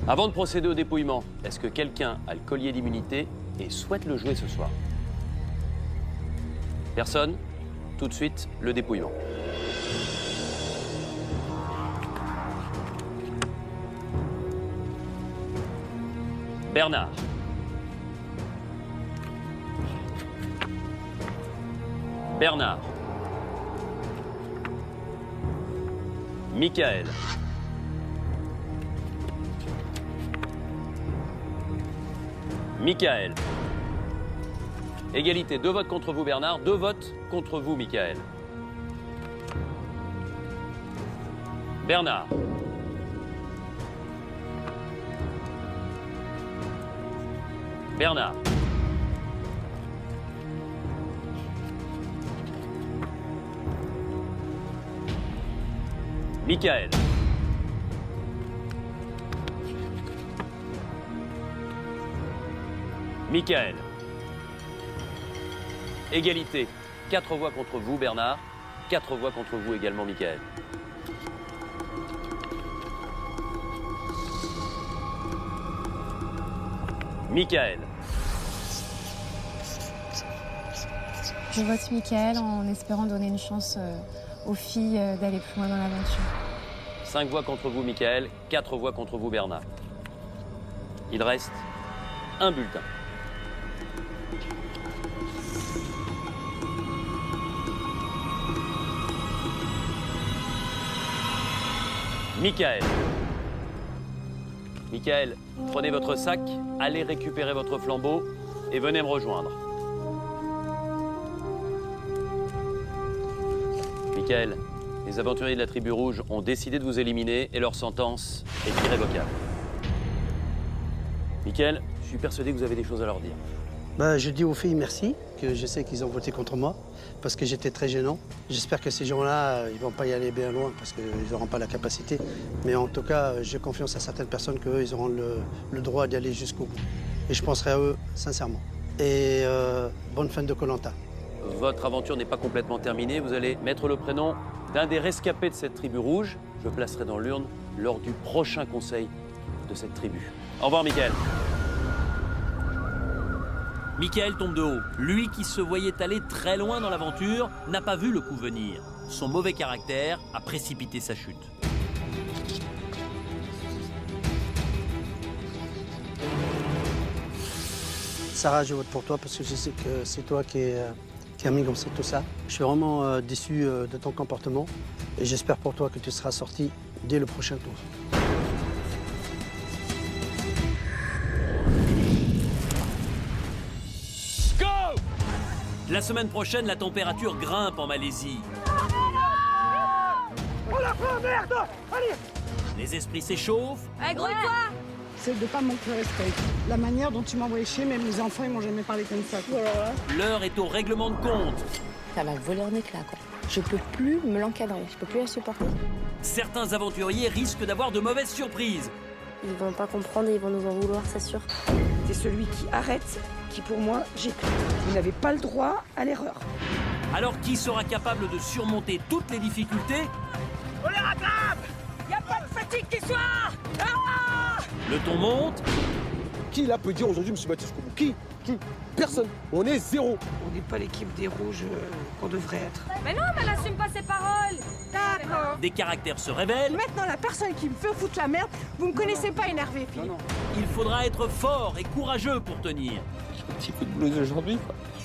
Avant de procéder au dépouillement, est-ce que quelqu'un a le collier d'immunité et souhaite le jouer ce soir? Personne? Tout de suite, le dépouillement. Bernard. Bernard. Michael. Michael. Égalité, 2 votes contre vous Bernard, 2 votes contre vous Michael. Bernard. Bernard. Michael. Michael. Égalité. 4 voix contre vous, Bernard. 4 voix contre vous également, Michael. Michael. Je vote Michael en espérant donner une chance aux filles d'aller plus loin dans l'aventure. 5 voix contre vous, Michael. 4 voix contre vous, Bernard. Il reste un bulletin. Michael. Michael, prenez votre sac, allez récupérer votre flambeau et venez me rejoindre. Michael, les aventuriers de la Tribu Rouge ont décidé de vous éliminer et leur sentence est irrévocable. Michael, je suis persuadé que vous avez des choses à leur dire. Je dis aux filles merci, que je sais qu'ils ont voté contre moi, parce que j'étais très gênant. J'espère que ces gens-là, ils vont pas y aller bien loin, parce qu'ils n'auront pas la capacité. Mais en tout cas, j'ai confiance à certaines personnes qu'eux, ils auront le droit d'y aller jusqu'au bout. Et je penserai à eux, sincèrement. Et bonne fin de Koh-Lanta. Votre aventure n'est pas complètement terminée. Vous allez mettre le prénom d'un des rescapés de cette tribu rouge. Je le placerai dans l'urne lors du prochain conseil de cette tribu. Au revoir, Michael. Michael tombe de haut. Lui qui se voyait aller très loin dans l'aventure n'a pas vu le coup venir. Son mauvais caractère a précipité sa chute. Sarah, je vote pour toi parce que je sais que c'est toi qui as mis comme ça tout ça. Je suis vraiment déçu de ton comportement et j'espère pour toi que tu seras sorti dès le prochain tour. La semaine prochaine, la température grimpe en Malaisie. On la fait, merde! Allez! Les esprits s'échauffent. Hey, grouille-toi! C'est de pas manquer de respect. La manière dont tu m'as envoyé chier, même les enfants, ils m'ont jamais parlé comme ça. L'heure est au règlement de compte. Ça va voler en éclats, quoi. Je peux plus me l'encadrer, je peux plus la supporter. Certains aventuriers risquent d'avoir de mauvaises surprises. Ils vont pas comprendre et ils vont nous en vouloir, c'est sûr. C'est celui qui arrête, qui pour moi, j'ai pris. Vous n'avez pas le droit à l'erreur. Alors qui sera capable de surmonter toutes les difficultés? On les rattrape! Y a pas de fatigue qui soit! Ah! Le ton monte. Qui là peut dire aujourd'hui je me suis battu jusqu'au bout? Qui? Personne. On est zéro. On n'est pas l'équipe des rouges qu'on devrait être. Mais non, mais elle assume pas ses paroles. D'accord. Des caractères se révèlent. Maintenant, la personne qui me fait foutre la merde, vous me connaissez pas énervé, Philippe. Il faudra être fort et courageux pour tenir. J'ai un petit coup de blues aujourd'hui.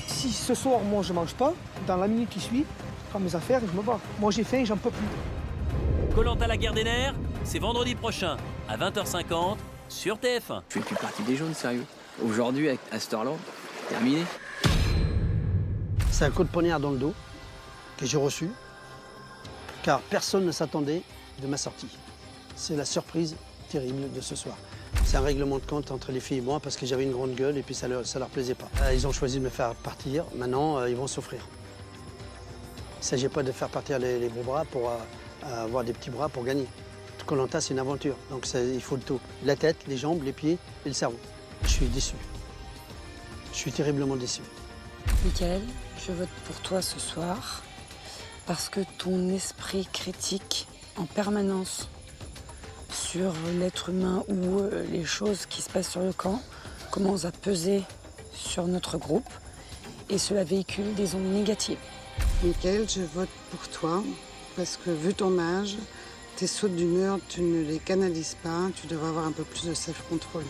Si ce soir, moi, je mange pas, dans la minute qui suit, je prends mes affaires et je me bats. Moi, j'ai faim, j'en peux plus. Koh-Lanta la guerre des nerfs, c'est vendredi prochain à 20h50 sur TF1. Je fais plus partie des jaunes, sérieux. Aujourd'hui, à cette heure-là, terminé. C'est un coup de poignard dans le dos que j'ai reçu, car personne ne s'attendait de ma sortie. C'est la surprise terrible de ce soir. C'est un règlement de compte entre les filles et moi parce que j'avais une grande gueule et puis ça leur plaisait pas. Ils ont choisi de me faire partir, maintenant ils vont souffrir. Il ne s'agit pas de faire partir les gros bras pour avoir des petits bras pour gagner. Koh-Lanta, c'est une aventure, donc il faut le tout. La tête, les jambes, les pieds et le cerveau. Je suis déçu. Je suis terriblement déçu. Mickaël, je vote pour toi ce soir parce que ton esprit critique en permanence sur l'être humain ou les choses qui se passent sur le camp commence à peser sur notre groupe et cela véhicule des ondes négatives. Mickaël, je vote pour toi parce que vu ton âge, tes sautes d'humeur, tu ne les canalises pas, tu devrais avoir un peu plus de self-control.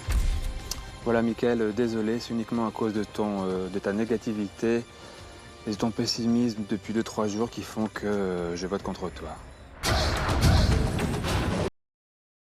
Voilà, Mickaël, désolé, c'est uniquement à cause de ta négativité et de ton pessimisme depuis 2-3 jours qui font que je vote contre toi.